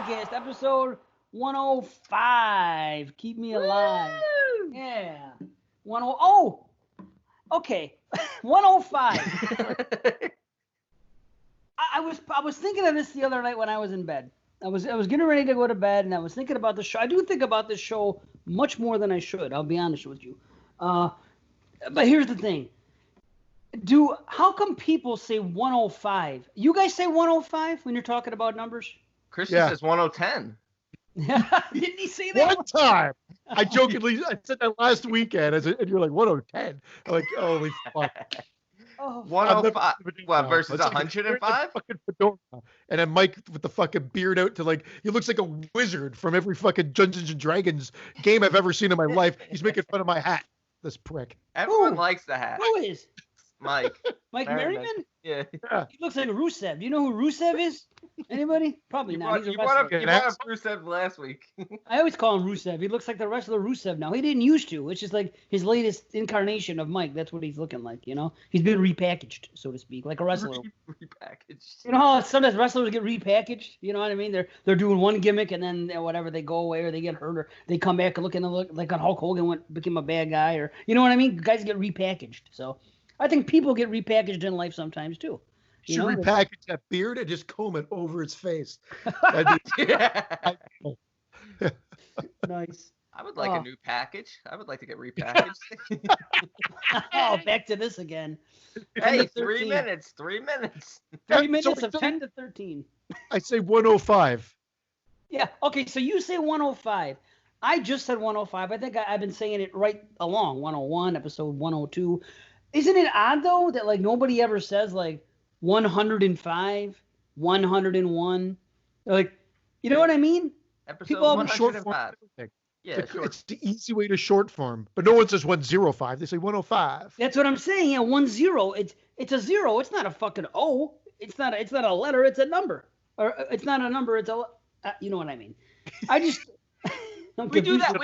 Podcast, episode 105. Keep me alive. Woo! Yeah. Oh, okay. 105. I was thinking of this the other night when I was in bed. I was getting ready to go to bed, and I was thinking about the show. I do think about this show much more than I should. I'll be honest with you. But here's the thing. How come people say 105? You guys say 105 when you're talking about numbers? Christian says 1010. Didn't he say that? One time. I said that last weekend, and you're like, 1010. I'm like, holy fuck. Oh, 105. What, versus 105? And then Mike with the fucking beard out to he looks like a wizard from every fucking Dungeons and Dragons game I've ever seen in my life. He's making fun of my hat. This prick. Everyone likes the hat. Who is? Mike. Mike Merriman? Yeah. He looks like Rusev. Do you know who Rusev is? Anybody? Probably not. You brought up Rusev last week. I always call him Rusev. He looks like the wrestler Rusev now. He didn't used to. It's just like his latest incarnation of Mike. That's what he's looking like, you know? He's been repackaged, so to speak, like a wrestler. Repackaged. You know how sometimes wrestlers get repackaged? You know what I mean? They're doing one gimmick and then whatever, they go away or they get hurt or they come back and look like on Hulk Hogan became a bad guy, or you know what I mean? Guys get repackaged. So I think people get repackaged in life sometimes too. You should repackage that beard and just comb it over its face. Nice. I would like a new package. I would like to get repackaged. Back to this again. Hey, 3 minutes. 3 minutes. 3 minutes of 10 to 13. I say 105. Yeah. Okay. So you say 105. I just said 105. I think I've been saying it right along. 101, episode 102. Isn't it odd though that nobody ever says 105, 101? You know what I mean? Episode People 105. Yeah, sure. It's the easy way to short form, but no one says 105. They say 105. That's what I'm saying. Yeah, 10. It's a zero. It's not a fucking O. It's not a letter. It's a number. Or it's not a number. It's a. You know what I mean? I just. We do that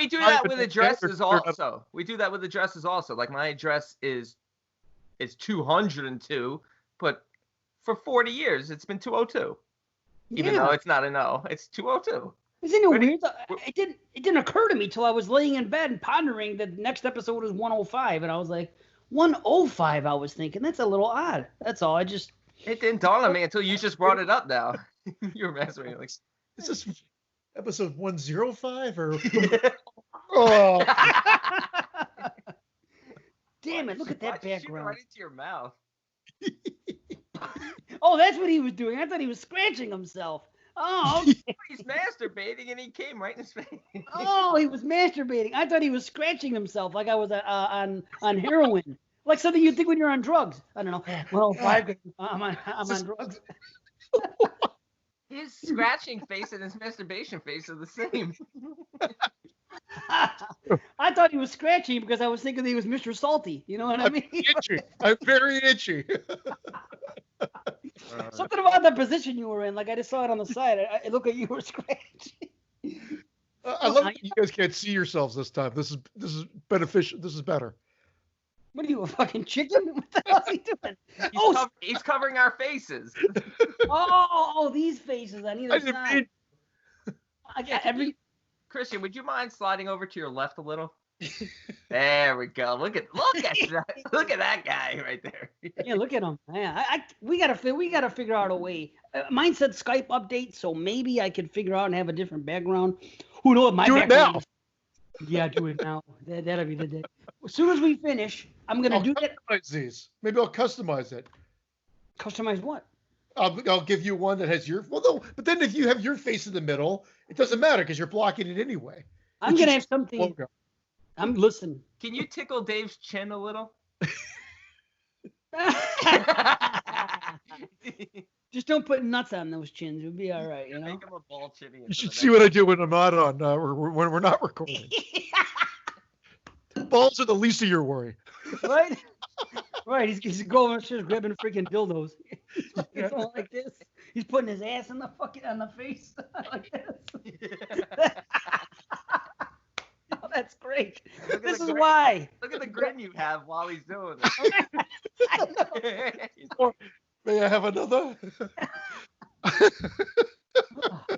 with addresses also. We do that with addresses also. Like my address is 202, but for 40 years it's been 202. Even though it's not an O, it's 202. Isn't it weird? It didn't occur to me till I was laying in bed and pondering that the next episode is 105, and I was like, 105. I was thinking that's a little odd. That's all. It didn't dawn on me until you just brought it up. Now you were messing with me. Is this episode 105 or? Oh. Damn it! Look at that background. Right into your mouth. Oh, that's what he was doing. I thought he was scratching himself. Oh, okay. He's masturbating and he came right in his face. Oh, he was masturbating. I thought he was scratching himself like I was on heroin. Like something you'd think when you're on drugs. I don't know. Well, I'm on drugs. His scratching face and his masturbation face are the same. I thought he was scratching because I was thinking he was Mr. Salty. You know what I mean? Itchy. I'm very itchy. Something about the position you were in. Like I just saw it on the side. I look at you were scratching. I love that you guys can't see yourselves this time. This is beneficial. This is better. What are you, a fucking chicken? What the hell is he doing? He's covering our faces. These faces on either side. I got every. Christian, would you mind sliding over to your left a little? There we go. Look at that guy right there. Yeah, look at him. Yeah, we gotta figure out a way. Mine said Skype update, so maybe I could figure out and have a different background. Who knows? My background. Do it now. Yeah, do it now. That'll be the day. As soon as we finish, I'm gonna do that. Customize these. Maybe I'll customize it. Customize what? I'll give you one that has your. Well, no, but then if you have your face in the middle, it doesn't matter because you're blocking it anyway. I'm gonna have something. Logo. I'm listening. Can you tickle Dave's chin a little? Just don't put nuts on those chins. It'll be all right, you know. Make him a ball chinny. You should see what I do when I'm not on. When we're not recording. Balls are the least of your worry. Right? Right. He's going upstairs grabbing freaking dildos. He's going like this. He's putting his ass on the face like this. Oh, that's great. This is why. Look at the grin you have while he's doing it. May I have another?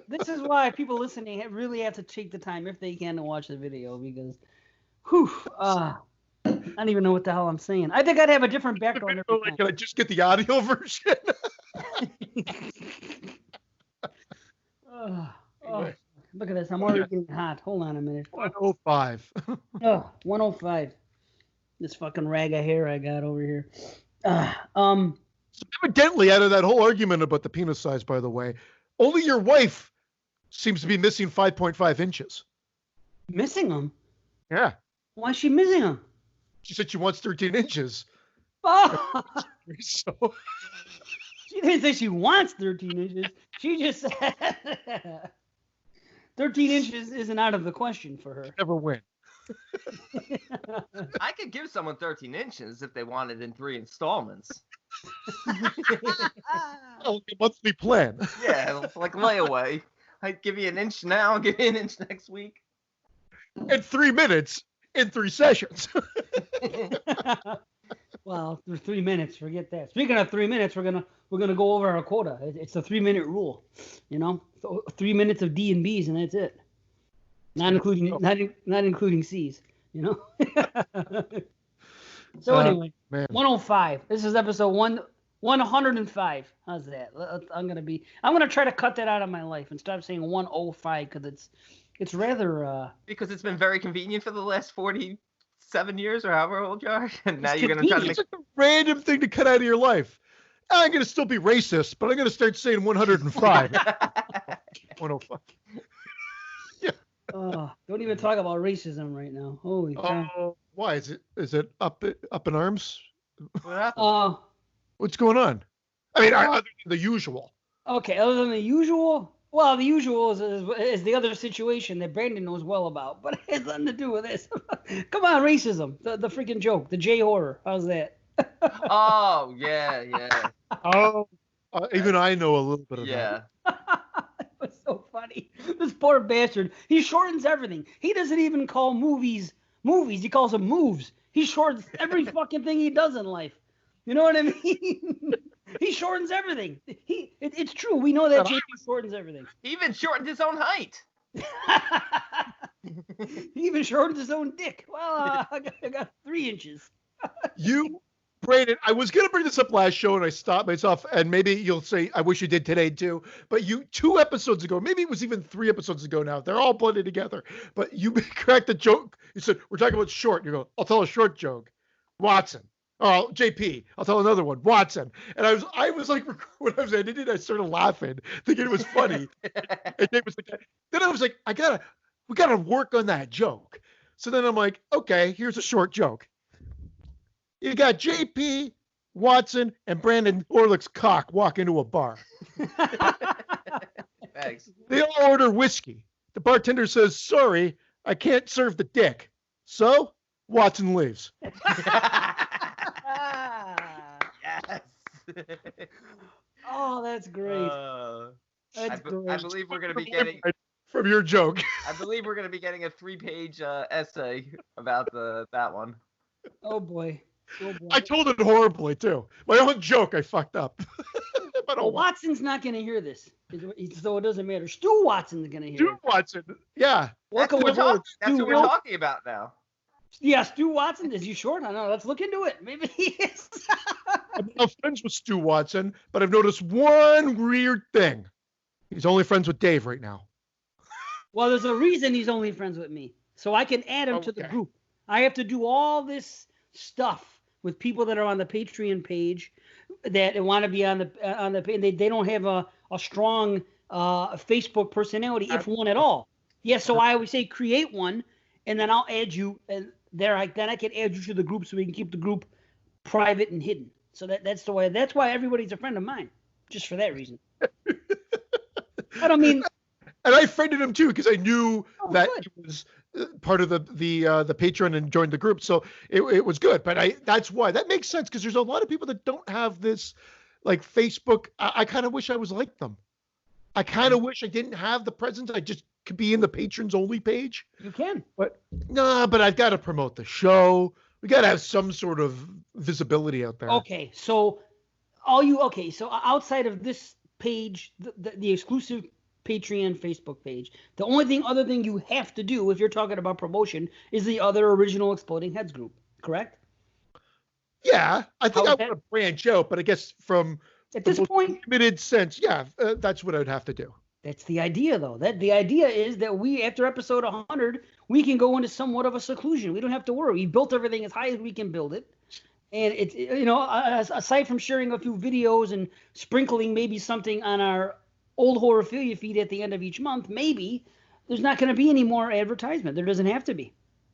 This This is why people listening really have to take the time, if they can, to watch the video, because, I don't even know what the hell I'm saying. I think I'd have a different background every time. Can I just get the audio version? Look at this. I'm already getting hot. Hold on a minute. 105. 105. This fucking rag of hair I got over here. So evidently, out of that whole argument about the penis size, by the way, only your wife seems to be missing 5.5 inches. Missing them? Yeah. Why is she missing them? She said she wants 13 inches. Oh! So... She didn't say she wants 13 inches. She just said 13 inches isn't out of the question for her. Never win. I could give someone 13 inches if they wanted in 3 installments. Oh, a monthly plan. Yeah, like layaway. I'd give you an inch now, give you an inch next week. In 3 minutes, in 3 sessions. Well, for 3 minutes, forget that. Speaking of 3 minutes, we're gonna go over our quota. It's the 3-minute rule, So 3 minutes of D and B's, and that's it. Not including C's, So anyway, 105. This is episode 105. How's that? I'm gonna try to cut that out of my life and stop saying 105 because it's rather. Because it's been very convenient for the last 47 years or however old you are, and now you're gonna try to make it's like a random thing to cut out of your life. I'm gonna still be racist, but I'm gonna start saying 105. 105. Don't even talk about racism right now. Holy cow. Why is it up in arms? What happened? What's going on? I mean, other than the usual. Okay, other than the usual. Well, the usual is the other situation that Brandon knows well about, but it has nothing to do with this. Come on, racism. The freaking joke. The J horror. How's that? Oh, yeah. Oh, even I know a little bit of that. It was so funny. This poor bastard. He shortens everything. He doesn't even call movies. He calls them moves. He shortens every fucking thing he does in life. You know what I mean? He shortens everything. It's true. We know that JP shortens everything. He even shortened his own height. He even shortened his own dick. Well, I got 3 inches. Brandon, I was going to bring this up last show and I stopped myself, and maybe you'll say, I wish you did today too, but 2 episodes ago, maybe it was even 3 episodes ago now, they're all blended together, but you cracked the joke. You said, we're talking about short. You go, I'll tell a short joke. Watson. Oh, JP, I'll tell another one. Watson. And I was like, when I was editing, I started laughing, thinking it was funny. And Dave was like, then I was like, we gotta work on that joke. So then I'm like, okay, here's a short joke. You got JP, Watson, and Brandon Orlick's cock walk into a bar. Thanks. They all order whiskey. The bartender says, sorry, I can't serve the dick. So, Watson leaves. Yes. Oh, that's great. I believe we're going to be getting from your joke. I believe we're going to be getting a 3-page essay about that one. Oh boy. I told it horribly too. My own joke, I fucked up. But Watson's not going to hear this, so it doesn't matter. Stu Watson's going to hear Stu Watson, yeah. That's what we're talking about now. Yeah, Stu Watson. Is he short? I don't know. Let's look into it. Maybe he is. I'm not friends with Stu Watson, but I've noticed one weird thing. He's only friends with Dave right now. Well, there's a reason he's only friends with me. So I can add him to the group. I have to do all this stuff with people that are on the Patreon page that want to be on the page. They don't have a strong Facebook personality, if one at all. Yeah, so I always say create one, and then I'll add you, and then I can add you to the group so we can keep the group private and hidden. So that's the way. That's why everybody's a friend of mine, just for that reason. I don't mean. And I friended him too because I knew that he was part of the Patreon and joined the group, so it was good. But that's why that makes sense, because there's a lot of people that don't have this, like Facebook. I kind of wish I was like them. I kind of wish I didn't have the presence. I just could be in the patrons only page. You can, but but I've got to promote the show. We got to have some sort of visibility out there. Okay, so outside of this page, the exclusive Patreon, Facebook page. The only other thing you have to do if you're talking about promotion is the other original Exploding Heads group, correct? Yeah, I think I How- want to branch out, but I guess from At the this most point, limited sense, yeah, that's what I'd have to do. that's the idea, though. The idea is that we, after episode 100, we can go into somewhat of a seclusion. We don't have to worry. We built everything as high as we can build it. And it's, aside from sharing a few videos and sprinkling maybe something on our old Horophilia feed at the end of each month, maybe there's not going to be any more advertisement. There doesn't have to be.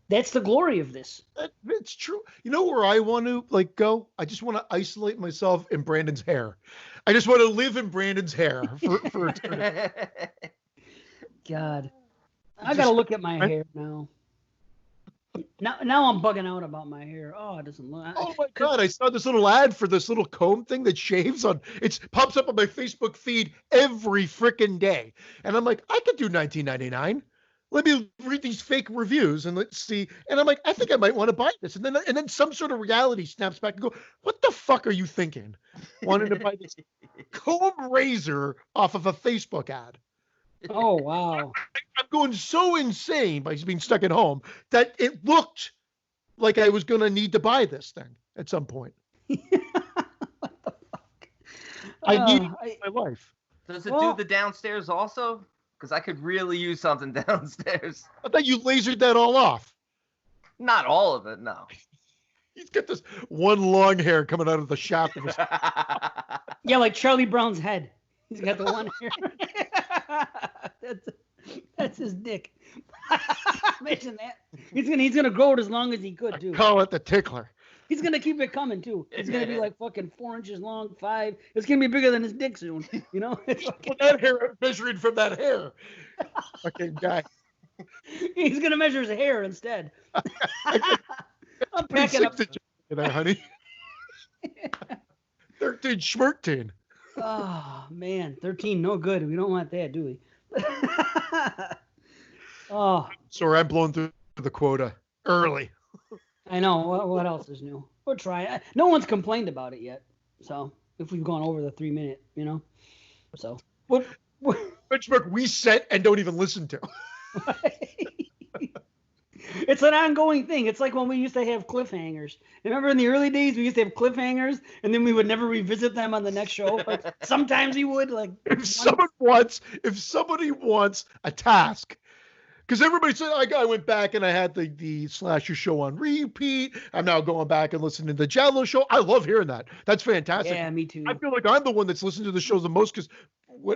That's the glory of this. It's true. You know where I want to go? I just want to isolate myself in Brandon's hair. I just want to live in Brandon's hair for eternity. God, I got to look at my hair now. Now I'm bugging out about my hair. Oh, it doesn't look. Oh my God! I saw this little ad for this little comb thing that shaves on. It pops up on my Facebook feed every freaking day, and I'm like, I could do $19.99. Let me read these fake reviews and let's see. And I'm like, I think I might want to buy this. And then some sort of reality snaps back and go, what the fuck are you thinking? Wanting to buy this comb razor off of a Facebook ad. Oh wow! I'm going so insane by being stuck at home that it looked like I was going to need to buy this thing at some point. What the fuck? I need it in my life. Does it do the downstairs also? Because I could really use something downstairs. I thought you lasered that all off. Not all of it, no. He's got this one long hair coming out of the shaft of his. Yeah, like Charlie Brown's head. He's got the one hair. That's his dick. Imagine that. He's gonna grow it as long as he could too. Call it the tickler. He's gonna keep it coming too. It's gonna be like fucking 4 inches long, 5. It's gonna be bigger than his dick soon. You know? Well, that hair measuring from that hair. Fucking guy. He's gonna measure his hair instead. I'm packing up. There, honey. 13 schmirteen. Oh man, 13, no good. We don't want that, do we? Oh. Sorry, I'm blowing through the quota early. I know. What else is new? We'll try. No one's complained about it yet. So if we've gone over the 3 minute, So Benchmark we set and don't even listen to. It's an ongoing thing. It's like when we used to have cliffhangers. Remember in the early days we used to have cliffhangers and then we would never revisit them on the next show. Like sometimes we would. Like if somebody wants a task. Because everybody said, I went back and I had the Slasher show on repeat. I'm now going back and listening to the Jello show. I love hearing that. That's fantastic. Yeah, me too. I feel like I'm the one that's listened to the shows the most because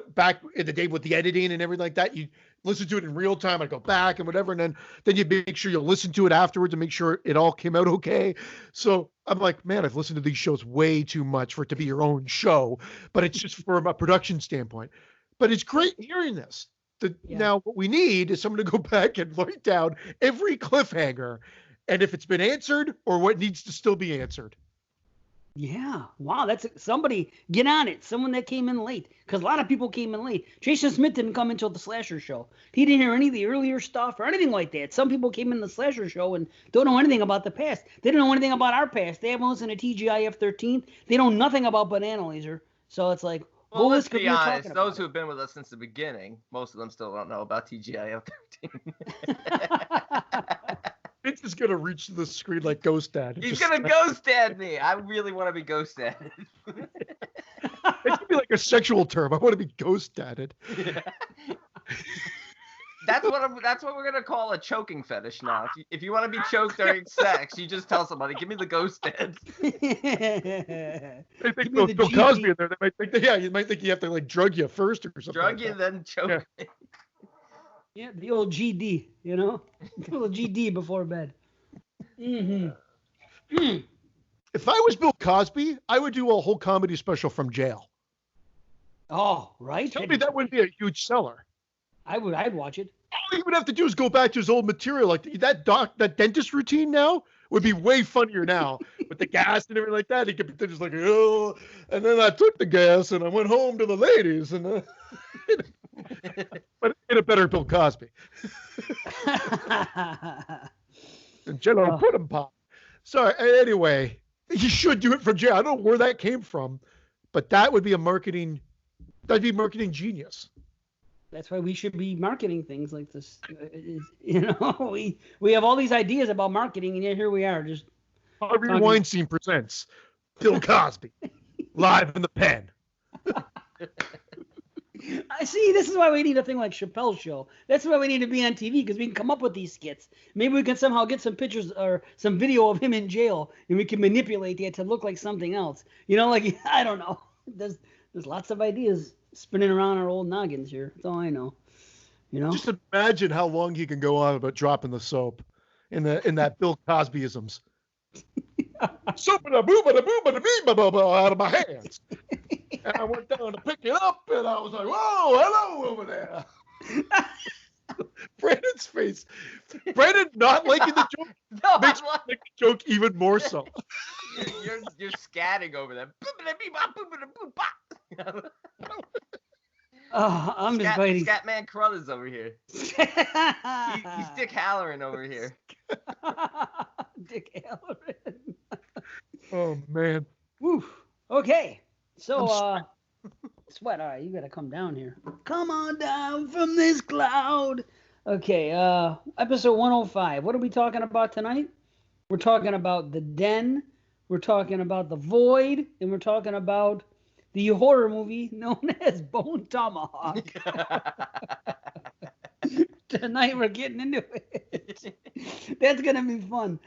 back in the day with the editing and everything like that, you listen to it in real time. I go back and whatever, and then you make sure you listen to it afterwards and make sure it all came out okay. So I'm like, man, I've listened to these shows way too much for it to be your own show, but it's just from a production standpoint. But it's great hearing this. Now, what we need is someone to go back and write down every cliffhanger and if it's been answered or what needs to still be answered. Yeah. Wow. That's somebody get on it. Someone that came in late because a lot of people came in late. Jason Smith didn't come until the Slasher show. He didn't hear any of the earlier stuff or anything like that. Some people came in the Slasher show and don't know anything about the past. They don't know anything about our past. They haven't listened to TGIF 13. They know nothing about Banana Laser. So it's like, well, let's be honest. Those who have been with us since the beginning, most of them still don't know about TGIF 13. Vince is gonna reach the screen like Ghost Dad. He's gonna Ghost Dad me. I really want to be Ghost Dad. It could be like a sexual term. I want to be Ghost Dadded. Yeah. That's what we're gonna call a choking fetish now. If you want to be choked during sex, you just tell somebody, "Give me the Ghost Dad." They think Bill Cosby in there. They might think, you might think you have to like drug you first or something. Drug you, then choke. Yeah. Yeah, the old GD, the old GD before bed. Mm-hmm. Mm. If I was Bill Cosby, I would do a whole comedy special from jail. Oh, right. Tell me that wouldn't be a huge seller. I'd watch it. All he would have to do is go back to his old material. Like that dentist routine now would be way funnier now with the gas and everything like that. He could be just like, oh, and then I took the gas and I went home to the ladies and. But in a better Bill Cosby. And Jello pudding pop. Sorry. Anyway, you should do it from jail. I don't know where that came from, but that would be marketing genius. That's why we should be marketing things like this. You know, we have all these ideas about marketing, and yet here we are just Harvey talking. Weinstein presents Bill Cosby live in the pen. I see. This is why we need a thing like Chappelle's Show. That's why we need to be on TV, because we can come up with these skits. Maybe we can somehow get some pictures or some video of him in jail, and we can manipulate it to look like something else. You know, like I don't know. There's lots of ideas spinning around our old noggins here. That's all I know. You know. Just imagine how long he can go on about dropping the soap in that Bill Cosbyisms. Soap and a boob and a boob and a beep out of my hands. And I went down to pick it up, and I was like, "Whoa, hello over there." Brandon's face. Brandon not liking the joke makes me like the joke even more so. You're scatting over them. I'm just waiting. Scatman Carruthers over here. He's Dick Halloran over here. Dick Halloran. Oh man. Woo. Okay. So Sweat, all right, you gotta come down here. Come on down from this cloud. Okay, episode 105. What are we talking about tonight? We're talking about The Den, we're talking about The Void, and we're talking about the horror movie known as Bone Tomahawk. Tonight we're getting into it. That's gonna be fun.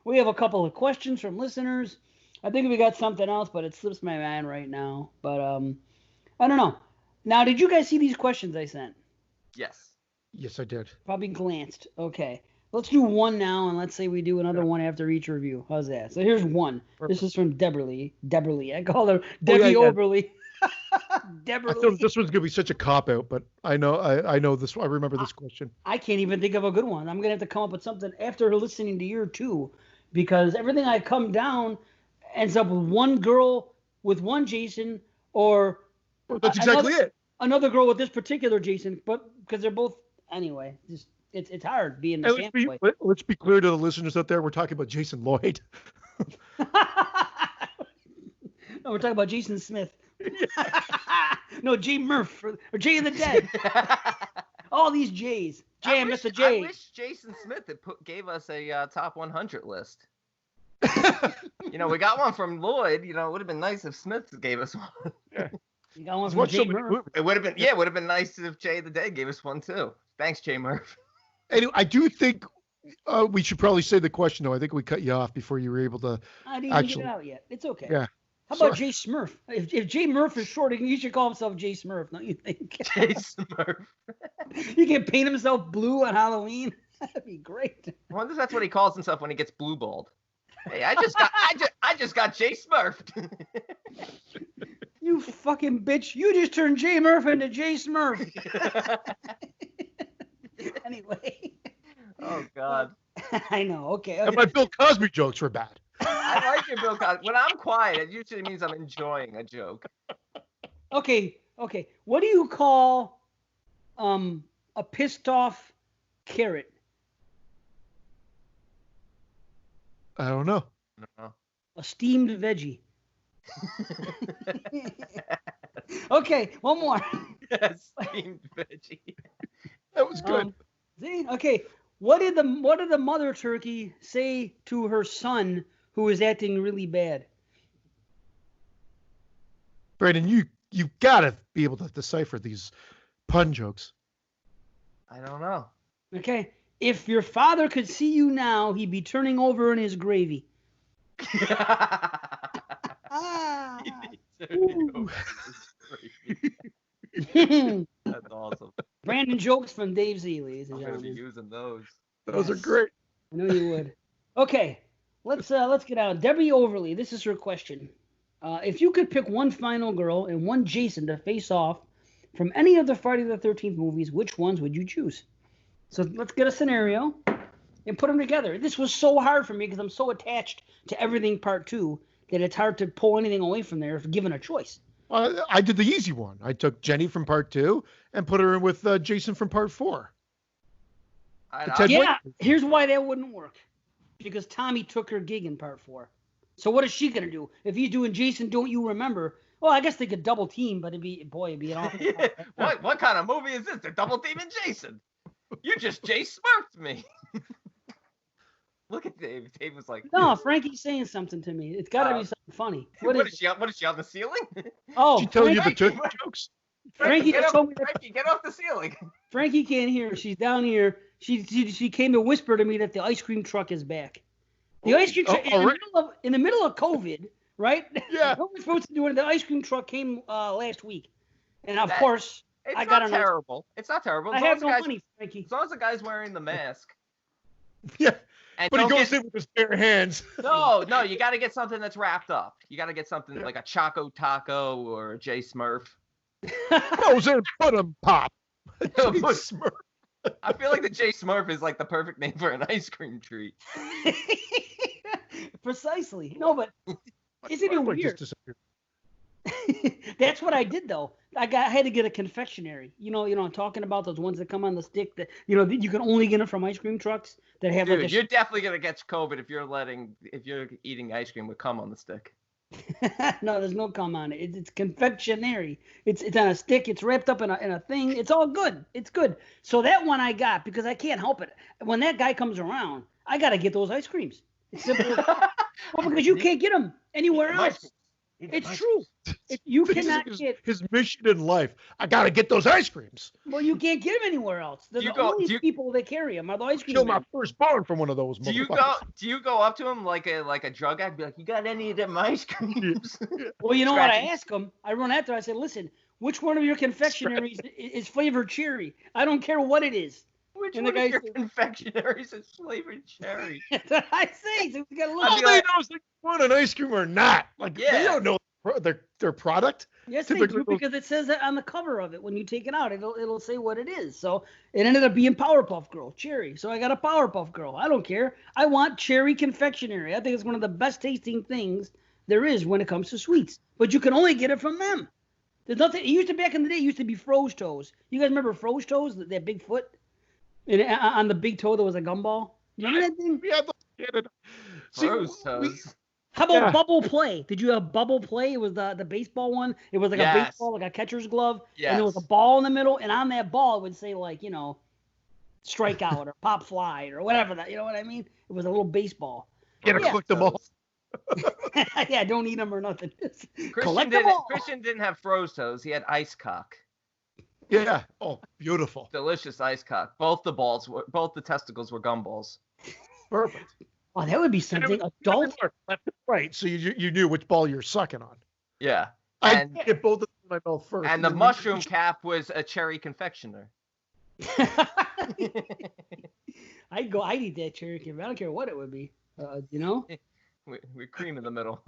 We have a couple of questions from listeners. I think we got something else, but it slips my mind right now. But I don't know. Now, did you guys see these questions I sent? Yes. Yes, I did. Probably glanced. Okay. Let's do one now, and let's say we do another one after each review. How's that? So here's one. Perfect. This is from Deborah. I call her Debbie Oberly. Deborah. I thought this was gonna be such a cop out, but I know this. I remember this question. I can't even think of a good one. I'm gonna have to come up with something after listening to your two, because everything I come down ends up with one girl with one Jason, or That's exactly it. Another girl with this particular Jason, but because they're both anyway. Just it's hard being the fanboy. Let's be clear to the listeners out there. We're talking about Jason Lloyd. No, we're talking about Jason Smith. No, Jay Murph or Jay of the Dead. All these J's. Jay and Mr. J. I wish Jason Smith had gave us a top 100 list. You know, we got one from Lloyd. You know, it would have been nice if Smith gave us one. Yeah. You got one from Jay Murph. It would have been nice if Jay the Dead gave us one too. Thanks, Jay Murph. Anyway, I do think we should probably say the question though. I think we cut you off before you were able to. I didn't even get it out yet. It's okay. Yeah. How about Jay Smurf? If Jay Murph is short, he should call himself Jay Smurf, don't you think? Jay Smurf. He can paint himself blue on Halloween. That'd be great. I wonder if that's what he calls himself when he gets blue balled. Hey, I just got Jay Smurfed. You fucking bitch! You just turned Jay Murph into Jay Smurf. Anyway. Oh God. I know. Okay. And my Bill Cosby jokes were bad. I like your Bill Cosby. When I'm quiet, it usually means I'm enjoying a joke. Okay. What do you call a pissed off carrot? I don't know. A steamed veggie. Okay, one more. Yes, steamed veggie. That was good. See? Okay. What did the mother turkey say to her son who was acting really bad? Brandon, you gotta be able to decipher these pun jokes. I don't know. Okay. If your father could see you now, he'd be turning over in his gravy. That's awesome. Brandon jokes from Dave Z, ladies and I'm gonna be gentlemen. using those. Those are great. I know you would. Okay, let's get out. Debbie Overly, this is her question. If you could pick one final girl and one Jason to face off from any of the Friday the 13th movies, which ones would you choose? So let's get a scenario and put them together. This was so hard for me because I'm so attached to everything part 2 that it's hard to pull anything away from there if given a choice. I did the easy one. I took Jenny from part 2 and put her in with Jason from part 4. Here's why that wouldn't work. Because Tommy took her gig in part 4. So what is she going to do? If he's doing Jason, Don't You Remember, Well, I guess they could double team, but it'd be an awful. What kind of movie is this? They're double teaming Jason. You just Jay Smurfed me. Look at Dave. Dave was like, No, Frankie's saying something to me. It's got to be something funny. What is she on the ceiling? Oh, Did she tell you the Tootsie jokes? Frankie get told me Frankie, get off the ceiling. Frankie can't hear. She's down here. She came to whisper to me that the ice cream truck is back. The ice cream truck in the middle of COVID, right? Yeah. What we're supposed to do, and the ice cream truck came last week, and of course It's I got not terrible. It's not terrible. I have no money, Frankie. As long as the guy's wearing the mask. Yeah. And But he goes in with his bare hands. No, you got to get something that's wrapped up. You got to get something like a Choco Taco or a J Smurf. Goes in, put him pop. Smurf. I feel like the J Smurf is like the perfect name for an ice cream treat. Precisely. No, but isn't it weird? That's what I did though. I had to get a confectionery. You know, I'm talking about those ones that come on the stick that you can only get them from ice cream trucks that have. Dude, you're definitely gonna get COVID if you're eating ice cream with cum on the stick. No, there's no cum on it. It's confectionery. It's on a stick. It's wrapped up in a thing. It's all good. It's good. So that one I got because I can't help it. When that guy comes around, I gotta get those ice creams. It's simple. Well, because you can't get them anywhere else. It's true. You cannot get his mission in life. I gotta get those ice creams. Well, you can't get them anywhere else. There's only people that carry them are the ice cream. Kill my firstborn from one of those. Do you go up to him like a drug addict, be like, you got any of them ice creams? Well, you know what? I ask him. I run after. I said, listen, which one of your confectionaries is flavored cherry? I don't care what it is. Which one of your confectionaries is flavored cherry? That's what I say. So we got to look. All they know is they want an ice cream or not. Like they don't know their product. Yes, they do because it says that on the cover of it. When you take it out, it'll say what it is. So it ended up being Powerpuff Girl cherry. So I got a Powerpuff Girl. I don't care. I want cherry confectionery. I think it's one of the best tasting things there is when it comes to sweets. But you can only get it from them. There's nothing. It used to back in the day. It used to be Froze Toes. You guys remember Froze Toes? That big foot. And on the big toe there was a gumball. Remember that thing? Yeah, Froze Toes. How about Bubble Play? Did you have Bubble Play? It was the baseball one. It was like a baseball, like a catcher's glove. Yes. And there was a ball in the middle, and on that ball it would say like, strikeout or pop fly or whatever that. You know what I mean? It was a little baseball. Collect them all. Yeah, don't eat them or nothing. Christian didn't have Froze Toes. He had Ice Cock. Yeah. Oh, beautiful. Delicious ice cock. Both the testicles were gumballs. Perfect. Oh, that would be something. Adult. Left and right, so you knew which ball you're sucking on. Yeah. I get both of them in my mouth first. And the mushroom cap was a cherry confectioner. I'd eat that cherry confectioner. I don't care what it would be. With cream in the middle.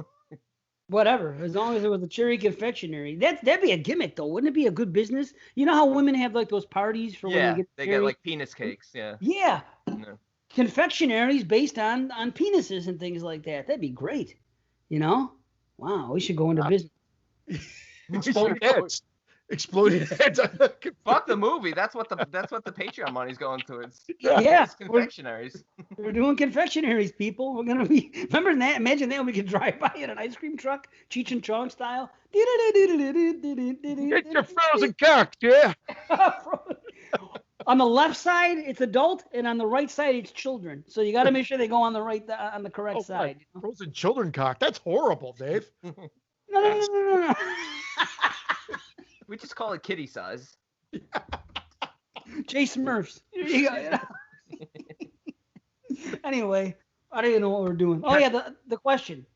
Whatever, as long as it was a cherry confectionery. That'd be a gimmick, though. Wouldn't it be a good business? You know how women have like those parties for when they get like penis cakes. Yeah. Yeah. No. Confectionaries based on penises and things like that. That'd be great. Wow, we should go into business. Exploding heads. Exploding heads. Fuck the movie. That's what the Patreon money's going towards. Yeah. Confectionaries. We're doing confectionaries, people. We're gonna be. Remember that? Imagine that we could drive by in an ice cream truck, Cheech and Chong style. Get your frozen cock, yeah. On the left side, it's adult, and on the right side, it's children. So you got to make sure they go on the correct side. Frozen children cock. That's horrible, Dave. No. We just call it kitty size. J Smurfs. Anyway, I don't even know what we're doing. Oh yeah, the question.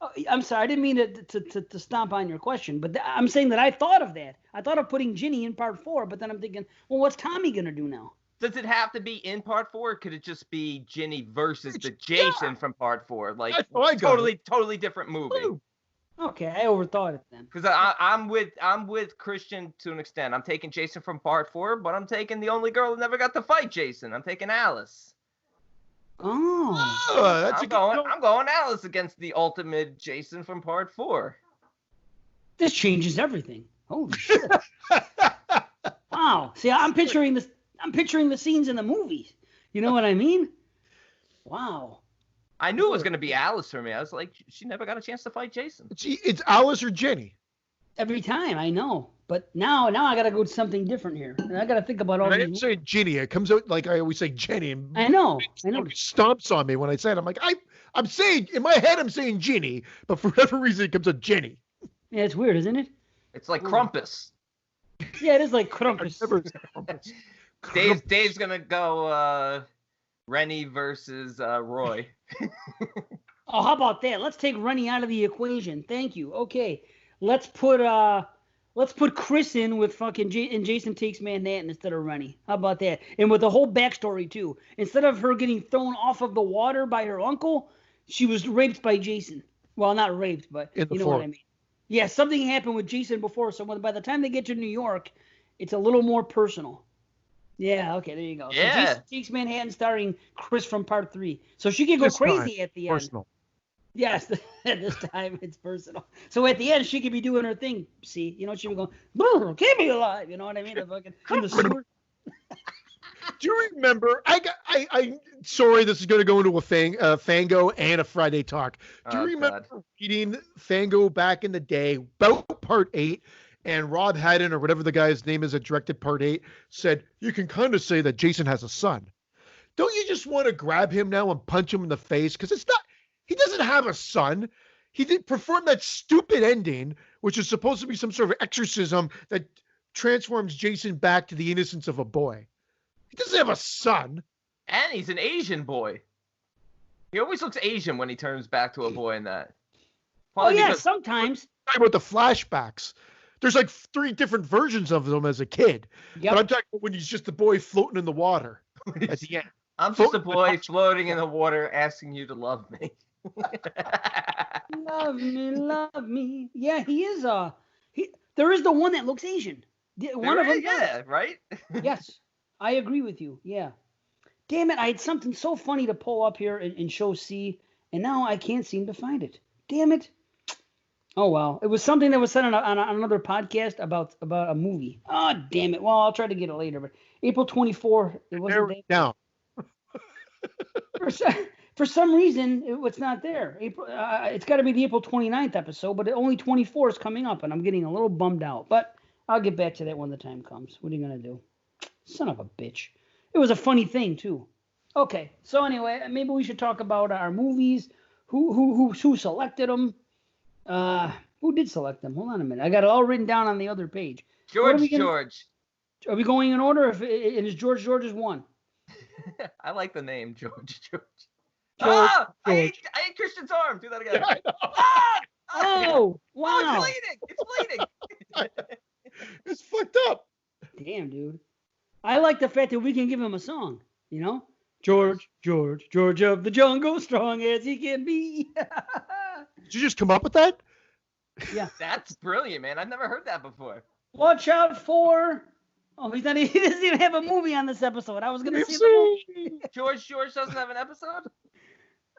Oh, I'm sorry, I didn't mean to stomp on your question, but I'm saying that I thought of that. I thought of putting Ginny in part 4, but then I'm thinking, well, what's Tommy gonna do now? Does it have to be in part 4, or could it just be Ginny versus the Jason from part 4? Like totally different movie. Ooh. Okay, I overthought it then. Because I'm with Christian to an extent. I'm taking Jason from part 4, but I'm taking the only girl who never got to fight Jason. I'm taking Alice. Oh, I'm going Alice against the ultimate Jason from part 4. This changes everything. Holy shit! Wow. See, I'm picturing this. I'm picturing the scenes in the movies. You know what I mean? Wow. I knew it was going to be Alice for me. I was like, she never got a chance to fight Jason. It's Alice or Jenny. Every time, I know. But now I got to go to something different here. And I got to think about all I these. didn't say Ginny. It comes out like I always say Jenny. And I know. stomps on me when I say it. I'm like, I'm saying, in my head, I'm saying Ginny, but for whatever reason, it comes out Jenny. Yeah, it's weird, isn't it? It's like Krampus. Yeah, it is like Krampus. Dave's gonna go Rennie versus Roy. Oh, how about that? Let's take Rennie out of the equation. Thank you. Okay, let's put Chris in with fucking and Jason Takes Manhattan instead of Rennie. How about that? And with the whole backstory too. Instead of her getting thrown off of the water by her uncle, she was raped by Jason. Well, not raped, but you know what I mean. Yeah, something happened with Jason before, so by the time they get to New York, it's a little more personal. Yeah, okay, there you go. Yeah. So Jason Takes Manhattan starring Chris from part 3. So she could go crazy at the end. Personal. Yes, this time it's personal. So at the end, she could be doing her thing. See, you know, she would go, keep me alive. You know what I mean? In the sewer. Do you remember? Sorry, this is going to go into a Fango and a Friday talk. Do you remember reading Fango back in the day, about part 8, and Rob Haddon, or whatever the guy's name is that directed part 8, said, you can kind of say that Jason has a son. Don't you just want to grab him now and punch him in the face? Because he doesn't have a son. He did perform that stupid ending, which is supposed to be some sort of exorcism that transforms Jason back to the innocence of a boy. He doesn't have a son. And he's an Asian boy. He always looks Asian when he turns back to a boy in that. Probably sometimes. I'm talking about the flashbacks. There's like 3 different versions of him as a kid. Yep. But I'm talking about when he's just a boy floating in the water at the end. I'm just a boy floating in the water asking you to love me. Love me. Yeah, he is. There is the one that looks Asian. One of them. Yeah, right? Yes, I agree with you. Yeah. Damn it! I had something so funny to pull up here and show C, and now I can't seem to find it. Damn it! Oh well, it was something that was said on another podcast about a movie. Oh damn it! Well, I'll try to get it later. But April 24th, it wasn't there. For some reason, it's not there. It's got to be the April 29th episode, but only 24 is coming up, and I'm getting a little bummed out. But I'll get back to that when the time comes. What are you going to do? Son of a bitch. It was a funny thing, too. Okay, so anyway, maybe we should talk about our movies, who selected them, who did select them. Hold on a minute. I got it all written down on the other page. George. Are we going in order? If it is George's one? I like the name George. George. I ate Christian's arm. Do that again. Yeah, Oh, wow. Oh, it's bleeding. It's fucked up. Damn, dude. I like the fact that we can give him a song, you know? George of the jungle, strong as he can be. Did you just come up with that? Yeah. That's brilliant, man. I've never heard that before. Watch out for... Oh, he doesn't even have a movie on this episode. I was going to see the movie. George doesn't have an episode?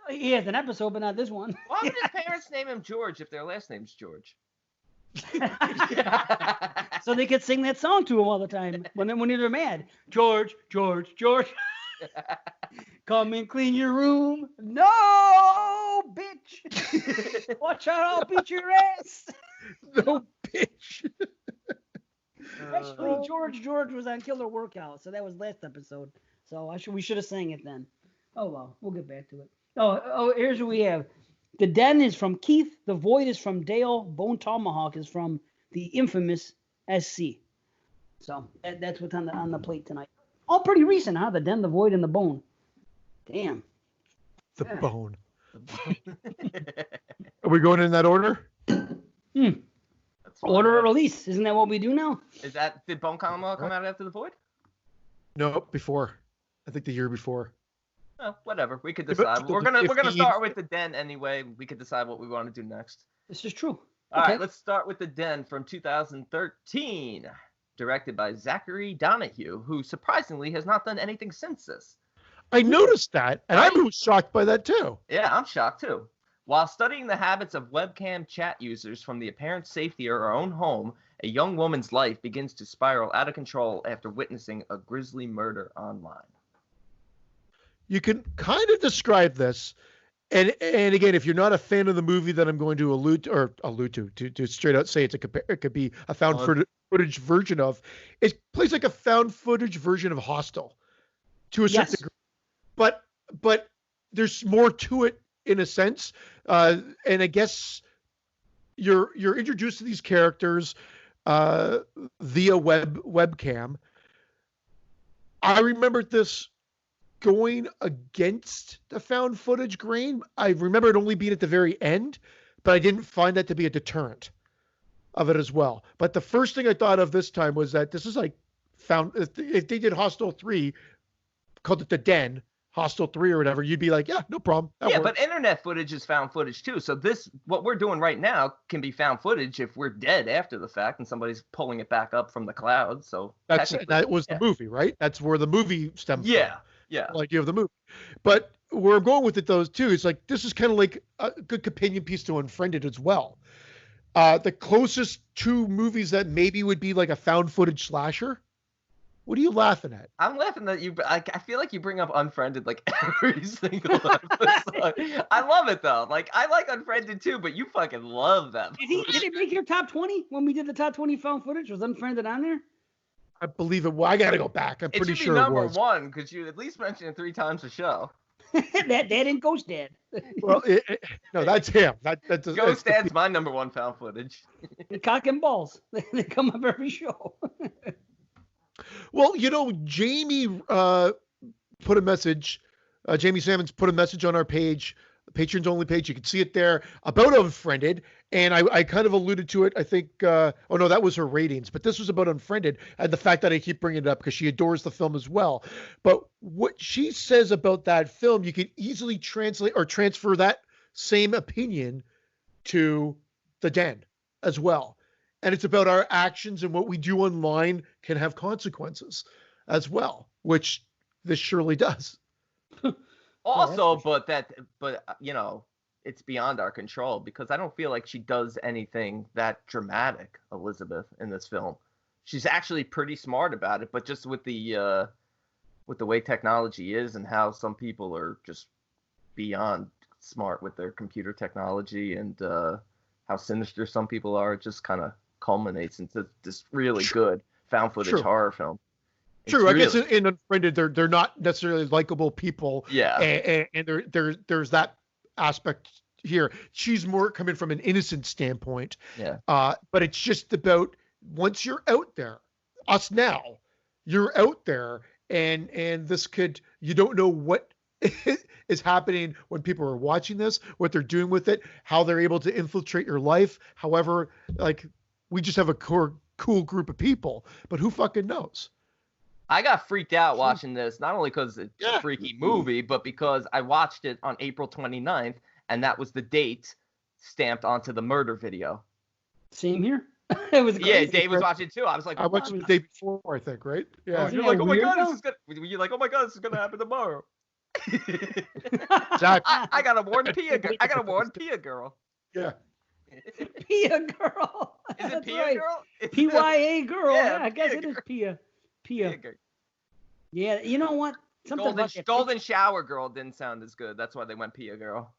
He has an episode, but not this one. Why would his parents name him George if their last name's George? So they could sing that song to him all the time when they're mad. George. Come and clean your room. No, bitch. Watch out, I'll beat your ass. No, bitch. Actually, George was on Killer Workout, so that was last episode. So we should have sang it then. Oh well, we'll get back to it. Oh, here's what we have. The Den is from Keith. The Void is from Dale. Bone Tomahawk is from the infamous SC. So that's what's on the plate tonight. All pretty recent, huh? The Den, the Void, and the Bone. Damn. The Bone. Are we going in that order? Order of release. Isn't that what we do now? Did Bone Tomahawk come out after the Void? No, before. I think the year before. Oh, whatever. We could decide. We're gonna start with the Den anyway. We could decide what we want to do next. This is true. All right, let's start with the Den from 2013, directed by Zachary Donahue, who surprisingly has not done anything since this. I noticed that, and I was shocked by that too. Yeah, I'm shocked too. While studying the habits of webcam chat users from the apparent safety of her own home, a young woman's life begins to spiral out of control after witnessing a grisly murder online. You can kind of describe this And again, if you're not a fan of the movie that I'm going to allude to straight out say it could be a found footage version of, it plays like a found footage version of Hostel to a certain degree. But there's more to it in a sense. And I guess you're introduced to these characters via webcam. I remember this going against the found footage grain. I remember it only being at the very end, but I didn't find that to be a deterrent of it as well. But the first thing I thought of this time was that this is like if they did Hostel 3, called it The Den, Hostel 3 or whatever, you'd be like, yeah, no problem. Yeah, but internet footage is found footage too. So what we're doing right now can be found footage if we're dead after the fact and somebody's pulling it back up from the cloud. So that was the movie, right? That's where the movie stemmed from. Yeah. The idea of the movie. But where I'm going with it, though, too, is like this is kind of like a good companion piece to Unfriended as well. The closest two movies that maybe would be like a found footage slasher. What are you laughing at? I'm laughing at you. I feel like you bring up Unfriended like every single episode. I love it though. Like I like Unfriended too, but you fucking love that. Did it make your top 20 when we did the top 20 found footage? Was Unfriended on there? I believe it. Well, I gotta go back. I'm pretty sure it was. number one because you at least mentioned it 3 times a show. that and Ghost Dad. Well, no, that's him. Ghost Dad's my number one found footage. Cock and balls. They come up every show. Well, Jamie put a message. Jamie Sammons put a message on our page, the patrons only page. You can see it there about Unfriended. And I kind of alluded to it. I think, oh no, that was her ratings, but this was about Unfriended and the fact that I keep bringing it up because she adores the film as well. But what she says about that film, you could easily translate or transfer that same opinion to The Den as well. And it's about our actions and what we do online can have consequences as well, which this surely does. Also, but it's beyond our control because I don't feel like she does anything that dramatic, Elizabeth, in this film. She's actually pretty smart about it, but just with the way technology is and how some people are just beyond smart with their computer technology and how sinister some people are, it just kind of culminates into this really good found footage horror film. True, I guess in Unfriended they're not necessarily likable people. Yeah, and there's that aspect here. She's more coming from an innocent standpoint. Yeah. But it's just about once you're out there, us now, you're out there, and this you don't know what is happening when people are watching this, what they're doing with it, how they're able to infiltrate your life. However, like we just have a cool group of people, but who fucking knows? I got freaked out watching this, not only because it's a freaky movie, but because I watched it on April 29th, and that was the date stamped onto the murder video. Same here. It was crazy. Yeah, Dave was watching too. I was like, I watched it the day before, I think, right? Yeah. You're like, oh my god, this is gonna happen tomorrow. Exactly. I gotta warn Pia. I gotta warn Pia girl. Yeah. Pia girl. Is it Pia right. girl? PYA girl. Yeah, I guess Pia it is girl. Pia. Pia girl. Yeah, you know what? Golden shower girl didn't sound as good. That's why they went Pia girl.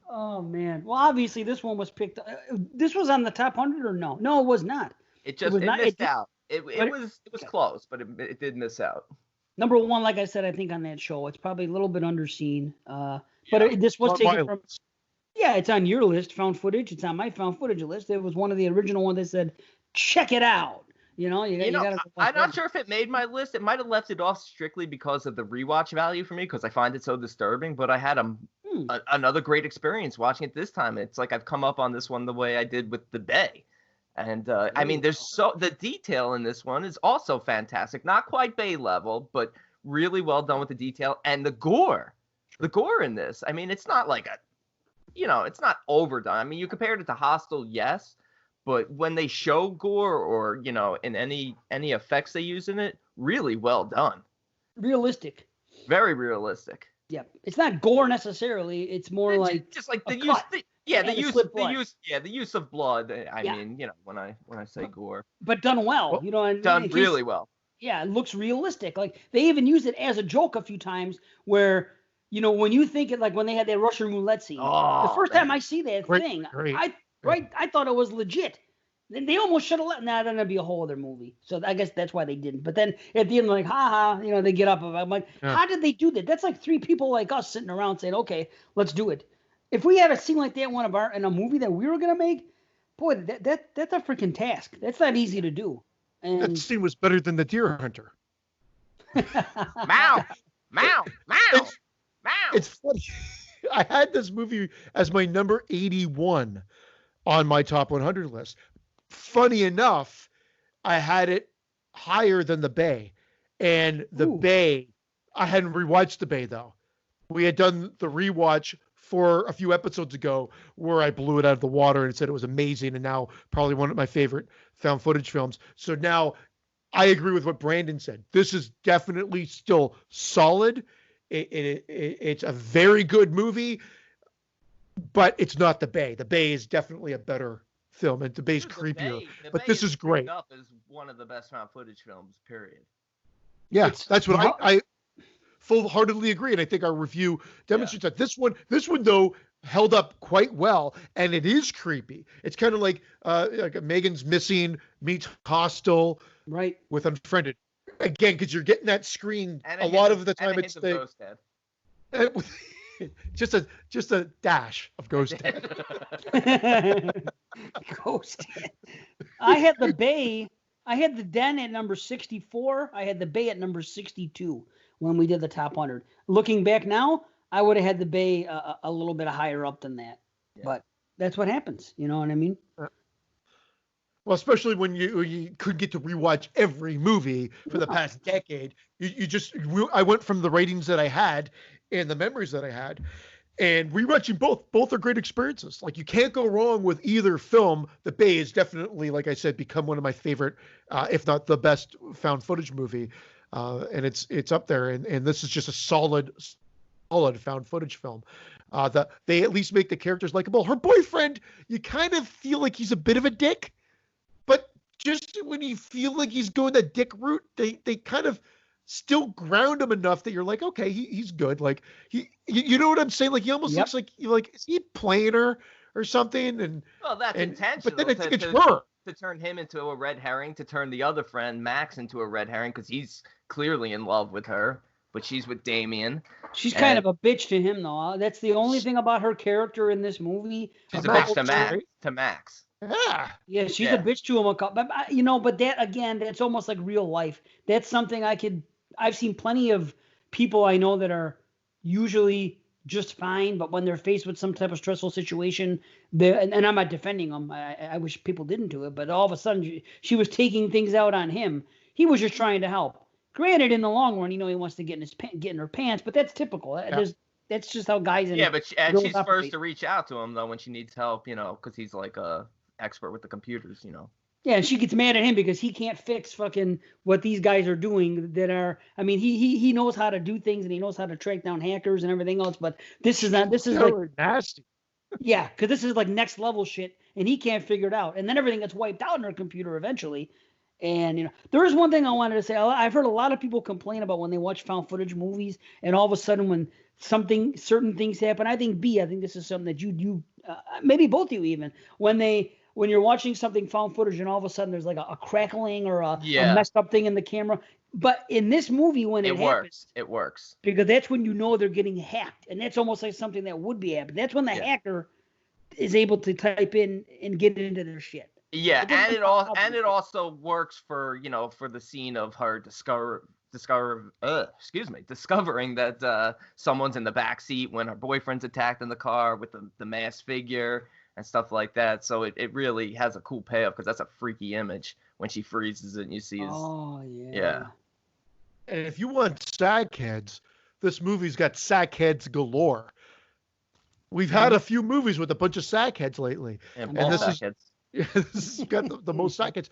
Oh man. Well, obviously this one was picked. This was on the top 100 or no? No, it was not. It missed out. It was close, but it did miss out. Number one, like I said, I think on that show, it's probably a little bit underseen. But this was taken from. Yeah, it's on your list, found footage. It's on my found footage list. It was one of the original ones that said, check it out. You gotta. I'm not sure if it made my list. It might have left it off strictly because of the rewatch value for me, because I find it so disturbing. But I had another great experience watching it this time. It's like I've come up on this one the way I did with The Bay. And I mean, the detail in this one is also fantastic. Not quite Bay level, but really well done with the detail and the gore. The gore in this. I mean, it's not like it's not overdone. I mean, you compared it to Hostel, yes, but when they show gore or in any effects they use in it, really well done. Realistic. Very realistic. Yeah, it's not gore necessarily. It's more like just like the use of blood. I mean, when I say gore, but done well. done really well. Yeah, it looks realistic. Like they even used it as a joke a few times where, when you think it, like when they had that Russian roulette scene, the first time I see that thing, I thought it was legit. Then they almost should have let. Nah, then that'd be a whole other movie. So I guess that's why they didn't. But then at the end, like, ha, they get up. I'm like, how did they do that? That's like three people like us sitting around saying, okay, let's do it. If we had a scene like that in a movie that we were gonna make, boy, that's a freaking task. That's not easy to do. And that scene was better than the Deer Hunter. Meow, meow, meow, meow. It's funny. I had this movie as my number 81 on my top 100 list. Funny enough, I had it higher than The Bay. And The Bay, I hadn't rewatched The Bay, though. We had done the rewatch for a few episodes ago where I blew it out of the water and said it was amazing and now probably one of my favorite found footage films. So now I agree with what Brandon said. This is definitely still solid. It's a very good movie, but it's not The Bay. The Bay is definitely a better film, and The Bay's creepier. But this is great. Up is one of the best found footage films, period. Yeah, that's what I full-heartedly agree, and I think our review demonstrates that. This one though held up quite well, and it is creepy. It's kind of like Megan's Missing meets Hostel, right? With Unfriended. Again, because you're getting that screen a lot of the time. It's Ghost Dad. just a dash of Ghost Dad. Ghost Dad. I had The Bay. I had The Den at number 64. I had The Bay at number 62 when we did the top 100. Looking back now, I would have had The Bay a little bit higher up than that. Yeah. But that's what happens. You know what I mean? Well, especially when you could get to rewatch every movie for the past decade. I went from the ratings that I had and the memories that I had, and rewatching both are great experiences. Like, you can't go wrong with either film. The Bay is definitely, like I said, become one of my favorite, if not the best found footage movie. And it's up there. And this is just a solid found footage film. They at least make the characters likable. Her boyfriend, you kind of feel like he's a bit of a dick. But just when you feel like he's going that dick route, they kind of still ground him enough that you're like, okay, he's good. Like, you know what I'm saying? Like, he almost looks like, you're like, is he playing her or something? And well, that's intentional. But then I think it's her to turn him into a red herring, to turn the other friend Max into a red herring, because he's clearly in love with her, but she's with Damien. She's kind of a bitch to him, though. That's the only thing about her character in this movie. She's a bitch to Max. Yeah, she's a bitch to him. But that, again, that's almost like real life. That's something I've seen plenty of people I know that are usually just fine, but when they're faced with some type of stressful situation, and I'm not defending them. I wish people didn't do it, but all of a sudden she was taking things out on him. He was just trying to help. Granted, in the long run, he wants to get in her pants, but that's typical. That's just how guys. She's first to reach out to him though when she needs help, because he's like a expert with the computers, Yeah, and she gets mad at him because he can't fix fucking what these guys are doing. He knows how to do things and he knows how to track down hackers and everything else. But this is like nasty. Yeah, because this is like next level shit, and he can't figure it out. And then everything gets wiped out in her computer eventually. And there is one thing I wanted to say. I've heard a lot of people complain about when they watch found footage movies, and all of a sudden when certain things happen. I think this is something that you maybe both of you even when you're watching something found footage and all of a sudden there's like a crackling or a messed up thing in the camera. But in this movie, when it happens, it works. Because that's when they're getting hacked. And that's almost like something that would be happening. That's when the hacker is able to type in and get into their shit. Yeah, and it also works for the scene of her discovering that someone's in the back seat when her boyfriend's attacked in the car with the masked figure and stuff like that. So it really has a cool payoff because that's a freaky image when she freezes it and you see his. Oh yeah. Yeah. And if you want sackheads, this movie's got sackheads galore. We've had a few movies with a bunch of sackheads lately, and this has got the most sackheads.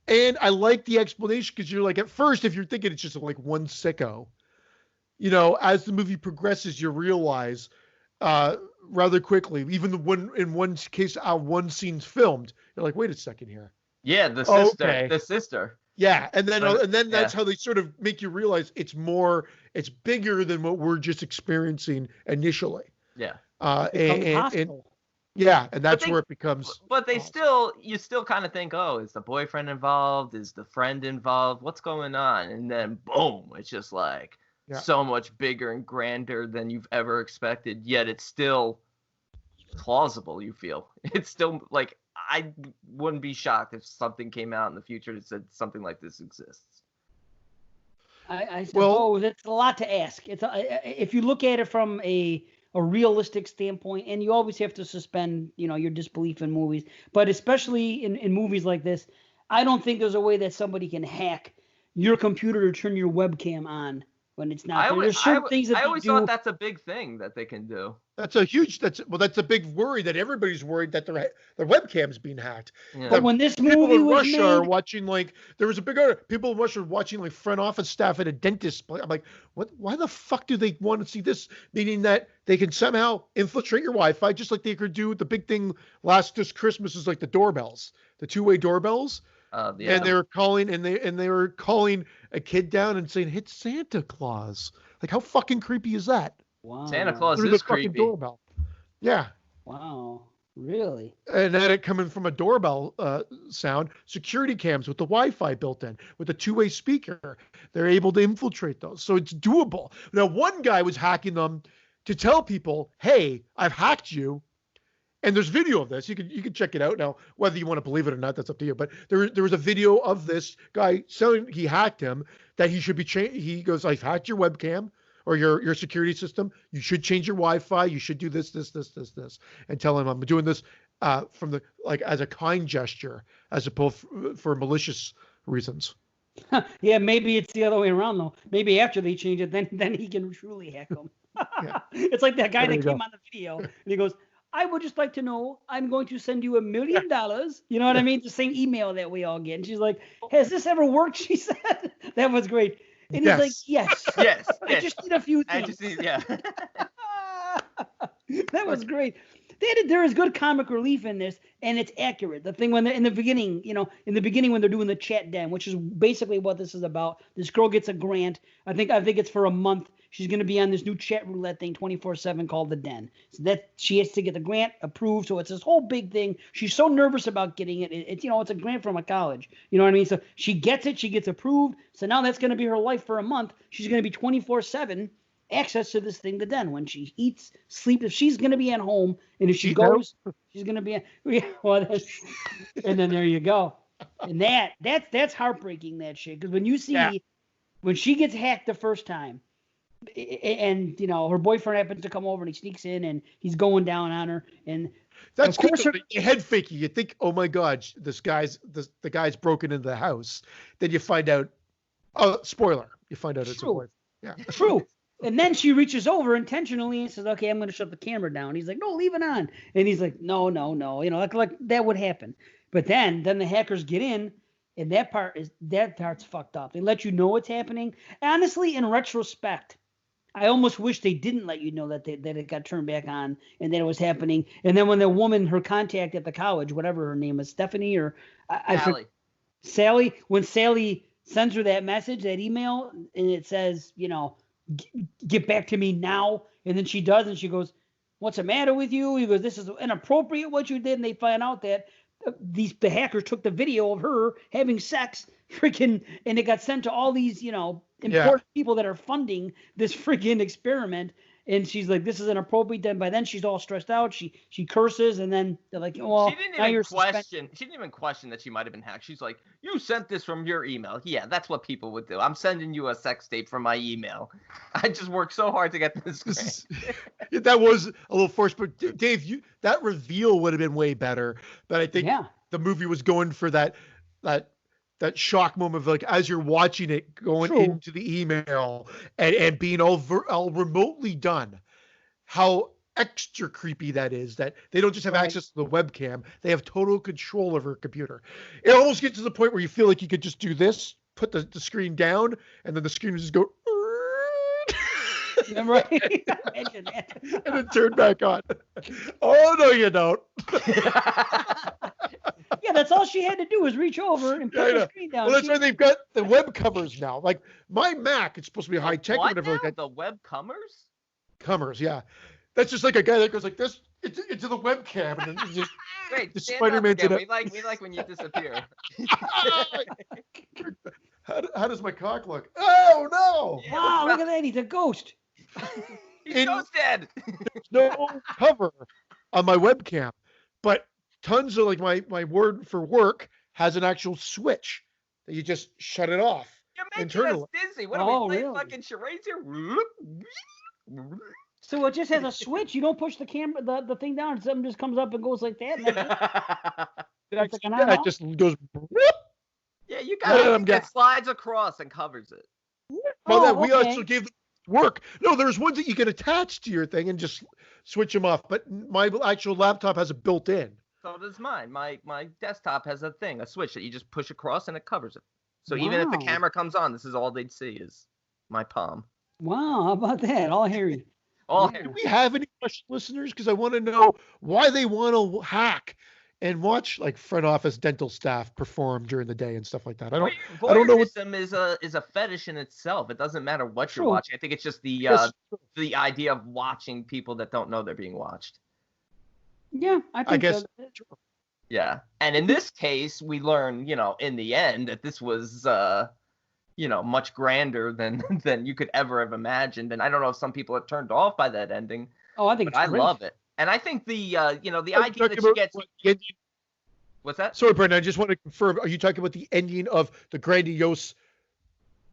And I like the explanation because you're like, at first, if you're thinking it's just like one sicko, as the movie progresses, you realize rather quickly, even in one case, one scene's filmed, you're like, wait a second here. Yeah, the sister. Yeah, and then that's Yeah. how they sort of make you realize it's bigger than what we're just experiencing initially. Yeah. Uh, It becomes and hostile. yeah, and that's they- where it becomes. But they awesome. you still kind of think, oh, is the boyfriend involved? Is the friend involved? What's going on? And then boom, it's just like Yeah. so much bigger and grander than you've ever expected. Yet it's still plausible. You feel it's still like I wouldn't be shocked if something came out in the future that said something like this exists. I suppose it's a lot to ask. If you look at it from a realistic standpoint, and you always have to suspend, your disbelief in movies, but especially in movies like this, I don't think there's a way that somebody can hack your computer to turn your webcam on when it's not there. There's certain things that I they always do. thought that's a big thing that they can do. That's a big worry that everybody's worried that their webcam's being hacked. Yeah. But when this People movie in was Russia are made, watching there was a big article. People in Russia are watching front office staff at a dentist. I'm like, what? Why the fuck do they want to see this? Meaning that they can somehow infiltrate your Wi-Fi, just like they could do. The big thing this Christmas is like the doorbells, the two-way doorbells. Yeah. And they were calling, and they were calling a kid down and saying, "Hit Santa Claus." Like, how fucking creepy is that? wow, Santa Claus Through is the fucking creepy. doorbell. Yeah. wow, really? And then it coming from a doorbell sound, security cams with the Wi-Fi built in, with a two-way speaker. They're able to infiltrate those. So it's doable. Now, one guy was hacking them to tell people, hey, I've hacked you. And there's video of this. You can check it out. Now, whether you want to believe it or not, that's up to you. But there was a video of this guy saying he hacked him, that he should be he goes, I've hacked your webcam or your security system. You should change your Wi-Fi. You should do this, and tell him I'm doing this from the as a kind gesture as opposed for malicious reasons. Yeah, maybe it's the other way around though. Maybe after they change it, then he can truly hack them. Yeah. It's like that guy There that you came go. on the video and he goes, I would just like to know, I'm going to send you $1 million. You know what I mean? The same email that we all get. And she's like, has this ever worked? She said. That was great. And he's like, yes. Yes. I just need a few I things. just need, yeah. That was great. There is good comic relief in this, and it's accurate. The thing when they're in the beginning when they're doing the chat den, which is basically what this is about. This girl gets a grant. I think it's for a month. She's going to be on this new chat roulette thing 24/7 called the Den. So that she has to get the grant approved. So it's this whole big thing. She's so nervous about getting it. It's a grant from a college. You know what I mean? So she gets it. She gets approved. So now that's going to be her life for a month. She's going to be 24/7 access to this thing, the Den. When she eats, sleeps, if she's going to be at home, and if she goes, she's going to be and then there you go. And that's heartbreaking, that shit. Because when you see when she gets hacked the first time, and her boyfriend happens to come over and he sneaks in and he's going down on her, and that's of course your head faking. You think, oh my god, the guy's broken into the house. Then you find out, spoiler, you find out it's a boyfriend. Yeah, true. And then she reaches over intentionally and says, okay, I'm going to shut the camera down. He's like, no, leave it on. And he's like, no. Like that would happen. But then the hackers get in, and that part's fucked up. They let you know what's happening. Honestly, in retrospect, I almost wish they didn't let you know that it got turned back on and that it was happening. And then when the woman, her contact at the college, whatever her name is, Stephanie or Sally, when Sally sends her that message, that email, and it says, get back to me now. And then she does, and she goes, what's the matter with you? He goes, this is inappropriate what you did. And they find out that the hackers took the video of her having sex, and it got sent to all these, important people that are funding this freaking experiment. And she's like, this is inappropriate. Then by then she's all stressed out. She curses, and then they're like, well, she didn't even question that she might have been hacked. She's like, you sent this from your email. Yeah, that's what people would do. I'm sending you a sex tape from my email. I just worked so hard to get this. That was a little forced, but Dave, that reveal would have been way better. But I think the movie was going for that shock moment of as you're watching it going into the email and being all remotely done, how extra creepy that is, that they don't just have access to the webcam, they have total control over her computer. It almost gets to the point where you feel like you could just do this, put the screen down, and then the screen would just go Remember? Imagine that. And then turn back on. Oh, no, you don't. Yeah, that's all she had to do was reach over and put the screen down. Well, that's why they've got the web covers now. Like my Mac, it's supposed to be high tech or What whatever. now? Like that. The web covers? Covers, yeah. That's just like a guy that goes like this into the webcam and then just Wait, the stand Spider-Man's up in again. We like when you disappear. How does my cock look? Oh no! Yeah, Wow, look at that. He's a ghost. He's ghosted. There's no cover on my webcam, but tons of like my word for work has an actual switch that you just shut it off You're making internally. us dizzy. What are we playing really? fucking charades here? So it just has a switch. You don't push the camera, the thing down, and something just comes up and goes like that. And that's it. It just goes. Yeah, you got it. Yeah. It slides across and covers it. Well, that we okay. also gave them work. No, there's ones that you can attach to your thing and just switch them off. But my actual laptop has a built-in. So does mine. My desktop has a switch that you just push across and it covers it. So even if the Wow. camera comes on, this is all they'd see is my palm. Wow, how about that? All hairy. All Yeah. Do we have any question listeners? Because I want to know why they want to hack and watch like front office dental staff perform during the day and stuff like that. I don't know what voyeurism is a fetish in itself. It doesn't matter what True. you're watching. I think it's just Yes. the idea of watching people that don't know they're being watched. Yeah, I think guess. so. Yeah. And in this case, we learn, in the end that this was much grander than you could ever have imagined. And I don't know if some people are turned off by that ending, Oh, I think but it's I great. love it. And I think the idea talking that she about gets. what the ending- What's that? Sorry, Brendan. I just want to confirm. Are you talking about the ending of the grandiose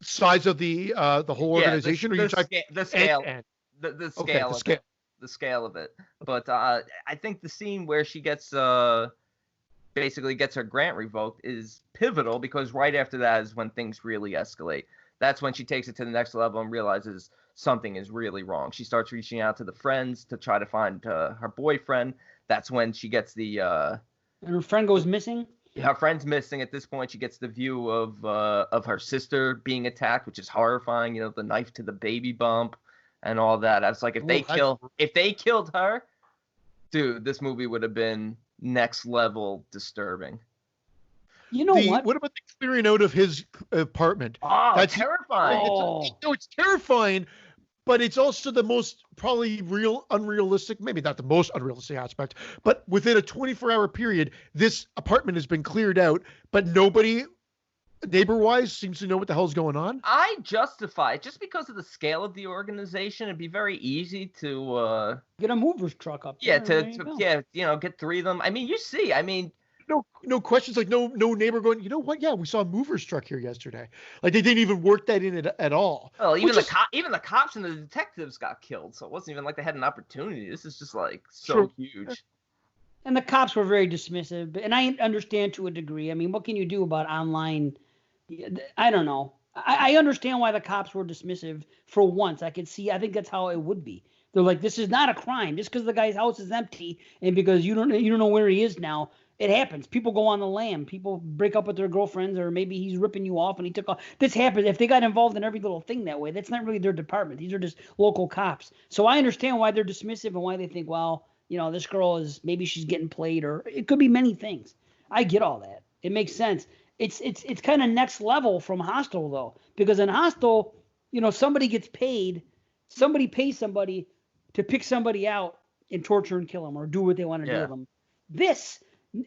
size of the whole organization? Or are you talking the scale, end? the scale, Okay, the of scale. It, the scale of it. But I think the scene where she gets basically gets her grant revoked is pivotal because right after that is when things really escalate. That's when she takes it to the next level and realizes something is really wrong. She starts reaching out to the friends to try to find her boyfriend. That's when she gets And her friend goes missing. her friend's missing. At this point, she gets the view of her sister being attacked, which is horrifying. The knife to the baby bump and all that. I was like, if they killed her, dude, this movie would have been next level disturbing. You know what? What about the clearing out of his apartment? Oh, That's terrifying. Oh. It's terrifying, but it's also the most probably unrealistic, maybe not the most unrealistic aspect, but within a 24-hour period, this apartment has been cleared out, but nobody, neighbor-wise, seems to know what the hell's going on. I justify it just because of the scale of the organization. It'd be very easy to Get a mover's truck up. yeah, there, and there you go. get three of them. I mean, No questions, like no neighbor going, you know what? Yeah, we saw a mover's truck here yesterday. Like they didn't even work that in at all. well, even Which even the cops and the detectives got killed, so it wasn't even like they had an opportunity. This is just like so True. huge. And the cops were very dismissive, and I understand to a degree. I mean, what can you do about online? I don't know. I understand why the cops were dismissive for once. I think that's how it would be. They're like, this is not a crime. Just because the guy's house is empty and because you don't know where he is now, it happens. People go on the lam. People break up with their girlfriends, or maybe he's ripping you off and he took off. This happens. If they got involved in every little thing that way, that's not really their department. These are just local cops. So I understand why they're dismissive and why they think, well, this girl maybe she's getting played, or it could be many things. I get all that. It makes sense. It's kind of next level from Hostel though, because in Hostel, somebody gets paid, somebody pays somebody to pick somebody out and torture and kill them or do what they want to do with them. This,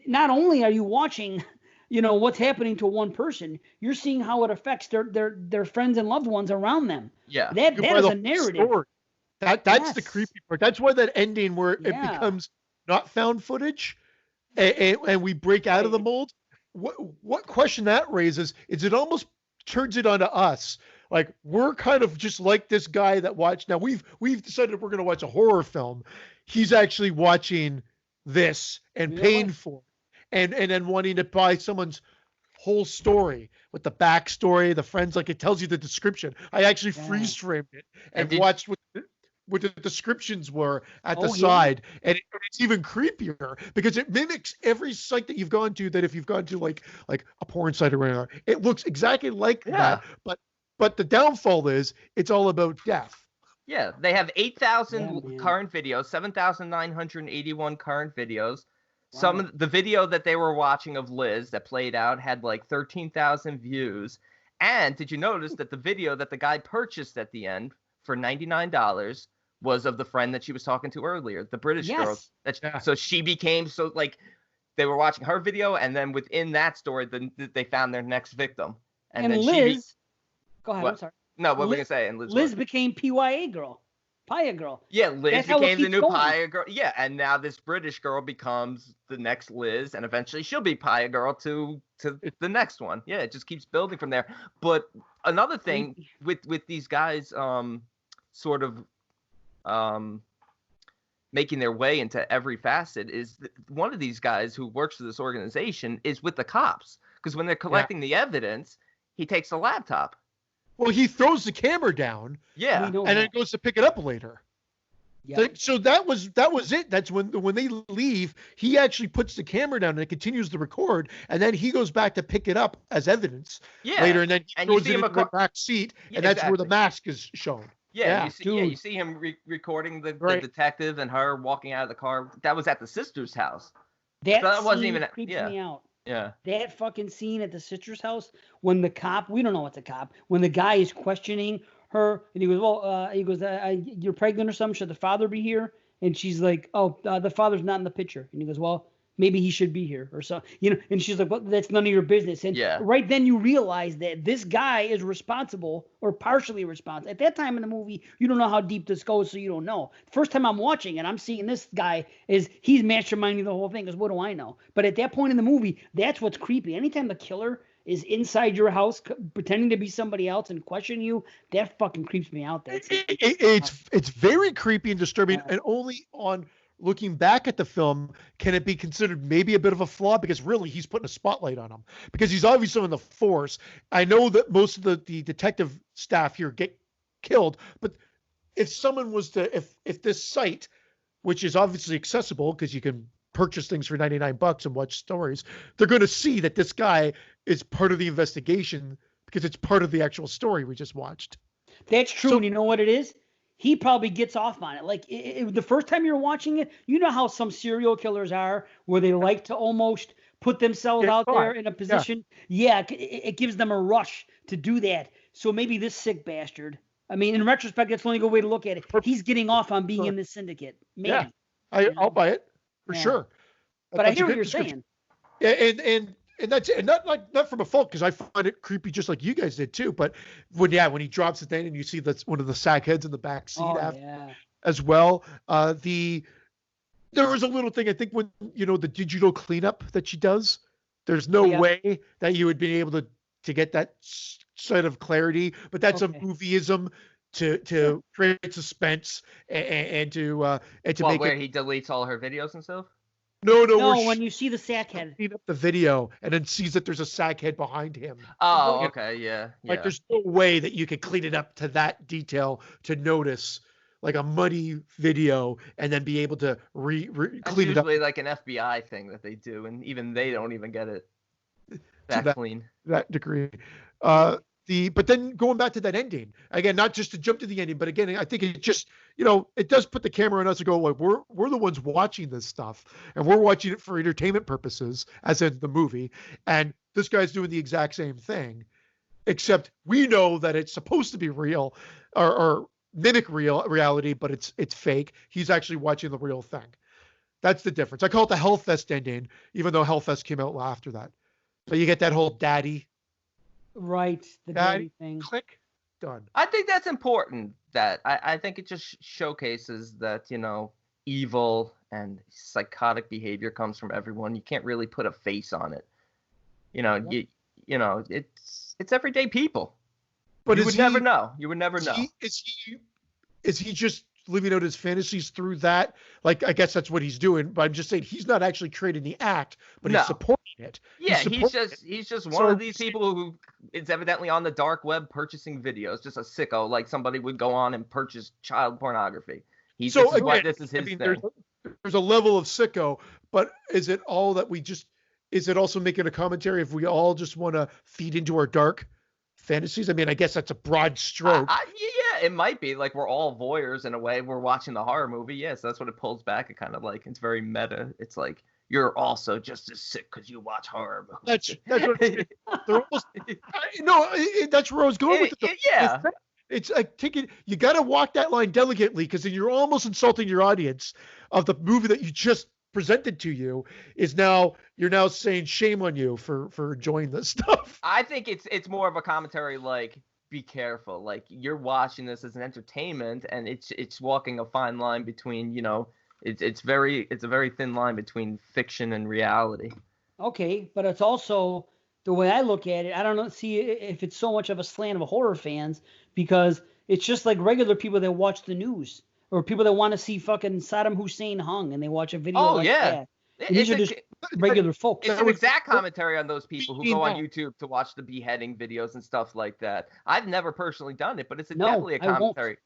not only are you watching, what's happening to one person, you're seeing how it affects their friends and loved ones around them. Yeah. That is a narrative. Story. That's the creepy part. That's why that ending where it becomes not found footage and we break out of the mold. What question that raises is it almost turns it onto us. Like we're kind of just like this guy that watched. Now we've decided we're going to watch a horror film. He's actually watching this and paying for it, and then wanting to buy someone's whole story with the backstory, the friends. Like it tells you the description. I actually freeze framed it and watched what the descriptions were at the side, and it's even creepier because it mimics every site that you've gone to. That if you've gone to like a porn site or whatever, it looks exactly like that. But the downfall is it's all about death. Yeah, they have 8,000 Yeah, current videos, 7,981 current videos. Wow. Some of the video that they were watching of Liz that played out had like 13,000 views. And did you notice that the video that the guy purchased at the end for $99 was of the friend that she was talking to earlier, the British girl? So she became like they were watching her video, and then within that story, they found their next victim. And then Liz, go ahead. What? I'm sorry. No, what were we gonna say? And Liz became PYA girl, Paya girl. Yeah, Liz That's how it became the keeps new going. Paya girl. Yeah, and now this British girl becomes the next Liz, and eventually she'll be Paya girl to the next one. Yeah, it just keeps building from there. But another thing with these guys, sort of, making their way into every facet is one of these guys who works for this organization is with the cops, because when they're collecting the evidence, he takes a laptop. Well, he throws the camera down. Yeah, and then goes to pick it up later. Yeah. So that was it. That's when they leave, he actually puts the camera down and it continues to record, and then he goes back to pick it up as evidence later, and then he throws it in the back seat, and that's where the mask is shown. Yeah, you see him recording the detective and her walking out of the car. That was at the sister's house. That wasn't scene even creeps me out. Yeah. That fucking scene at the sister's house when the cop, we don't know it's a cop, when the guy is questioning her and he goes, you're pregnant or something, should the father be here? And she's like, the father's not in the picture. And he goes, well, maybe he should be here or something, and she's like, well, that's none of your business. And right then you realize that this guy is responsible or partially responsible. At that time in the movie, you don't know how deep this goes, so you don't know. First time I'm watching and I'm seeing this guy he's masterminding the whole thing, because what do I know? But at that point in the movie, that's what's creepy. Anytime the killer is inside your house pretending to be somebody else and questioning you, that fucking creeps me out. It's very creepy and disturbing, and only on looking back at the film can it be considered maybe a bit of a flaw, because really he's putting a spotlight on him because he's obviously in the force. I know that most of the detective staff here get killed, but if someone was to, if this site, which is obviously accessible because you can purchase things for $99 and watch stories, they're going to see that this guy is part of the investigation because it's part of the actual story we just watched. That's true. And you know what it is? He probably gets off on it. Like the first time you're watching it, you know how some serial killers are, where they like to almost put themselves out there in a position. Yeah, it gives them a rush to do that. So maybe this sick bastard, I mean, in retrospect, that's the only good way to look at it. He's getting off on being in this syndicate. Man. Yeah, I'll buy it for sure. But I hear what you're saying. Yeah, and that's it. Not from a fault, because I find it creepy just like you guys did too. But when he drops it then and you see that's one of the sack heads in the back seat as well. There was a little thing, I think, when the digital cleanup that she does. There's no way that you would be able to get that sort of clarity, but that's a movieism to create suspense and to make where he deletes all her videos and stuff. No, when you see the sack head. Clean up the video and then sees that there's a sack head behind him. Oh, okay, yeah. Like there's no way that you could clean it up to that detail to notice like a muddy video and then be able to clean it up. Usually like an FBI thing that they do, and even they don't even get it that clean. That degree. But then going back to that ending again, not just to jump to the ending, but again, I think it just, it does put the camera on us to go like, we're the ones watching this stuff and we're watching it for entertainment purposes, as in the movie. And this guy's doing the exact same thing, except we know that it's supposed to be real or mimic reality, but it's fake. He's actually watching the real thing. That's the difference. I call it the Hellfest ending, even though Hellfest came out after that. So you get that whole daddy. Right, the daddy thing. Click, done. I think that's important. That I think it just showcases that evil and psychotic behavior comes from everyone. You can't really put a face on it. It's everyday people. But you would never know. You would never know. Is he just living out his fantasies through that? Like, I guess that's what he's doing. But I'm just saying he's not actually creating the act, but he's supporting it. Yeah, he's just one of these people who is evidently on the dark web purchasing videos, just a sicko, like somebody would go on and purchase child pornography. This is his thing. There's a level of sicko, but is it all that is it also making a commentary if we all just want to feed into our dark fantasies? I mean, I guess that's a broad stroke. Yeah, it might be like we're all voyeurs in a way. We're watching the horror movie. Yes, that's what it pulls back. It kind of like it's very meta. It's like you're also just as sick because you watch horror movies. That's what they're almost. That's where I was going with it. Yeah. It's like taking. You got to walk that line delicately because then you're almost insulting your audience of the movie that you just presented to you. You're now saying shame on you for enjoying this stuff. I think it's more of a commentary like be careful. Like you're watching this as an entertainment, and it's walking a fine line between it's a very thin line between fiction and reality. Okay, but it's also the way I look at it. I don't see if it's so much of a slant of horror fans because it's just like regular people that watch the news or people that want to see fucking Saddam Hussein hung and they watch a video that. And these are just regular folks. It's an exact commentary on those people who go on YouTube to watch the beheading videos and stuff like that. I've never personally done it, but it's definitely a commentary.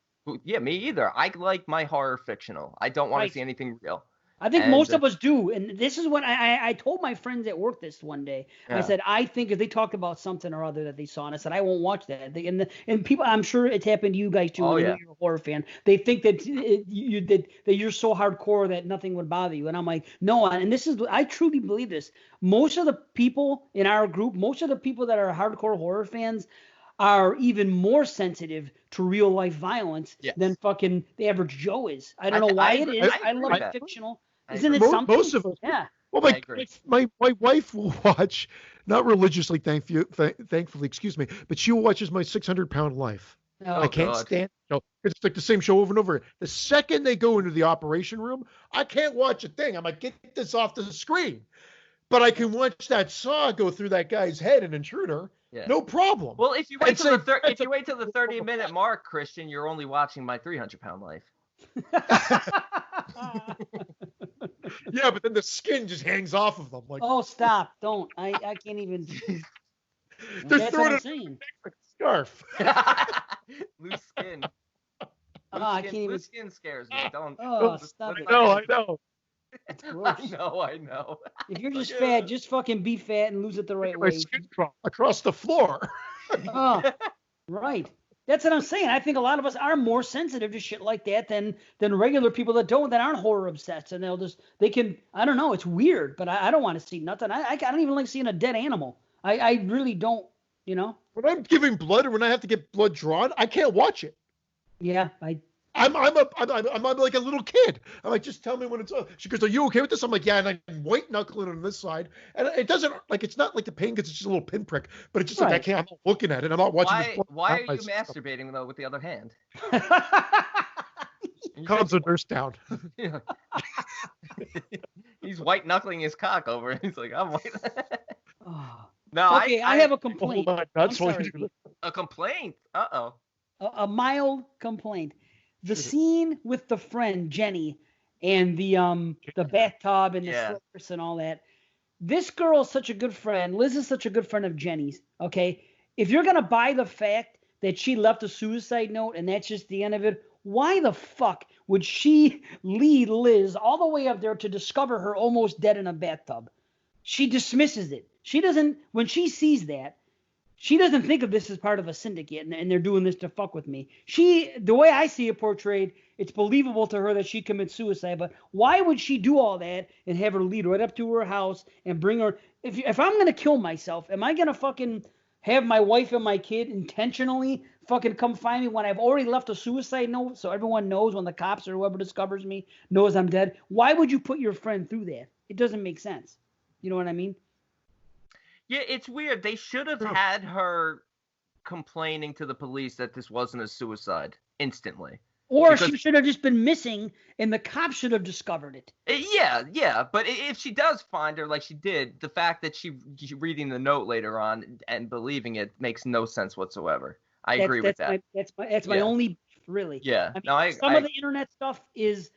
Yeah, me either. I like my horror fictional. I don't want to see anything real. I think most of us do. And this is what I told my friends at work this one day. Yeah. I said, I think if they talked about something or other that they saw, and I said, I won't watch that. And people, I'm sure it's happened to you guys too. You're a horror fan. They think that that you're so hardcore that nothing would bother you. And I'm like, no. And I truly believe this. Most of the people in our group, most of the people that are hardcore horror fans are even more sensitive to real life violence than fucking the average Joe is. I don't know why it is. I love it fictional. Isn't it something? Most of us. Yeah. Well, my wife will watch, not religiously, thankfully, excuse me, but she watches my 600-pound life. I can't stand it. It's like the same show over and over. The second they go into the operation room, I can't watch a thing. I'm like, get this off the screen. But I can watch that saw go through that guy's head, an intruder. Yeah. No problem. Well, if you wait till the 30-minute mark, Christian, you're only watching my 300-pound life. Yeah, but then the skin just hangs off of them. Like, oh, stop! Don't. I can't even. They're throwing it like a scarf. Loose skin. I can't even. Loose skin scares me. Don't. Oh, stop it. I know. That's gross. I know. If you're just fat, just fucking be fat and lose it the right way. My skin crawl across the floor. Oh, right. That's what I'm saying. I think a lot of us are more sensitive to shit like that than regular people that aren't horror obsessed. And they can, I don't know, it's weird, but I don't want to see nothing. I don't even like seeing a dead animal. I really don't, When I'm giving blood or when I have to get blood drawn, I can't watch it. Yeah, I'm like a little kid. I'm like, just tell me when it's up. She goes, are you okay with this? I'm like, yeah, and I'm white knuckling on this side. And it doesn't, like, it's not like the pain because it's just a little pinprick, but it's just like, I'm not looking at it. I'm not watching it. Why are you masturbating, though, with the other hand? Calms the nurse down. He's white knuckling his cock over. He's like, I'm white. No, okay, I have a complaint. A complaint? Uh-oh. A mild complaint. The scene with the friend Jenny and the bathtub and the slippers and all that. This girl is such a good friend. Liz is such a good friend of Jenny's. Okay, if you're gonna buy the fact that she left a suicide note and that's just the end of it, why the fuck would she lead Liz all the way up there to discover her almost dead in a bathtub? She dismisses it. She doesn't. When she sees that, she doesn't think of this as part of a syndicate and they're doing this to fuck with me. The way I see it portrayed, it's believable to her that she commits suicide, but why would she do all that and have her lead right up to her house and bring her? If I'm going to kill myself, am I going to fucking have my wife and my kid intentionally fucking come find me when I've already left a suicide note so everyone knows when the cops or whoever discovers me knows I'm dead? Why would you put your friend through that? It doesn't make sense. You know what I mean? Yeah, it's weird. They should have had her complaining to the police that this wasn't a suicide instantly. Or she should have just been missing, and the cops should have discovered it. Yeah. But if she does find her like she did, the fact that she reading the note later on and believing it makes no sense whatsoever. I agree with that. That's my only, really. Yeah. Some of the internet stuff is,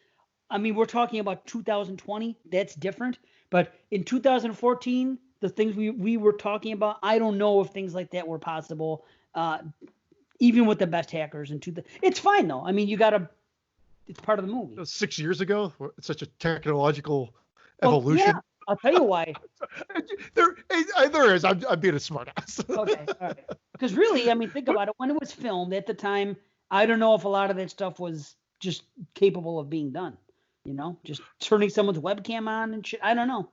we're talking about 2020. That's different. But in 2014... the things we were talking about, I don't know if things like that were possible, even with the best hackers. It's fine, though. It's part of the movie. 6 years ago? It's such a technological evolution. Yeah, I'll tell you why. There is. I'm being a smartass. Okay, all right. Because really, think about it. When it was filmed at the time, I don't know if a lot of that stuff was just capable of being done. Just turning someone's webcam on and shit. I don't know.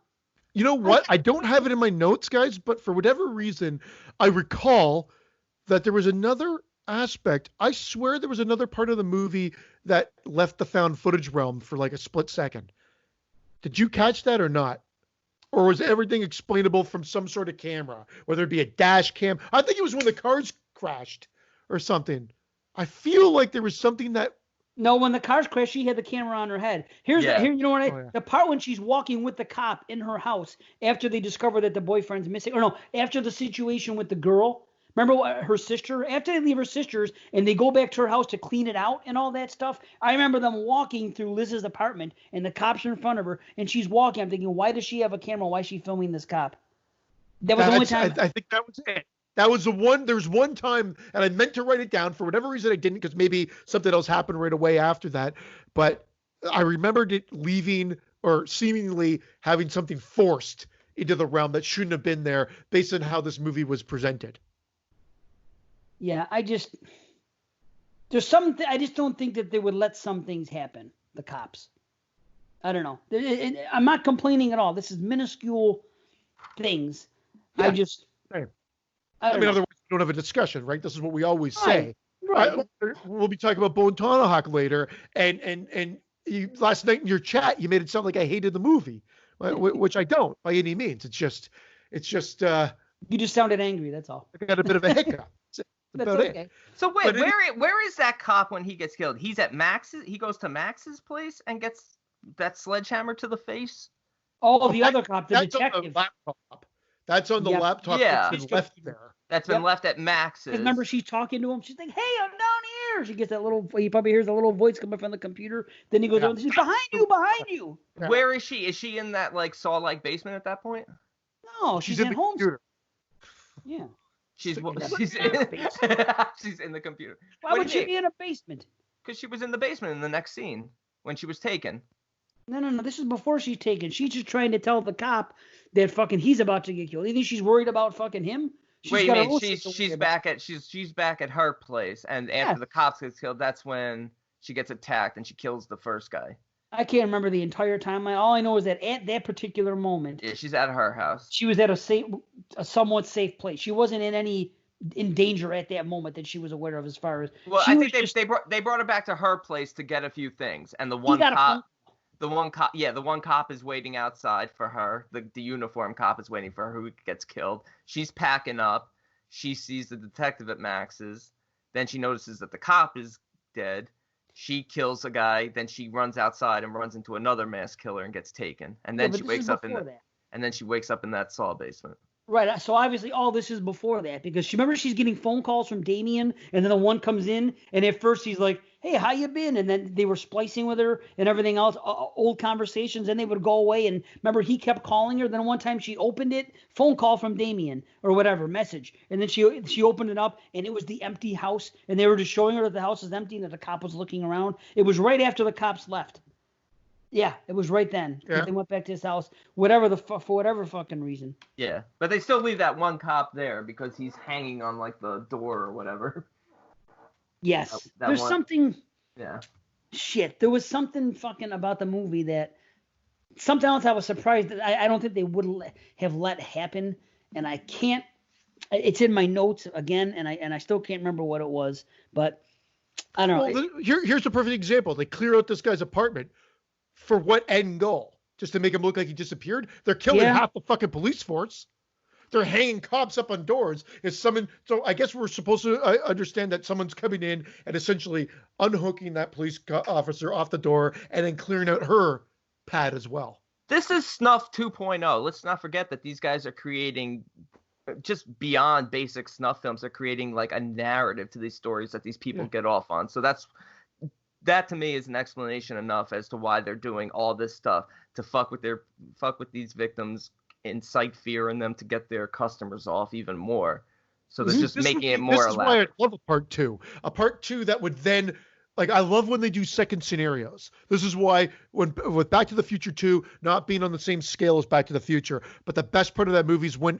You know what? I don't have it in my notes, guys, but for whatever reason, I recall that there was another aspect. I swear there was another part of the movie that left the found footage realm for like a split second. Did you catch that or not? Or was everything explainable from some sort of camera, whether it be a dash cam? I think it was when the cars crashed or something. I feel like there was something that. No, when the cars crashed, she had the camera on her head. Here, you know what? The part when she's walking with the cop in her house after they discover that the boyfriend's missing, or no, after the situation with the girl. Remember what her sister? After they leave her sister's and they go back to her house to clean it out and all that stuff. I remember them walking through Liz's apartment and the cops are in front of her and she's walking. I'm thinking, why does she have a camera? Why is she filming this cop? That was the only time. I think that was it. That was the one. There's one time, and I meant to write it down. For whatever reason, I didn't, because maybe something else happened right away after that. But I remembered it leaving or seemingly having something forced into the realm that shouldn't have been there based on how this movie was presented. Yeah, I just don't think that they would let some things happen, the cops. I don't know. I'm not complaining at all. This is minuscule things. Yeah. I mean, otherwise we don't have a discussion, right? This is what we always say. Right. We'll be talking about Bone Tomahawk later, and you, last night in your chat, you made it sound like I hated the movie, which I don't by any means. It's just. You just sounded angry. That's all. I got a bit of a hiccup. That's okay. So wait, where is that cop when he gets killed? He's at Max's. He goes to Max's place and gets that sledgehammer to the face. Oh, the other cop, the detective. On the laptop. That's on the laptop. Yeah. That's been left there. That's been left at Max's. Remember, she's talking to him. She's like, "Hey, I'm down here." She gets that little. He probably hears a little voice coming from the computer. Then he goes over. She's behind you. Yeah. Where is she? Is she in that like saw-like basement at that point? No, she's in Holmes. Computer. Yeah. She's in the computer. Why would she be in a basement? Because she was in the basement in the next scene when she was taken. No. This is before she's taken. She's just trying to tell the cop that fucking he's about to get killed. You think she's worried about fucking him? She's back at her place, and after the cops gets killed, that's when she gets attacked and she kills the first guy. I can't remember the entire timeline. All I know is that at that particular moment, she's at her house. She was at a somewhat safe place. She wasn't in danger at that moment that she was aware of, as far as. Well, I think they brought her back to her place to get a few things, and the one cop is waiting outside for her. The uniform cop is waiting for her, who gets killed. She's packing up. She sees the detective at Max's. Then she notices that the cop is dead. She kills a guy. Then she runs outside and runs into another mass killer and gets taken. And then she wakes up in that saw basement. Right. So obviously all this is before that, because she's getting phone calls from Damien, and then the one comes in, and at first he's like, "Hey, how you been?" And then they were splicing with her and everything else, old conversations, and they would go away. And remember, he kept calling her. Then one time she opened it, phone call from Damien or whatever, message. And then she opened it up, and it was the empty house, and they were just showing her that the house is empty and that the cop was looking around. It was right after the cops left. Yeah, it was right then. Yeah. They went back to his house, for whatever fucking reason. Yeah, but they still leave that one cop there because he's hanging on like the door or whatever. Yes, there's something. Yeah. Shit, there was something fucking about the movie that something else I was surprised that I don't think they would have let happen, and I can't. It's in my notes again, and I still can't remember what it was, but I don't know. Here's a perfect example. They clear out this guy's apartment. For what end goal? Just to make him look like he disappeared? They're killing half the fucking police force. They're hanging cops up on doors. So I guess we're supposed to understand that someone's coming in and essentially unhooking that police officer off the door and then clearing out her pad as well. This is Snuff 2.0. Let's not forget that these guys are creating just beyond basic snuff films. They're creating like a narrative to these stories that these people get off on. So that to me is an explanation enough as to why they're doing all this stuff to fuck with these victims, incite fear in them to get their customers off even more. So they're just making it more elaborate. This is why I love a part two that would then, like, I love when they do second scenarios. This is why with Back to the Future 2 not being on the same scale as Back to the Future, but the best part of that movie is when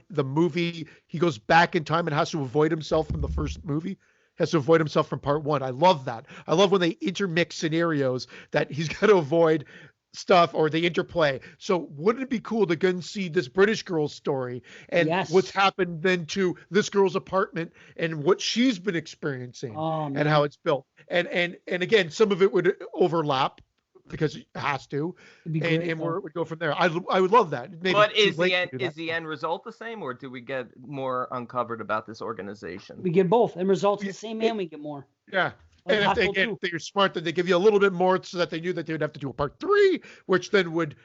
he goes back in time and has to avoid himself from the first movie. has to avoid himself from part 1. I love that. I love when they intermix scenarios that he's got to avoid stuff or they interplay. So wouldn't it be cool to go and see this British girl's story and what's happened then to this girl's apartment and what she's been experiencing and how it's built. And again, some of it would overlap because it has to, and where it would go from there. I would love that. Maybe but is the end result the same, or do we get more uncovered about this organization? We get both, and results the same, and we get more. Yeah. Like and if they're smart, that they give you a little bit more so that they knew that they would have to do a part 3, which then would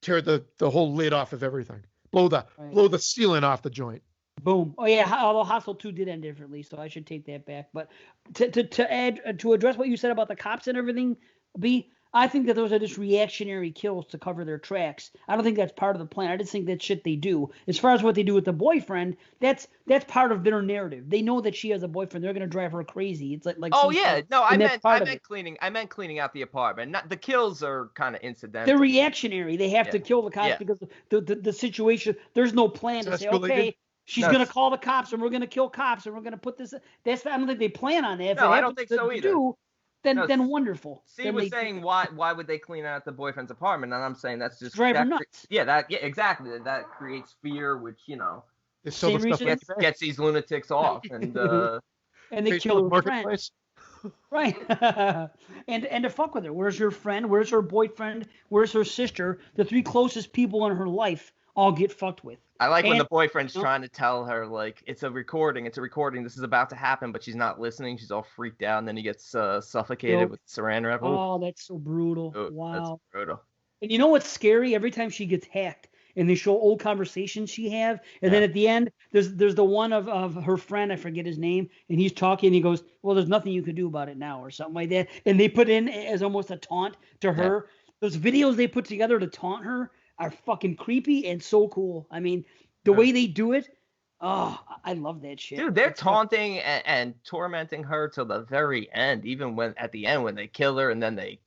tear the whole lid off of everything. Blow the ceiling off the joint. Boom. Oh yeah, although Hostel 2 did end differently, so I should take that back. But to add to address what you said about the cops and everything, I think that those are just reactionary kills to cover their tracks. I don't think that's part of the plan. I just think that's shit they do. As far as what they do with the boyfriend, that's part of their narrative. They know that she has a boyfriend. They're gonna drive her crazy. It's like oh yeah, no, I meant cleaning out the apartment. Not the kills are kind of incidental. They're reactionary. They have to kill the cops because the situation. There's no plan to say okay. She's going to call the cops, and we're going to kill cops, and we're going to put this. I don't think they plan on that. No, I don't think so either. Then wonderful. Steve was saying why would they clean out the boyfriend's apartment, and I'm saying that's just drive her nuts. Yeah, exactly. That creates fear, which gets these lunatics off, and they kill her friend. Right. and to fuck with her. Where's her friend? Where's her boyfriend? Where's her sister? The 3 closest people in her life all get fucked with. I like when the boyfriend's trying to tell her, like, it's a recording, this is about to happen, but she's not listening. She's all freaked out, and then he gets suffocated with saran wrap. Oh, that's so brutal. Wow. That's brutal. And you know what's scary? Every time she gets hacked, and they show old conversations she have, and then at the end, there's the one of her friend, I forget his name, and he's talking, and he goes, well, there's nothing you can do about it now, or something like that. And they put in as almost a taunt to her. Those videos they put together to taunt her are fucking creepy and so cool. I mean, the way they do it, I love that shit. Dude, they're taunting and tormenting her till the very end. Even when at the end when they kill her and then they,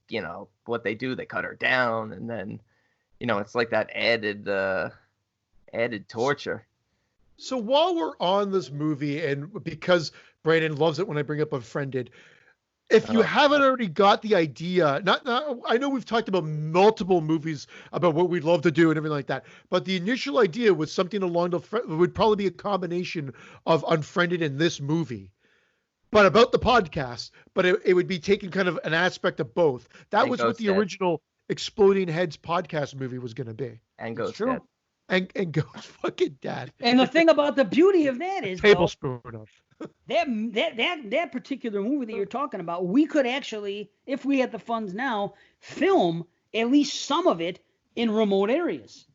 what they do, they cut her down and then, it's like that added torture. So while we're on this movie, and because Brandon loves it when I bring up Unfriended, if you haven't already got the idea, I know we've talked about multiple movies about what we'd love to do and everything like that, but the initial idea was something along would probably be a combination of Unfriended and this movie, but about the podcast, but it would be taking kind of an aspect of both. That was what the original Exploding Heads podcast movie was going to be. And Ghost Dad. And Ghost fucking Dad. And the thing about the beauty of that is, tablespoon of. That particular movie that you're talking about, we could actually, if we had the funds now, film at least some of it in remote areas.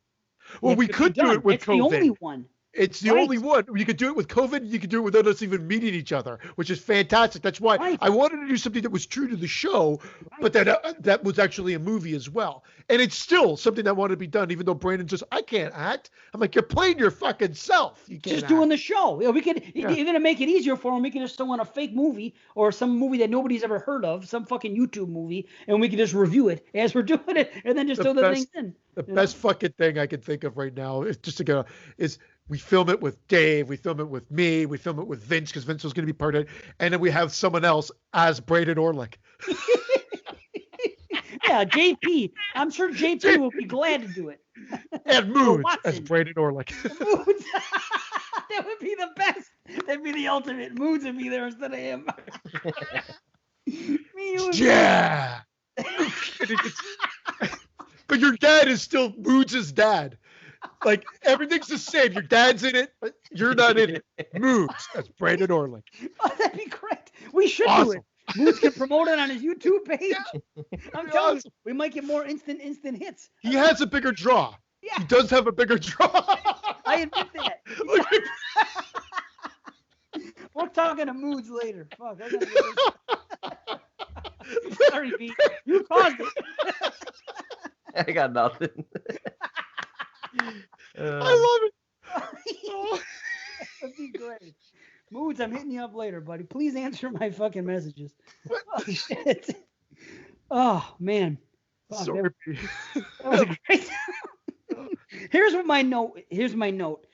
Well, we could do it with COVID. It's the only one. It's the only one. You could do it with COVID. You could do it without us even meeting each other, which is fantastic. That's why I wanted to do something that was true to the show, but that was actually a movie as well. And it's still something that wanted to be done, even though Brandon says, I can't act. I'm like, you're playing your fucking self. You can't just doing the show. We could, even to make it easier for him, we can just throw in a fake movie or some movie that nobody's ever heard of, some fucking YouTube movie, and we can just review it as we're doing it, and then just throw the things in. The best fucking thing I can think of right now is just to go is we film it with Dave, we film it with me, we film it with Vince because Vince was going to be part of it, and then we have someone else as Braden Orlick. Yeah, JP. I'm sure JP will be glad to do it. And Moods as Braden Orlick. Moods. That would be the best. That'd be the ultimate. Moods would be there instead of him. Yeah. But your dad is still Moods' dad. Like, everything's the same. Your dad's in it, but you're not in it. Moods. That's Brandon Orlick. Oh, that'd be great. We should do it. Moods can promote it on his YouTube page. Yeah. I'm telling you, we might get more instant hits. He has a bigger draw. Yeah. He does have a bigger draw. I admit that. We're talking to Moods later. Fuck. Sorry, Pete. You caused it. I got nothing. I love it. That'd be great. Moods, I'm hitting you up later, buddy. Please answer my fucking messages. Oh, shit. Oh, man. Fuck, sorry. That was great. Here's my note.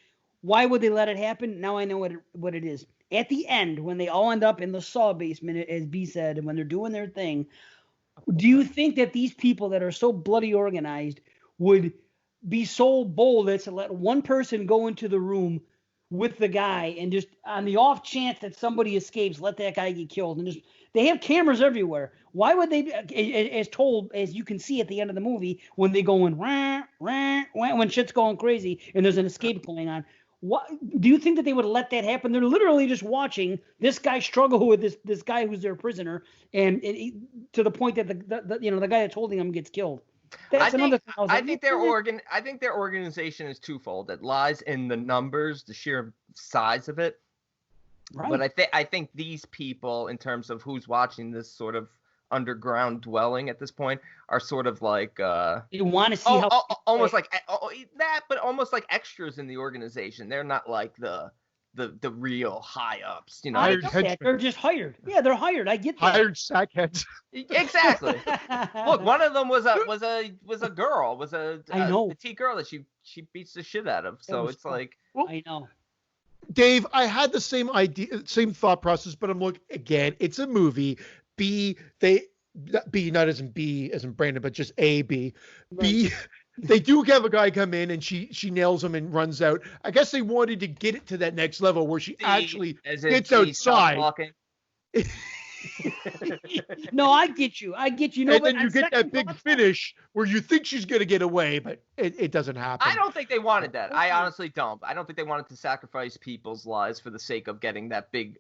Why would they let it happen? Now I know what it is. at the end, when they all end up in the saw basement, as B said, and when they're doing their thing, do you think that these people that are so bloody organized would be so bold as to let one person go into the room with the guy and just on the off chance that somebody escapes, let that guy get killed? And just they have cameras everywhere. Why would they, as told, as you can see at the end of the movie, when they go in, rah, rah, rah, when shit's going crazy and there's an escape going on? What do you think that they would let that happen? They're literally just watching this guy struggle with this guy who's their prisoner, and to the point that the guy that's holding him gets killed. That's another thing. I think their organization is twofold. It lies in the numbers, the sheer size of it. Right. But I think these people, in terms of who's watching this sort of underground dwelling at this point, are sort of like you want to see almost like that, but almost like extras in the organization. They're not like the real high ups, you know. They're just hired. Yeah, they're hired. I get that. Hired sackheads. Exactly. Look, one of them was a girl, petite girl that she beats the shit out of. So it's fun. Like, I know. Dave, I had the same idea, same thought process, but I'm looking again. It's a movie. B, not as in B as in Brandon, but just A, B. Right. B, they do have a guy come in and she nails him and runs out. I guess they wanted to get it to that next level where she actually gets outside. No, I get you. No, and then you get that big finish where you think she's going to get away, but it doesn't happen. I don't think they wanted that. I honestly don't. I don't think they wanted to sacrifice people's lives for the sake of getting that big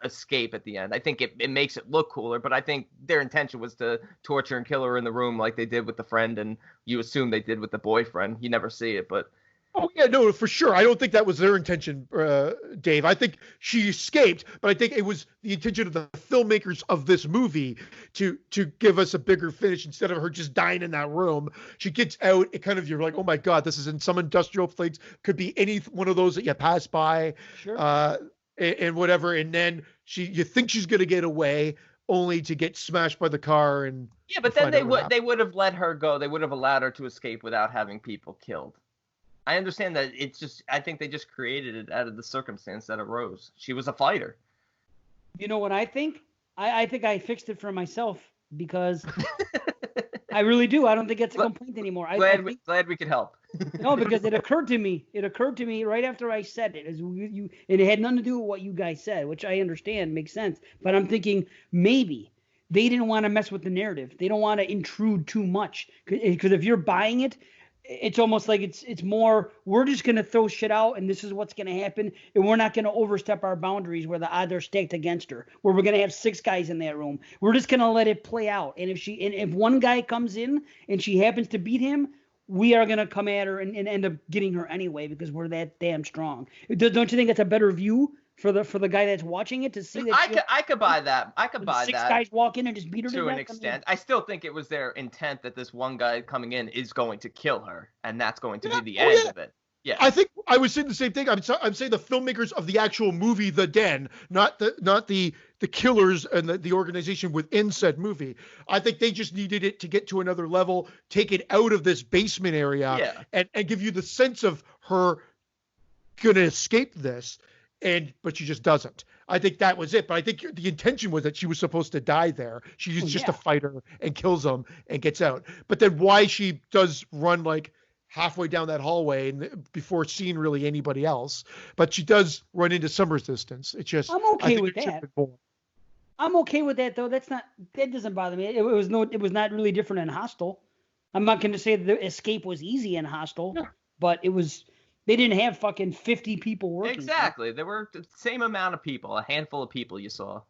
escape at the end. I think it makes it look cooler, but I think their intention was to torture and kill her in the room like they did with the friend, and you assume they did with the boyfriend. You never see it, but oh yeah, no, for sure. I don't think that was their intention, Dave. I think she escaped, but I think it was the intention of the filmmakers of this movie to give us a bigger finish instead of her just dying in that room. She gets out. It kind of, you're like, oh my God, this is in some industrial place. Could be any one of those that you pass by. Sure. And whatever, and then you think she's gonna get away, only to get smashed by the car. And yeah, but then they would have let her go. They would have allowed her to escape without having people killed. I understand that I think they just created it out of the circumstance that arose. She was a fighter. You know what I think? I think I fixed it for myself because I really do. I don't think it's a complaint anymore. Glad we could help. No, because it occurred to me right after I said it. And it had nothing to do with what you guys said, which I understand makes sense. But I'm thinking maybe they didn't want to mess with the narrative. They don't want to intrude too much. Because if you're buying it, it's almost like it's more, we're just going to throw shit out and this is what's going to happen. And we're not going to overstep our boundaries where the odds are stacked against her, where we're going to have 6 guys in that room. We're just going to let it play out. And if one guy comes in and she happens to beat him, we are going to come at her and end up getting her anyway because we're that damn strong. Don't you think that's a better view for the guy that's watching it to see that? I could buy that. I could buy 6 that. 6 guys walk in and just beat her to an extent. I still think it was their intent that this one guy coming in is going to kill her, and that's going to be the end of it. Yeah, I think I was saying the same thing. I'm saying the filmmakers of the actual movie, The Den, not the killers and the organization within said movie. I think they just needed it to get to another level, take it out of this basement area, and give you the sense of her gonna escape this, but she just doesn't. I think that was it. But I think the intention was that she was supposed to die there. She's just a fighter and kills him and gets out. But then why she does run like halfway down that hallway and before seeing really anybody else, but she does run into some resistance. It's just I'm okay with that. I'm okay with that though. That doesn't bother me. It was not really different in Hostel. I'm not going to say the escape was easy in Hostel, but it was. They didn't have fucking 50 people working. Exactly. There were the same amount of people, a handful of people you saw.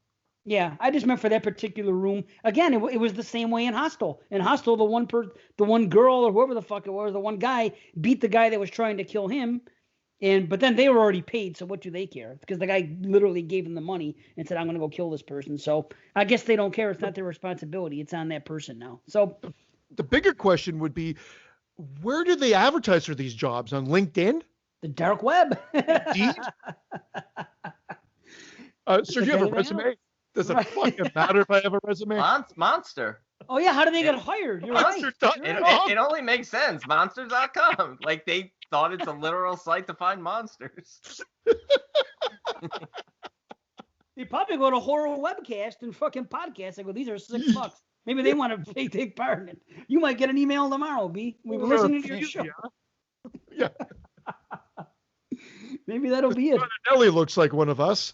Yeah, I just meant for that particular room. Again, it was the same way in Hostel. In Hostel, the one girl or whoever the fuck it was, the one guy beat the guy that was trying to kill him. But then they were already paid, so what do they care? Because the guy literally gave them the money and said, I'm going to go kill this person. So I guess they don't care. It's not their responsibility. It's on that person now. So the bigger question would be, where do they advertise for these jobs? On LinkedIn? The dark web. Indeed. Sir, do you have a resume? Does it fucking matter if I have a resume? Monster. Oh, yeah. How do they get hired? You're right. It only makes sense. Monsters.com. Like, they thought it's a literal site to find monsters. They probably go to horror webcast and fucking podcast. I go, these are $6. Maybe they want to take part in it. You might get an email tomorrow, B. We've been listening to your show. Yeah. Maybe that'll be it. Nelly looks like one of us.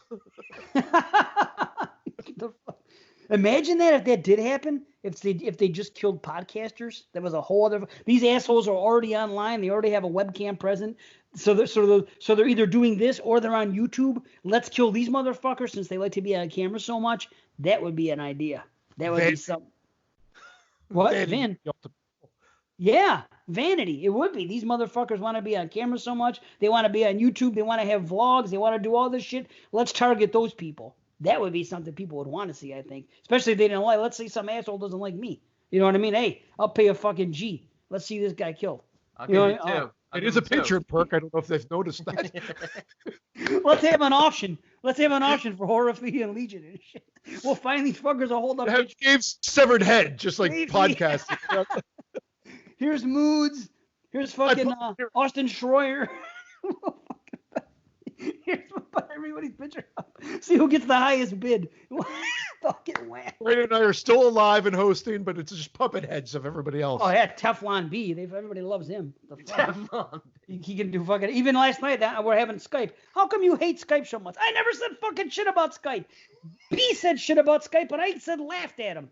Imagine that if that did happen. If they just killed podcasters, that was a whole other. These assholes are already online. They already have a webcam present. So they're either doing this or they're on YouTube. Let's kill these motherfuckers since they like to be on camera so much. That would be an idea. That would be something. What? Yeah, vanity. It would be. These motherfuckers want to be on camera so much. They want to be on YouTube. They want to have vlogs. They want to do all this shit. Let's target those people. That would be something people would want to see, I think. Especially if they didn't like. Let's say some asshole doesn't like me. You know what I mean? Hey, I'll pay a fucking G. Let's see this guy killed. I'll give you two. It is a picture perk. I don't know if they've noticed that. Let's have an auction. Let's have an auction for Horror Fee and Legion and shit. We'll find these fuckers a hold up. Dave's severed head, just like podcasting. Here's Moods. Here's fucking Austin Schroyer. Here's everybody's picture up. See who gets the highest bid. Fucking whack. Brandon and I are still alive and hosting, but it's just puppet heads of everybody else. Oh yeah, Teflon B. Everybody loves him. Teflon. He can do fucking. Even last night we're having Skype. How come you hate Skype so much? I never said fucking shit about Skype. B said shit about Skype, but I said laughed at him.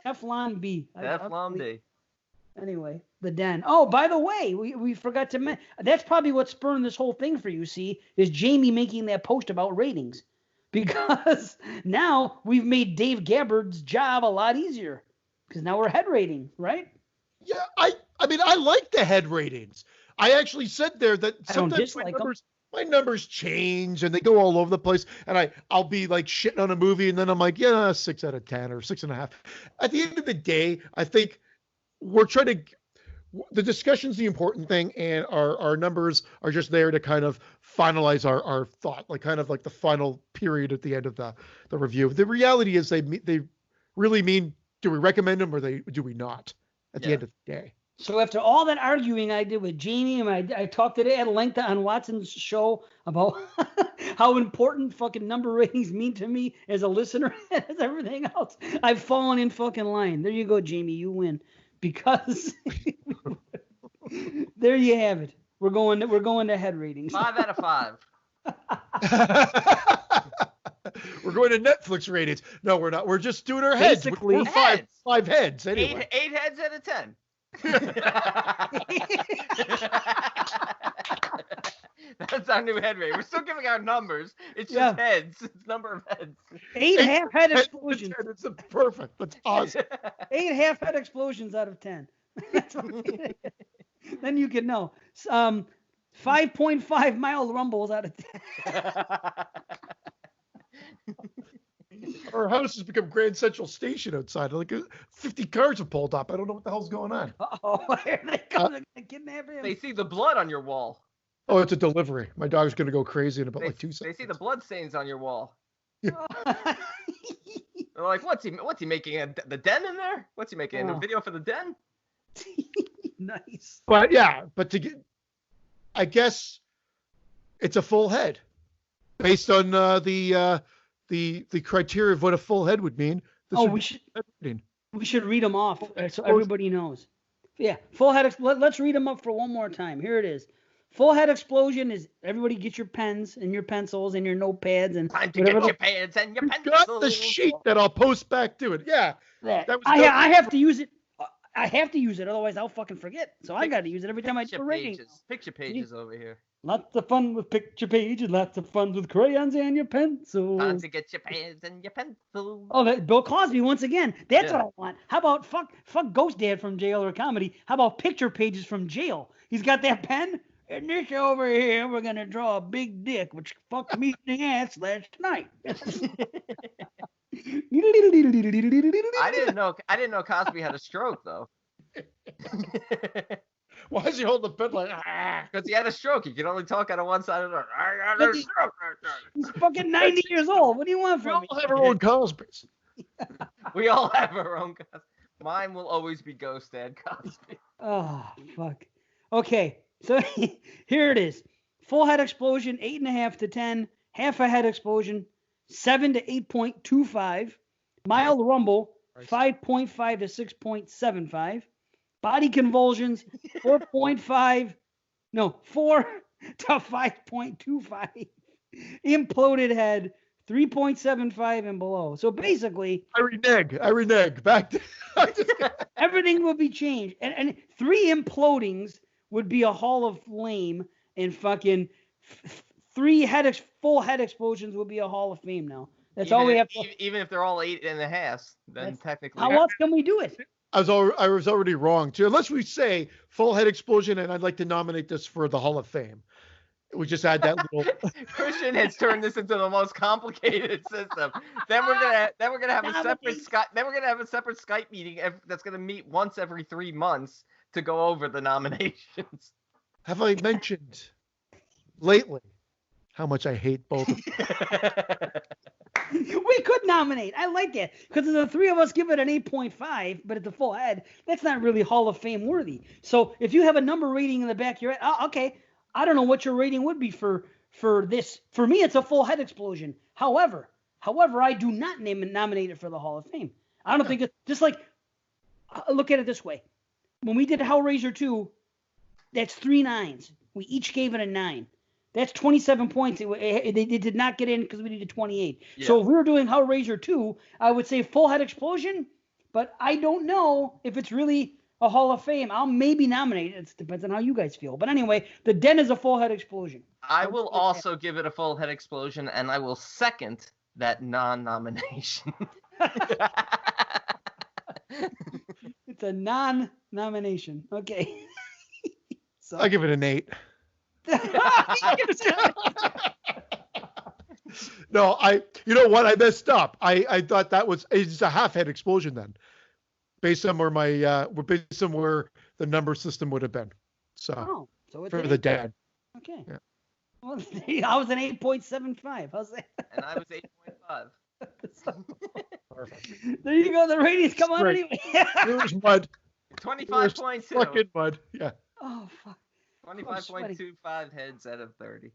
Teflon B. Teflon B. Anyway, the den. Oh, by the way, we forgot to mention. That's probably what spurred this whole thing for you, see, is Jamie making that post about ratings. Because now we've made Dave Gabbard's job a lot easier. Because now we're head rating, right? Yeah, I mean, I like the head ratings. I actually said there that sometimes my numbers change and they go all over the place. And I'll be like shitting on a movie and then I'm like, yeah, 6 out of 10 or 6.5. At the end of the day, I think we're trying to, the discussion's the important thing, and our numbers are just there to kind of finalize our thought, like kind of like the final period at the end of the review. The reality is they really mean, do we recommend them or do we not at the end of the day? So after all that arguing I did with Jamie, and I talked today at length on Watson's show about how important fucking number ratings mean to me as a listener as everything else, I've fallen in fucking line. There you go, Jamie, you win. Because there you have it. We're going to head ratings. 5 out of 5. We're going to Netflix ratings. No, we're not. We're just doing our heads. Basically, we're five heads anyway. 8 heads out of 10. That's our new head rate. We're still giving our numbers. It's just heads. It's number of heads. 8 half-head explosions. It's perfect. That's awesome. 8 half-head explosions out of 10. Then you can know. 5.5 mild rumbles out of 10. Our house has become Grand Central Station outside. Like 50 cars have pulled up. I don't know what the hell's going on. Oh, here they come. They're going to kidnap him. They see the blood on your wall. Oh, it's a delivery. My dog's going to go crazy in about 2 seconds. They see the blood stains on your wall. They're like, what's he making? The den in there? What's he making? A video for the den? Nice. But to get, I guess it's a full head based on the criteria of what a full head would mean. We should read them off so everybody knows. Yeah, full head. Let's read them up for one more time. Here it is. Full head explosion is everybody get your pens and your pencils and your notepads and time to get your pens and your pencils. Got the sheet that I'll post back to it. Yeah, I have to use it. I have to use it, otherwise I'll fucking forget. So I got to use it every time I do a rating. Picture pages over here. Lots of fun with picture pages, lots of fun with crayons and your pencils. Time to get your pens and your pencils. Oh, Bill Cosby once again. That's what I want. How about fuck Ghost Dad from Jail or Comedy? How about picture pages from Jail? He's got that pen. And this over here, we're gonna draw a big dick, which fucked me in the ass last night. I didn't know Cosby had a stroke though. Why is he holding the pen like? Because he had a stroke. He could only talk out of one side of the. I got a stroke. He's fucking 90 years old. What do you want from me? We all have our own Cosbys. We all have our own Cosby. Mine will always be Ghost Dad Cosby. Oh fuck. Okay. So here it is. Full head explosion, 8.5 to 10. Half a head explosion, 7 to 8.25. Mild rumble, Christ. 5.5 to 6.75. Body convulsions, 4.5. No, 4 to 5.25. Imploded head, 3.75 and below. So basically, I renege. Back to everything will be changed. And 3 implodings would be a Hall of Flame, and fucking 3 full head explosions would be a Hall of Fame now. That's all we have to. Even if they're all 8.5, then technically. How else can we do it? I was already wrong too. Unless we say full head explosion, and I'd like to nominate this for the Hall of Fame. We just add that little. Christian has turned this into the most complicated system. Then we're gonna have a separate Skype. Then we're gonna have a separate Skype meeting that's gonna meet once every 3 months to go over the nominations. Have I mentioned lately how much I hate both of them? We could nominate. I like that because the 3 of us give it an 8.5, but at the full head, that's not really Hall of Fame worthy. So if you have a number rating in the back of your head, okay, I don't know what your rating would be for this. For me, it's a full head explosion. However, I do not nominate it for the Hall of Fame. I don't think it's just like, look at it this way. When we did Hellraiser 2, that's 3 9s. We each gave it a 9. That's 27 points. They did not get in because we needed 28. Yeah. So if we were doing Hellraiser 2, I would say full head explosion, but I don't know if it's really a Hall of Fame. I'll maybe nominate it. It depends on how you guys feel. But anyway, the Den is a full head explosion. I will also give it a full head explosion, and I will second that non-nomination. It's a non-nomination. Okay. So I give it an 8. No, you know what? I messed up. I thought it's a half head explosion then, based on where where the number system would have been. So it's for the dead. Okay. Yeah. Well, I was an 8.75. How's that? And I was 8.5. Perfect. There you go. The ratings come on anyway. Here's mud. 25.2. Fucking mud. Yeah. Oh fuck. 25.25 heads out of 30.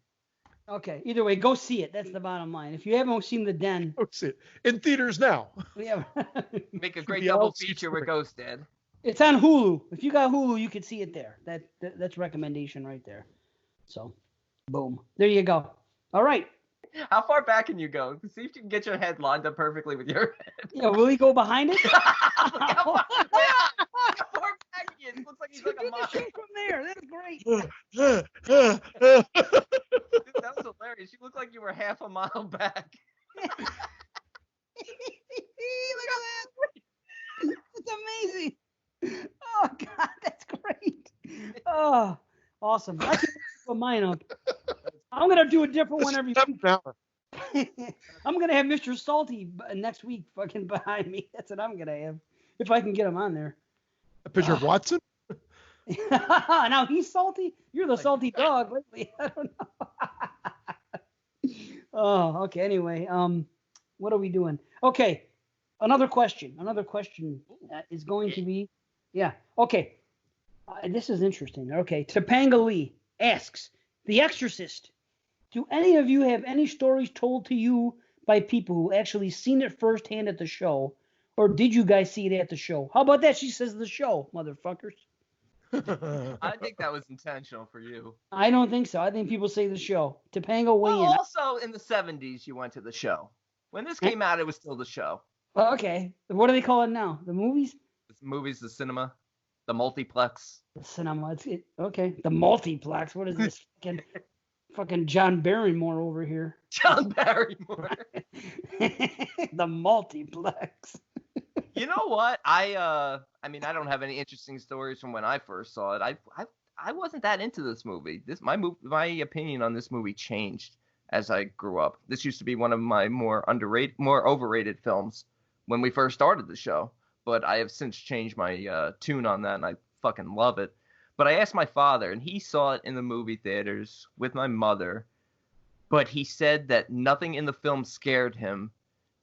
Okay. Either way, go see it. That's the bottom line. If you haven't seen The Den, go see it in theaters now. Yeah. Make a great double feature with Ghost Dad. It's on Hulu. If you got Hulu, you can see it there. That's recommendation right there. So, boom. There you go. All right. How far back can you go? See if you can get your head lined up perfectly with your head. Yeah, will he go behind it? How far back he is. It looks like he's like a mile. From there. That's great. Dude, that was hilarious. You look like you were half a mile back. Look at that. It's amazing. Oh, God, that's great. Oh, awesome. I can put mine up. I'm going to do a different one every week. I'm going to have Mr. Salty next week fucking behind me. That's what I'm going to have. If I can get him on there. A picture of Watson? Now he's salty? You're the salty dog lately. I don't know. Oh, okay. Anyway, what are we doing? Okay. Another question is going to be, yeah. Okay. This is interesting. Okay. Topanga Lee asks, The Exorcist. Do any of you have any stories told to you by people who actually seen it firsthand at the show? Or did you guys see it at the show? How about that? She says the show, motherfuckers. I think that was intentional for you. I don't think so. I think people say the show. Topanga weigh in. Also, in the 70s, you went to the show. When this came out, it was still the show. Oh, okay. What do they call it now? The movies? The movies, the cinema, the multiplex. The cinema. Okay. The multiplex. What is this? fucking John Barrymore over here. John Barrymore. The multiplex. You know what? I mean, I don't have any interesting stories from when I first saw it. I wasn't that into this movie. My opinion on this movie changed as I grew up. This used to be one of my more overrated films when we first started the show, but I have since changed my tune on that, and I fucking love it. But I asked my father, and he saw it in the movie theaters with my mother, but he said that nothing in the film scared him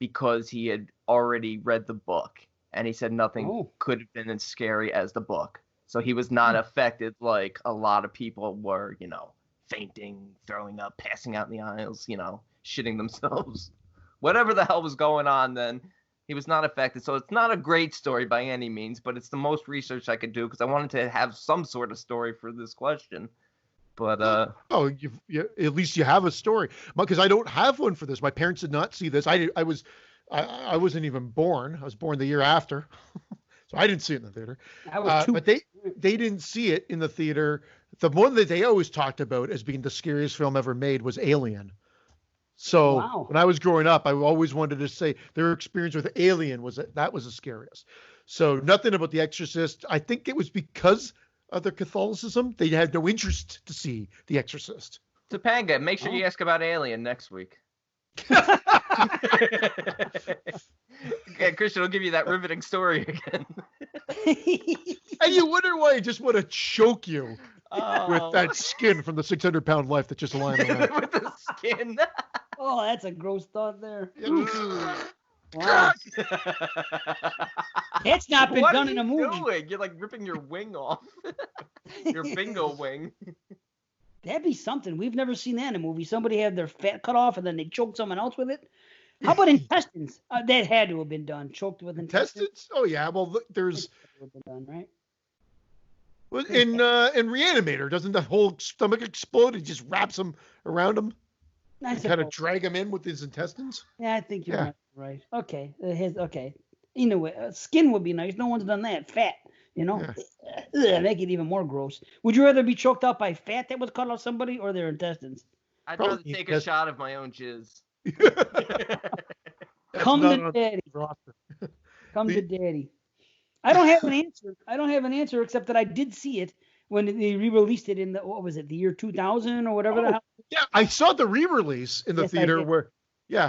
because he had already read the book, and he said nothing could have been as scary as the book. So he was not affected like a lot of people were, fainting, throwing up, passing out in the aisles, shitting themselves whatever the hell was going on then, he was not affected. So it's not a great story by any means, but it's the most research I could do because I wanted to have some sort of story for this question. But at least you have a story, because I don't have one for this. My parents did not see this. I wasn't even born. I was born the year after, so I didn't see it in the theater. But they didn't see it in the theater. The one that they always talked about as being the scariest film ever made was Alien. So when I was growing up, I always wanted to say their experience with Alien was the scariest. So nothing about The Exorcist. I think it was because of their Catholicism. They had no interest to see The Exorcist. Topanga, make sure you ask about Alien next week. Okay, Christian will give you that riveting story again. And you wonder why I just want to choke you with that skin from the 600-pound life that's just lying around. With the skin. Oh, that's a gross thought there. Wow. It's not been done in a movie. What are you doing? You're like ripping your wing off. Your bingo wing. That'd be something. We've never seen that in a movie. Somebody had their fat cut off and then they choked someone else with it. How about intestines? That had to have been done. Choked with intestines? Oh, yeah. Well, look, there's... Done, right? Well, in Reanimator, doesn't the whole stomach explode? He just wraps him around him and kind of drag him in with his intestines? Yeah, I think you're right. Okay. Okay. Anyway, skin would be nice. No one's done that. Fat, you know? Yeah. Make it even more gross. Would you rather be choked out by fat that was cut off somebody or their intestines? I'd rather take a shot of my own jizz. Come to daddy. Come to daddy. I don't have an answer except that I did see it when they re-released it in the year 2000 or whatever the hell. Yeah, I saw the re-release in the theater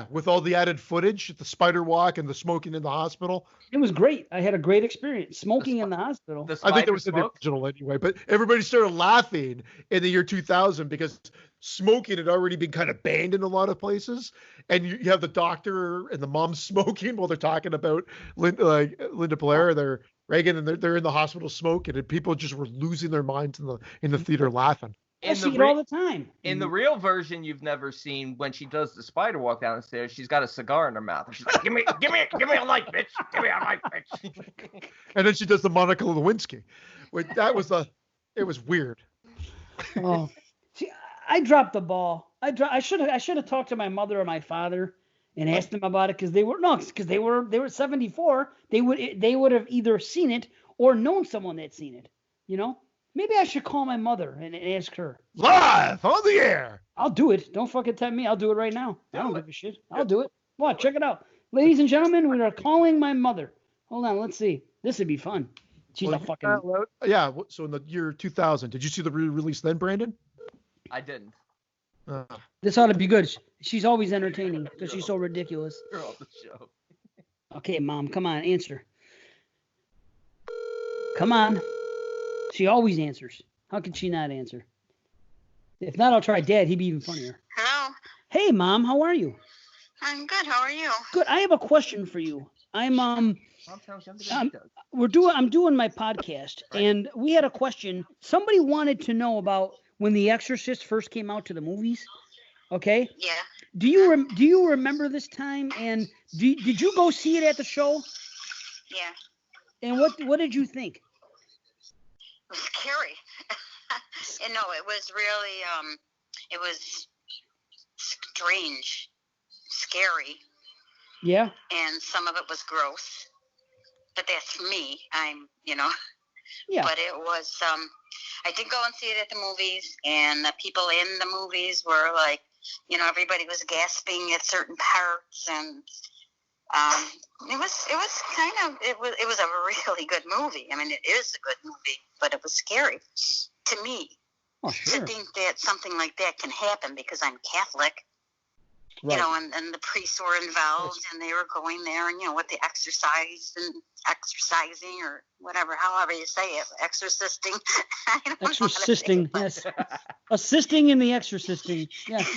with all the added footage, the spider walk and the smoking in the hospital. It was great. I had a great experience smoking in the hospital. I think it was in the original anyway, but everybody started laughing in the year 2000 because smoking had already been kind of banned in a lot of places, and you have the doctor and the mom smoking while they're talking about Linda Blair, they're Reagan, and they're in the hospital smoking, and people just were losing their minds in the theater laughing. I see it all the time. In the real version, you've never seen when she does the spider walk down the stairs. She's got a cigar in her mouth. And she's like, give me a light, bitch. Give me a light, bitch. And then she does the Monica Lewinsky. It was weird. Oh, see, I dropped the ball. I should have talked to my mother or my father and asked them about it because they were 74. They would have either seen it or known someone that's seen it. You know. Maybe I should call my mother and ask her. Live on the air. I'll do it. Don't fucking tempt me. I'll do it right now. I don't give a shit. I'll do it. What? Check it out. Ladies and gentlemen, we are calling my mother. Hold on. Let's see. This would be fun. She's a fucking... Yeah. So in the year 2000, did you see the re-release then, Brandon? I didn't. This ought to be good. She's always entertaining because she's so ridiculous. You're on the show. Okay, Mom. Come on. Answer. Come on. She always answers. How can she not answer? If not, I'll try Dad. He'd be even funnier. Hello. Hey, Mom. How are you? I'm good. How are you? Good. I have a question for you. I'm doing my podcast, and we had a question. Somebody wanted to know about when The Exorcist first came out to the movies. Okay. Yeah. Do you remember this time? And did you go see it at the show? Yeah. And what did you think? It was scary. No, it was really, it was strange, scary. Yeah. And some of it was gross. But that's me. Yeah. But it was, I did go and see it at the movies, and the people in the movies were like, everybody was gasping at certain parts, and it was a really good movie. I mean, it is a good movie, but it was scary to me. Oh, sure. To think that something like that can happen because I'm Catholic, right. And the priests were involved, and they were going there, and with the exercising or whatever, however you say it, exorcisting. Exorcisting, yes. Assisting in the exorcisting, yes.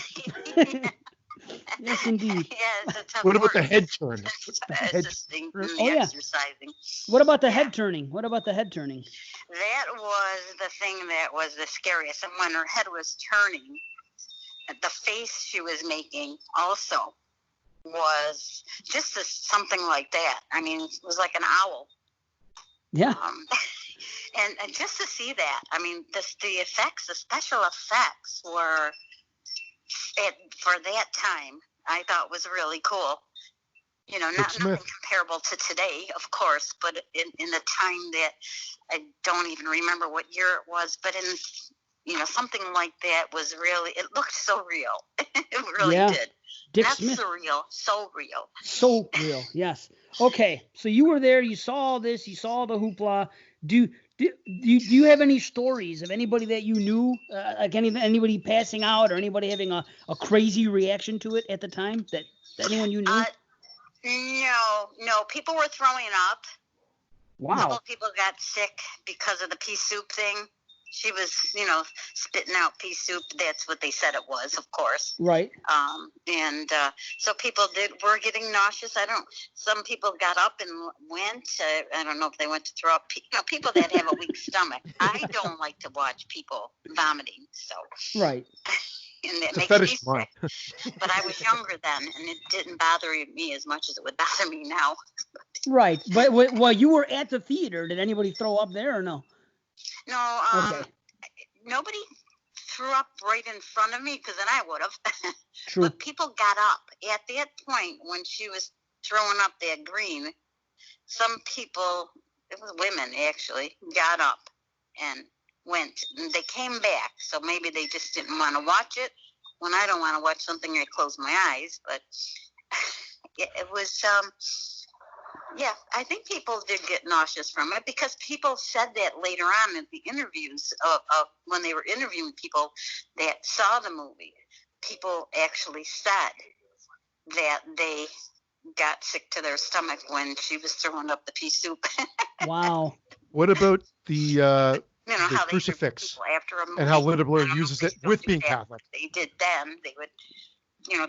Yes, indeed. Yeah, what about the head turn? Assisting in the exercising. What about the head turning? What about the head turning? That was the thing that was the scariest. And when her head was turning, the face she was making also was just something like that. I mean, it was like an owl. Yeah. And just to see that, I mean, the effects, the special effects were, for that time, I thought was really cool. You know, nothing comparable to today, of course, but in the time that I don't even remember what year it was, but in, you know, something like that was really, it looked so real. It really did. Dick Not Smith. surreal, so real. So real, yes. Okay, so you were there, you saw all this, you saw the hoopla. Do you have any stories of anybody that you knew, like anybody passing out or anybody having a crazy reaction to it at the time that anyone you knew? No. People were throwing up. Wow. A couple of people got sick because of the pea soup thing. She was, you know, spitting out pea soup. That's what they said it was, of course. Right. So people were getting nauseous. Some people got up and went. I don't know if they went to throw up. You know, people that have a weak stomach. I don't like to watch people vomiting. So. Right. And it it's makes a me fetish of mine. sick. But I was younger then, and it didn't bother me as much as it would bother me now. Right. But while you were at the theater, did anybody throw up there or no? No, Okay. Nobody threw up right in front of me, because then I would have. True. But people got up. At that point, when she was throwing up that green, some people, it was women actually, got up and went. And they came back, so maybe they just didn't want to watch it. When I don't want to watch something, I close my eyes. But it was... yeah, I think people did get nauseous from it, because people said that later on in the interviews of when they were interviewing people that saw the movie. People actually said that they got sick to their stomach when she was throwing up the pea soup. Wow. What about the how crucifix after a movie, and how Linda Blair uses it with being Catholic? They did then. They would,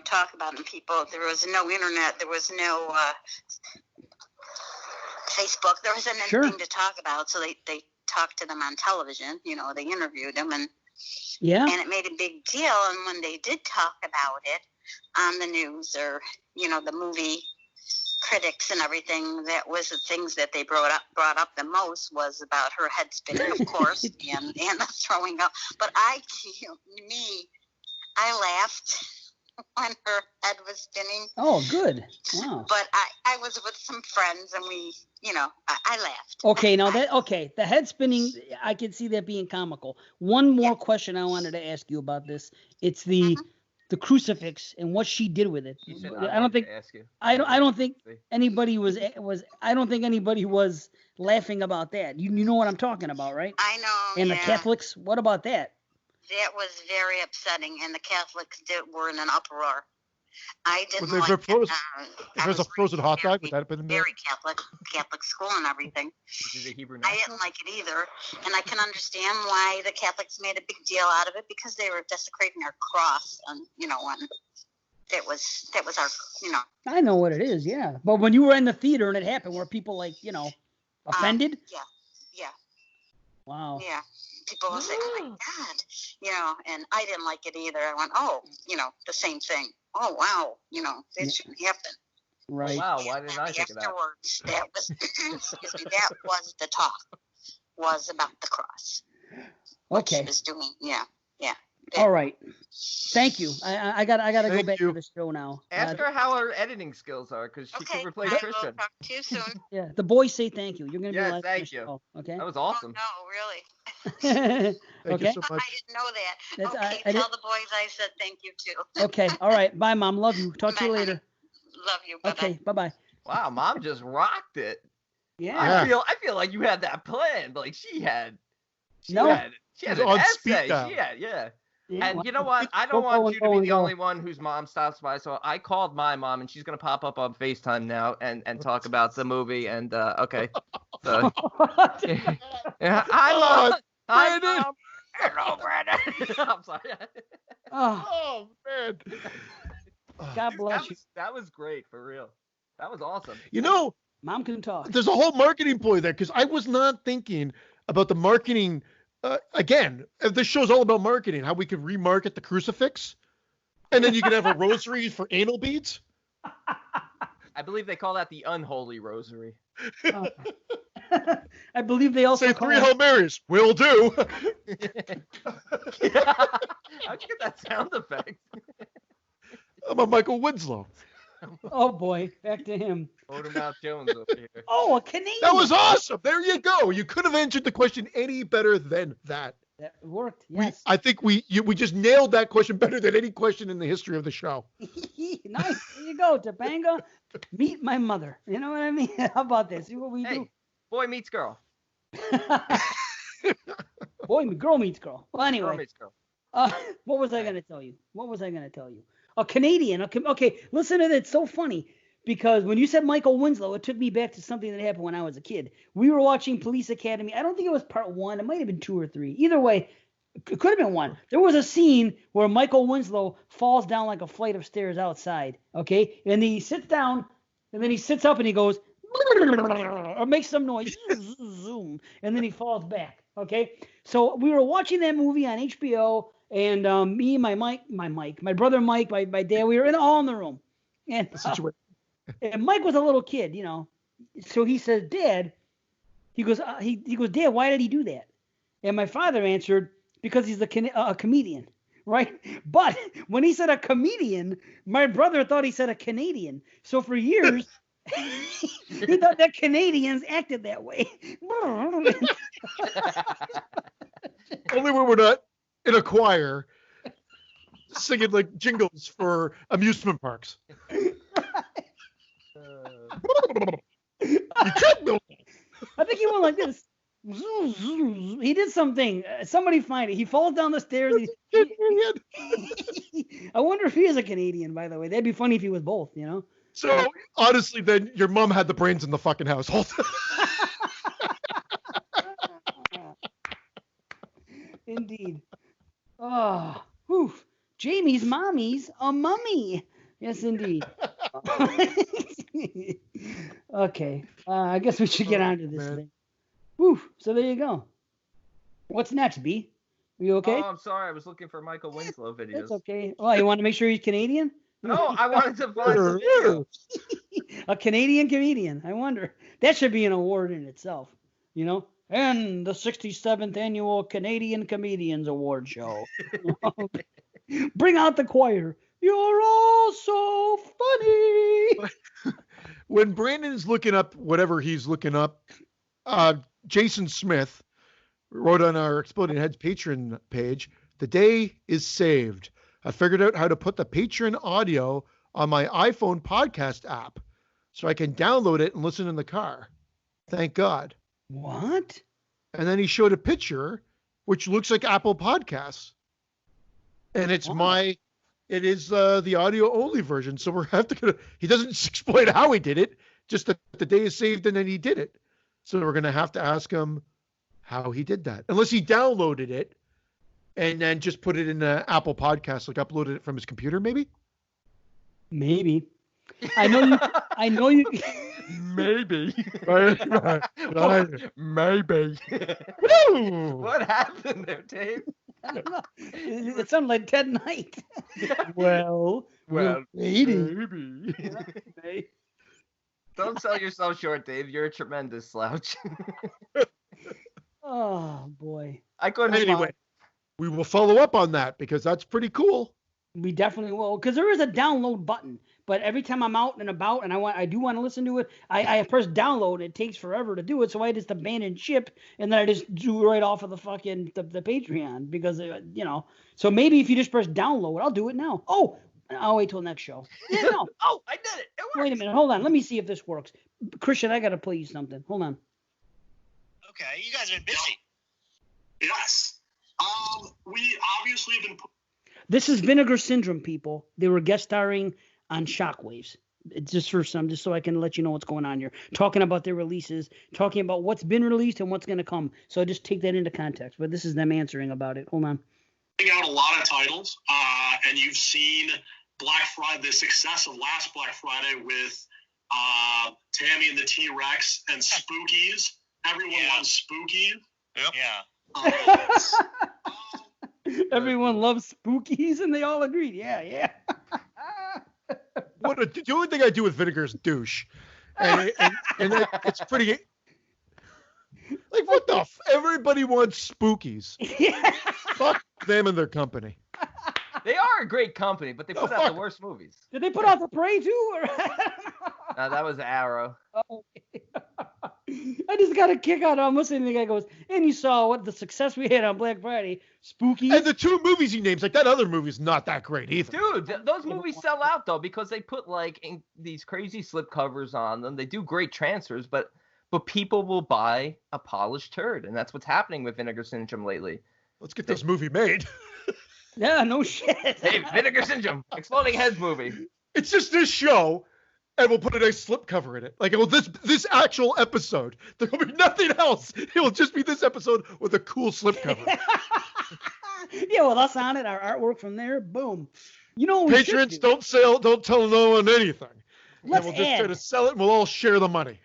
talk about it. And people, there was no internet. There was no Facebook. There wasn't anything to talk about, so they talked to them on television. They interviewed them, and it made a big deal. And when they did talk about it on the news, or the movie critics and everything, that was the things that they brought up the most, was about her head spinning, of course, and the throwing up. But I laughed when her head was spinning. Oh, good. Wow. But I was with some friends, and we, I laughed. Okay, now the head spinning, I can see that being comical. One more question I wanted to ask you about this. It's the crucifix and what she did with it. I don't think anybody was laughing about that. You know what I'm talking about, right? I know. And the Catholics, what about that? That was very upsetting, and the Catholics were in an uproar. I didn't like it. If there's a frozen hot dog, would that have been very Catholic school and everything. Is it Hebrew I didn't like it either, and I can understand why the Catholics made a big deal out of it, because they were desecrating our cross, and and that was our I know what it is, yeah. But when you were in the theater and it happened, were people offended? Yeah. Wow. Yeah. People will say, "Oh my God," and I didn't like it either. I went, "Oh, the same thing. Oh wow, this shouldn't happen." Right. Oh, wow. Why didn't I think of that? Afterwards, that was the talk, was about the cross. What she was doing. Yeah. All right. Thank you. I gotta go back to the show now. Ask her how her editing skills are, because she could replace Christian. Will talk to you soon. Yeah, the boys say thank you. You're gonna be live. Thank you. Show, okay. That was awesome. Oh, no, really. Thank you so much. I didn't know that. Tell the boys I said thank you too. Okay. All right. Bye, Mom. Love you. Talk to you later. Honey. Love you. Bye-bye. Okay. Bye-bye. Wow, Mom just rocked it. Yeah. I feel like you had that planned. Like she had an speed essay. dial. Yeah. And you know what? I don't want you to be the only one whose mom stops by. So I called my mom, and she's gonna pop up on FaceTime now and talk about the movie. And okay. So yeah, hi, Mom. Hi, Mom. Hello, Brandon. I'm sorry. Oh man. God bless you. That was great, for real. That was awesome. Mom can talk. There's a whole marketing ploy there, because I was not thinking about the marketing. Again, this show's all about marketing, how we could remarket the crucifix, and then you could have a rosary for anal beads. I believe they call that the unholy rosary. I believe they also Say call 3 Hail Marys. Will do. How'd you get that sound effect? I'm a Michael Winslow. Oh boy, back to him. Motormouth Jones over here. Oh, a Canadian. That was awesome. There you go. You could have answered the question any better than that. That worked. Yes. I think we just nailed that question better than any question in the history of the show. Nice. There you go, Topanga. Meet my mother. You know what I mean? How about this? See what we do? Boy meets girl. Girl meets girl. Well, anyway. Girl meets girl. What was I going to tell you? A Canadian. Okay, listen to this. It's so funny because when you said Michael Winslow, it took me back to something that happened when I was a kid. We were watching Police Academy. I don't think it was part 1. It might have been 2 or 3. Either way, it could have been 1. There was a scene where Michael Winslow falls down like a flight of stairs outside. Okay, and he sits down, and then he sits up and he goes or makes some noise, zoom, and then he falls back. Okay, so we were watching that movie on HBO. And me, my brother Mike, my dad, we were all in the room. And Mike was a little kid, you know. So he says, Dad, he goes, Dad, why did he do that? And my father answered, because he's a comedian, right? But when he said a comedian, my brother thought he said a Canadian. So for years, he thought that Canadians acted that way. Only when we're not in a choir singing like jingles for amusement parks. I think he went like this. He did something. Somebody find it. He falls down the stairs. I wonder if he is a Canadian, by the way. That'd be funny if he was both, you know? So, honestly, then your mom had the brains in the fucking household. Indeed. Oh, whew. Jamie's mommy's a mummy. Yes, indeed. Okay. I guess we should get on to this thing. Whew. So there you go. What's next, B? Are you okay? Oh, I'm sorry. I was looking for Michael Winslow videos. That's okay. Oh, you want to make sure he's Canadian? No, I wanted to find some video. A Canadian comedian. I wonder. That should be an award in itself, you know? And the 67th annual Canadian Comedians Award Show. Bring out the choir. You're all so funny. When Brandon's looking up whatever he's looking up, Jason Smith wrote on our Exploding Heads Patreon page, "The day is saved. I figured out how to put the Patreon audio on my iPhone podcast app so I can download it and listen in the car. Thank God." What? And then he showed a picture, which looks like Apple Podcasts. And it's it is the audio only version. So we're he doesn't explain how he did it, just that the day is saved and then he did it. So we're going to have to ask him how he did that. Unless he downloaded it and then just put it in the Apple Podcast, like uploaded it from his computer, maybe? Maybe. I know you. Maybe. Maybe. What happened there, Dave? I don't know. It sounded like Ted Knight. well, maybe. Don't sell yourself short, Dave. You're a tremendous slouch. Oh, boy. I couldn't. Anyway, we will follow up on that because that's pretty cool. We definitely will, because there is a download button. But every time I'm out and about and I do want to listen to it, I press download and it takes forever to do it. So I just abandon ship and then I just do right off of the fucking the Patreon because you know. So maybe if you just press download, I'll do it now. Oh, I'll wait till next show. Yeah, no. Oh, I did it. It worked. Wait a minute. Hold on. Let me see if this works. Christian, I gotta play you something. Hold on. Okay, you guys have been busy. Yes. We obviously have been. This is Vinegar Syndrome, people. They were guest starring on Shockwaves. It's just so I can let you know what's going on here. Talking about their releases, talking about what's been released and what's going to come. So just take that into context. But this is them answering about it. Hold on. Out a lot of titles, and you've seen Black Friday, the success of last Black Friday with Tammy and the T-Rex and Spookies. Everyone loves Spookies. Yep. Yeah. Everyone loves Spookies, and they all agreed. Yeah. The only thing I do with vinegar is douche, and it's pretty. Like what the? Everybody wants Spookies. Yeah. Fuck them and their company. They are a great company, but they put out the worst movies. Did they put out The Prey too? Or... That was Arrow. Oh. I just got a kick out of I'm listening to the guy goes, and you saw what the success we had on Black Friday. Spooky. And the two movies he names, like that other movie's not that great either. Dude, those movies sell out though because they put like these crazy slipcovers on them. They do great transfers, but people will buy a polished turd, and that's what's happening with Vinegar Syndrome lately. Let's get this movie made. Yeah, no shit. Hey, Vinegar Syndrome, Exploding Heads movie. It's just this show, and we'll put a nice slipcover in it. Like, well, this actual episode. There will be nothing else. It will just be this episode with a cool slipcover. Yeah, well, us on it, our artwork from there, boom. You know what Patrons, don't tell no one anything. Let's and we'll just try to sell it, and we'll all share the money.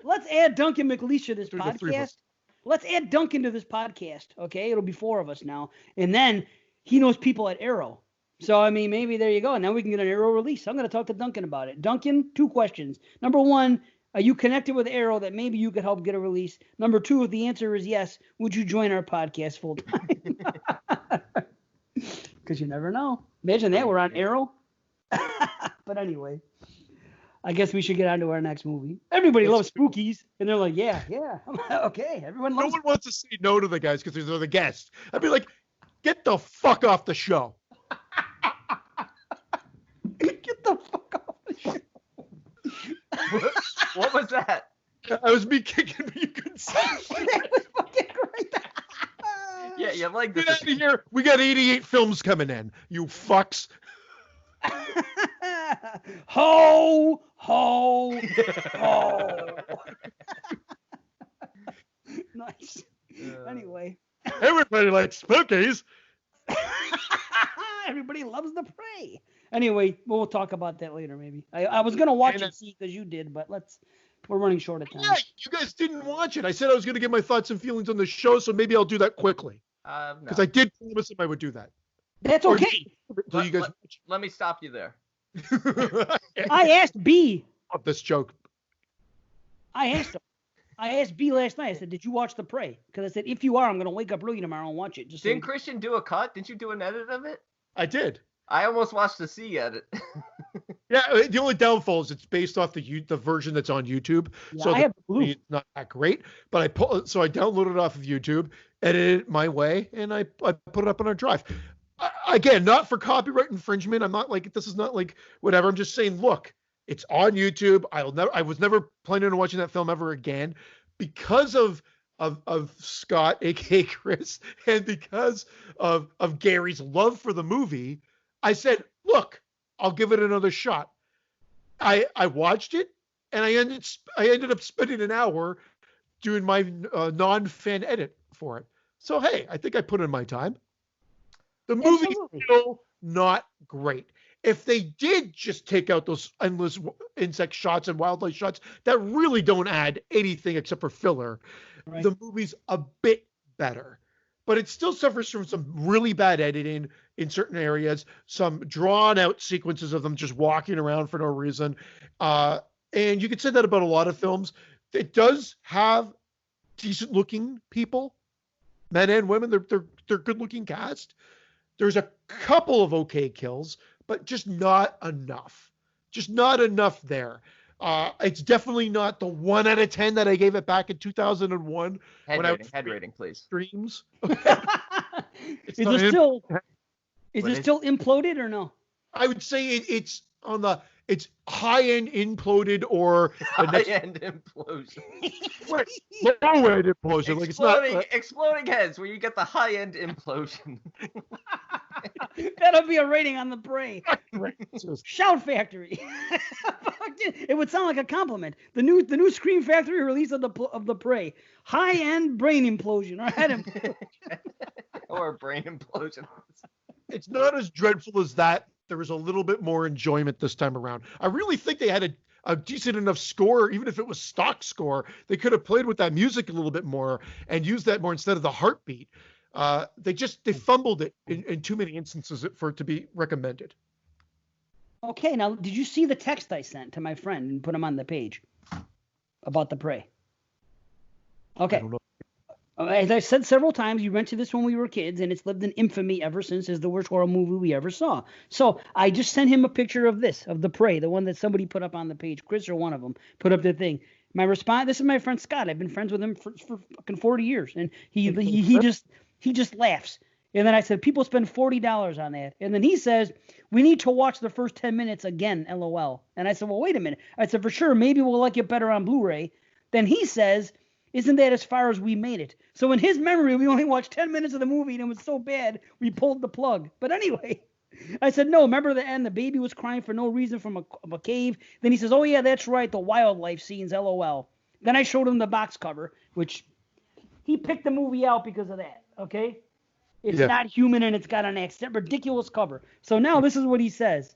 Let's add Duncan McLeish to this podcast. Let's add Duncan to this podcast, okay? It'll be 4 of us now. And then he knows people at Arrow. So, I mean, maybe there you go. Now we can get an Arrow release. I'm going to talk to Duncan about it. Duncan, 2 questions. Number 1, are you connected with Arrow that maybe you could help get a release? Number 2, if the answer is yes, would you join our podcast full time? Because you never know. Imagine that. We're on Arrow. But anyway. I guess we should get on to our next movie. Everybody loves Spookies, and they're like, yeah. Okay, everyone loves. No one wants to say no to the guys because they're the guests. I'd be like, get the fuck off the show. Get the fuck off the show. What was that? I was me kicking, but you couldn't see. That was fucking great. Yeah, you like Get this. out of here. We got 88 films coming in. You fucks. Ho, nice. Anyway. Everybody likes Spookies. Everybody loves The Prey. Anyway, we'll talk about that later, maybe. I was gonna watch it, see, because you did, but we're running short of time. Yeah, you guys didn't watch it. I said I was gonna get my thoughts and feelings on the show, so maybe I'll do that quickly. Because I did promise him I would do that. That's okay. Let me stop you there. I asked B. Of this joke. I asked B last night. I said, "Did you watch The Prey?" Because I said, "If you are, I'm gonna wake up early tomorrow and watch it." Didn't Christian do a cut? Didn't you do an edit of it? I did. I almost watched the C edit. Yeah, the only downfall is it's based off the version that's on YouTube. Yeah, so I have Blue. It's not that great, but I downloaded it off of YouTube, edited it my way, and I put it up on our drive. Again, not for copyright infringement. I'm not like, this is not like whatever. I'm just saying, look, it's on YouTube. I was never planning on watching that film ever again because of Scott, aka Chris, and because of Gary's love for the movie. I said, look, I'll give it another shot. I watched it, and I ended up spending an hour doing my non-fan edit for it. So hey, I think I put in my time. The movie's still not great. If they did just take out those endless insect shots and wildlife shots that really don't add anything except for filler, right, the movie's a bit better. But it still suffers from some really bad editing in certain areas, some drawn out sequences of them just walking around for no reason. And you could say that about a lot of films. It does have decent looking people, men and women. They're good looking cast. There's a couple of okay kills, but just not enough. Just not enough there. It's definitely not the 1 out of 10 that I gave it back in 2001. Head rating, please. Streams. Is it still imploded or no? I would say it's high-end imploded or high-end implosion. Low-end implosion. Like it's not exploding heads where you get the high-end implosion. That'll be a rating on The Prey. Shout Factory. It would sound like a compliment. The new Scream Factory release of the Prey. High-end brain implosion or head implosion. Or brain implosion. It's not as dreadful as that. There was a little bit more enjoyment this time around. I really think they had a decent enough score, even if it was stock score. They could have played with that music a little bit more and used that more instead of the heartbeat. They fumbled it in too many instances for it to be recommended. Okay, now did you see the text I sent to my friend and put him on the page about the Prey? Okay. I don't know. As I said several times, you rented this when we were kids, and it's lived in infamy ever since as the worst horror movie we ever saw. So I just sent him a picture of this, of the Prey, the one that somebody put up on the page. Chris or one of them put up the thing. My response: this is my friend Scott. I've been friends with him for fucking 40 years, and he just laughs. And then I said, people spend $40 on that. And then he says, we need to watch the first 10 minutes again, LOL. And I said, well, wait a minute. I said, for sure, maybe we'll like it better on Blu-ray. Then he says, isn't that as far as we made it? So in his memory, we only watched 10 minutes of the movie, and it was so bad, we pulled the plug. But anyway, I said, no, remember the end? The baby was crying for no reason from a cave. Then he says, oh, yeah, that's right, the wildlife scenes, LOL. Then I showed him the box cover, which he picked the movie out because of that, okay? It's not human, and it's got an ridiculous cover. So now this is what he says.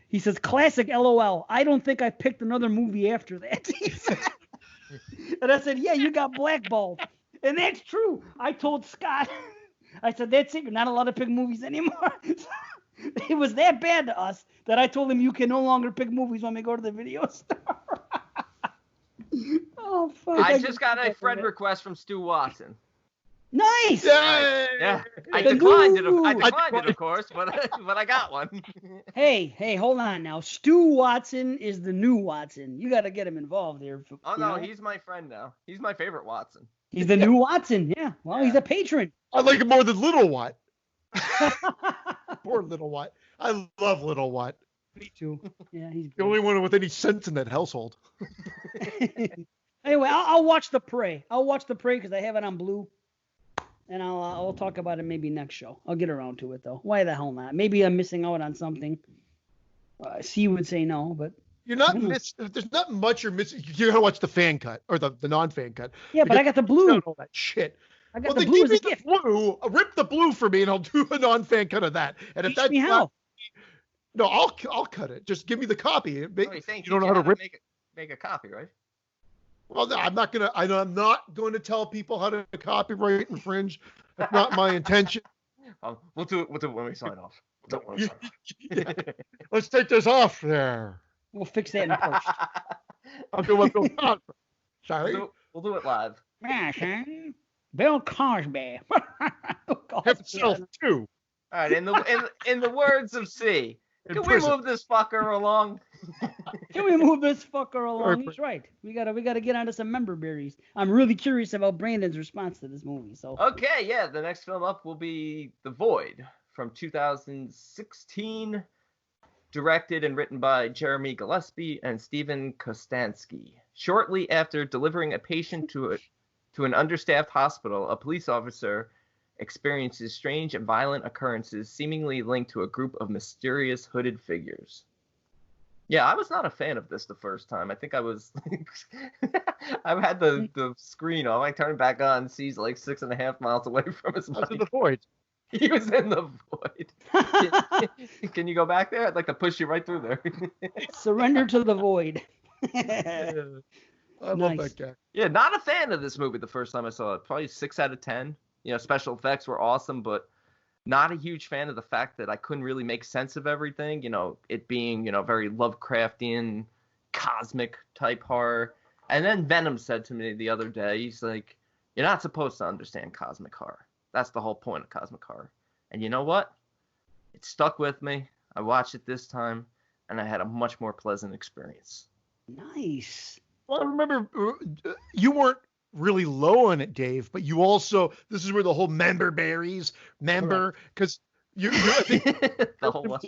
He says, classic LOL. I don't think I picked another movie after that. And I said, yeah, you got blackballed. And that's true. I told Scott, I said, that's it. You're not allowed to pick movies anymore. It was that bad to us that I told him you can no longer pick movies when we go to the video store. Oh, fuck. I just got a friend request from Stu Watson. Nice. Yeah, I declined it. Of course, but I got one. Hey, hold on now. Stu Watson is the new Watson. You got to get him involved here. Oh no, he's my friend now. He's my favorite Watson. He's the new Watson. Yeah. Well, he's a patron. I like him more than Little Watt. Poor Little Watt. I love Little Watt. Me too. Yeah, he's the only one with any sense in that household. Anyway, I'll watch the Prey. I'll watch the Prey because I have it on Blue. And I'll talk about it maybe next show. I'll get around to it, though. Why the hell not? Maybe I'm missing out on something. C would say no, but... You're not missing... There's not much you're missing. You got to watch the fan cut, or the non-fan cut. Yeah, but I got the blue. All that shit. I got the blue as a gift. Blue, rip the blue for me, and I'll do a non-fan cut of that. And if that's me how? No, I'll cut it. Just give me the copy. You don't know how to rip... Make a copy, right? Well, no, I'm not going to tell people how to copyright infringe. That's not my intention. We'll do it when we sign off. Let's take this off there. We'll fix that in post. I'll do what Bill Cosby. Sorry. We'll do it live. Bill Cosby. Himself too. All right. In the words of C, can we move this fucker along? Can we move this fucker along? He's right. We gotta get onto some member berries. I'm really curious about Brandon's response to this movie. So okay, yeah, the next film up will be The Void from 2016, directed and written by Jeremy Gillespie and Steven Kostanski. Shortly after delivering a patient to an understaffed hospital, a police officer experiences strange and violent occurrences seemingly linked to a group of mysterious hooded figures. Yeah, I was not a fan of this the first time. I think I was... I've had the screen on. I turn it back on and sees like 6.5 miles away from his mic. In the void. He was in the void. Can you go back there? I'd like to push you right through there. Surrender to the void. I love that guy. Yeah, not a fan of this movie the first time I saw it. Probably 6 out of 10. You know, special effects were awesome, but not a huge fan of the fact that I couldn't really make sense of everything. You know, it being, very Lovecraftian, cosmic type horror. And then Venom said to me the other day, he's like, you're not supposed to understand cosmic horror. That's the whole point of cosmic horror. And you know what? It stuck with me. I watched it this time, and I had a much more pleasant experience. Nice. Well, I remember you weren't really low on it, Dave, but you also, this is where the whole member berries, because you I think the whole one.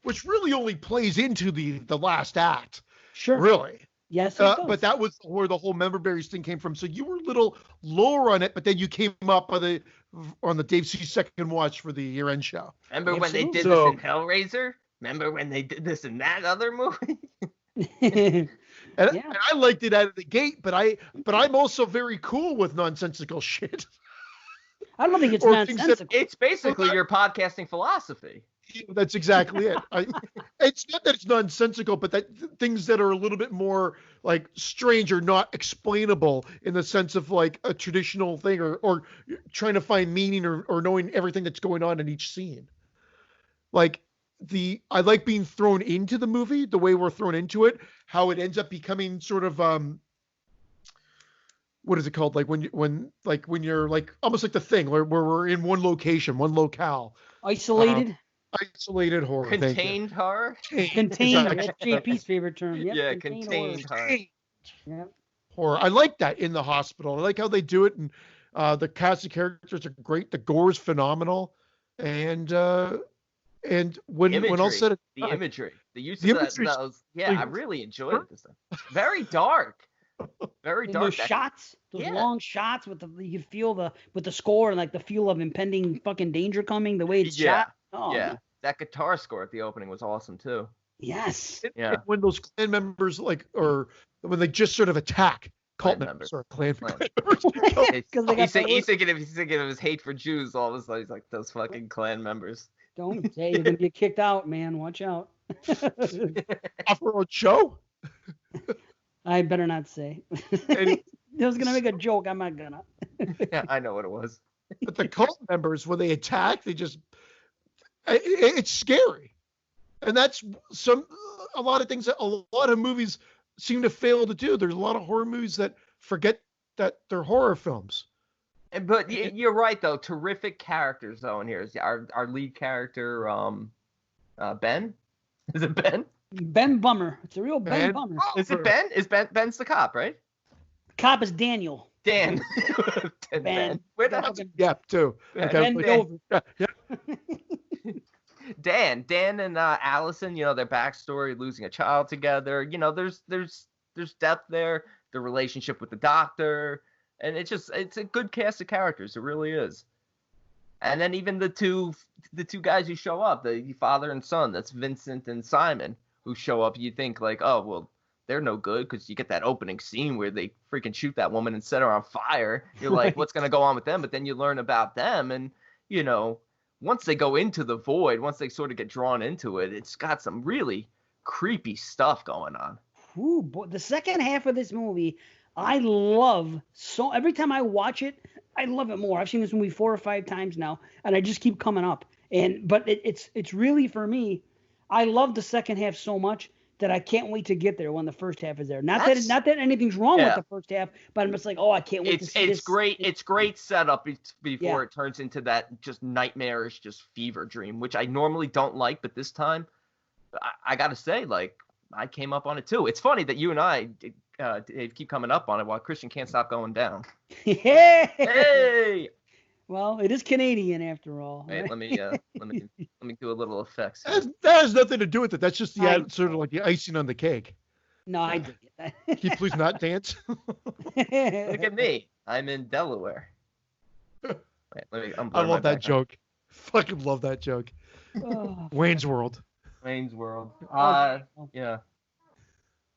Which really only plays into the last act. Sure. Really. Yes, it does. But that was where the whole member berries thing came from. So you were a little lower on it, but then you came up on the Dave C second watch for the year-end show. Remember when they did this in Hellraiser? Remember when they did this in that other movie? And I liked it out of the gate, but I'm also very cool with nonsensical shit. I don't think it's nonsensical. It's basically your podcasting philosophy. That's exactly it. It's not that it's nonsensical, but that things that are a little bit more like strange or not explainable in the sense of like a traditional thing or trying to find meaning or knowing everything that's going on in each scene. Like I like being thrown into the movie, the way we're thrown into it, how it ends up becoming sort of what is it called? Like when you're like almost like The Thing, where we're in one location, one locale. Isolated. Isolated horror. Contained horror. Contained. That's JP's favorite term. Yep, Yeah, contained horror. Yeah. Horror. I like that in the hospital. I like how they do it, and the cast of characters are great. The gore's phenomenal, and when all said the imagery, the use of those, I really enjoyed this stuff. Very dark. Very dark. Those shots, long shots with you could feel with the score and like the feel of impending fucking danger coming. The way it's shot. Oh, yeah, that guitar score at the opening was awesome too. Yes. When those clan members or when they just sort of attack cult members or clan members. He's thinking of his hate for Jews. All of a sudden, he's like those fucking clan members. Don't say you're gonna get kicked out, man. Watch out. Off-road show. I better not say. I was gonna make a joke. I'm not gonna. Yeah, I know what it was. But the cult members, when they attack, it's scary, and that's a lot of things that a lot of movies seem to fail to do. There's a lot of horror movies that forget that they're horror films. But you're right though. Terrific characters though in here. Our lead character, Ben. Is it Ben? Ben Bummer. It's a real Ben Bummer. Is it Ben? Ben's the cop, right? Cop is Daniel. Dan. Ben. Where the hell? Yeah, too. Dan and Allison, their backstory, losing a child together. There's depth there. The relationship with the doctor, and it's a good cast of characters. It really is. And then even the two guys who show up, the father and son, that's Vincent and Simon, who show up. You think like, oh well, they're no good because you get that opening scene where they freaking shoot that woman and set her on fire. You're like, what's gonna go on with them? But then you learn about them, and once they go into the void, once they sort of get drawn into it, it's got some really creepy stuff going on. Ooh, boy, the second half of this movie, I love so. Every time I watch it, I love it more. I've seen this movie 4 or 5 times now, and I just keep coming up. But it's really, for me, I love the second half so much that I can't wait to get there when the first half is there. Not that anything's wrong with the first half, but I'm just like, I can't wait to see this. It's great setup before it turns into that just nightmarish, just fever dream, which I normally don't like, but this time, I gotta say, like, I came up on it too. It's funny that you and I keep coming up on it while Christian can't stop going down. Hey! Well, it is Canadian after all. Wait, let me do a little effects. That has nothing to do with it. That's just sort of like the icing on the cake. No, I dig it. Can you please not dance? Look at me. I'm in Delaware. Wait, I love that joke. Fucking love that joke. Wayne's World. Wayne's World. Yeah.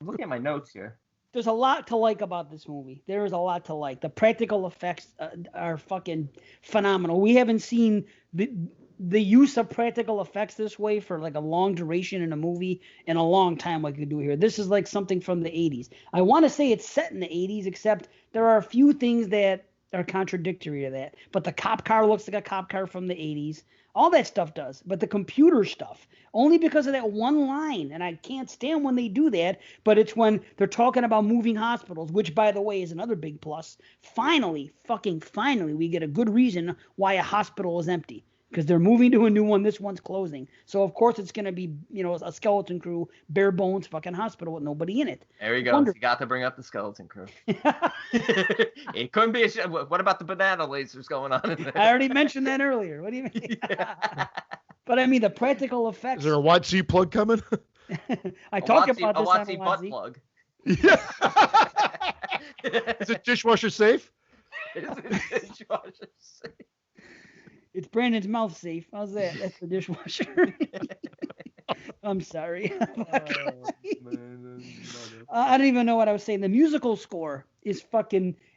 Look at my notes here. There's a lot to like about this movie. There is a lot to like. The practical effects are fucking phenomenal. We haven't seen the use of practical effects this way for like a long duration in a movie in a long time like we do here. This is like something from the 80s. I want to say it's set in the 80s, except there are a few things that are contradictory to that. But the cop car looks like a cop car from the 80s. All that stuff does. But the computer stuff, only because of that one line, and I can't stand when they do that, but it's when they're talking about moving hospitals, which, by the way, is another big plus. Finally, we get a good reason why a hospital is empty. Because they're moving to a new one. This one's closing. So, of course, it's going to be, a skeleton crew, bare bones fucking hospital with nobody in it. There you go. You got to bring up the skeleton crew. It couldn't be a what about the banana lasers going on in there? I already mentioned that earlier. What do you mean? Yeah. But, I mean, the practical effects. Is there a WotC plug coming? I talk about this on a butt plug. Yeah. Is it dishwasher safe? It is dishwasher safe. It's Brandon's mouth safe. How's that? That's the dishwasher. I'm sorry. I don't even know what I was saying. The musical score is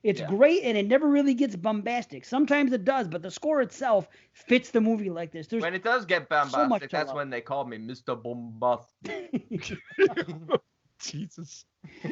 it's great, and it never really gets bombastic. Sometimes it does, but the score itself fits the movie like this. When it does get bombastic, that's when they call me Mr. Bombastic. Jesus.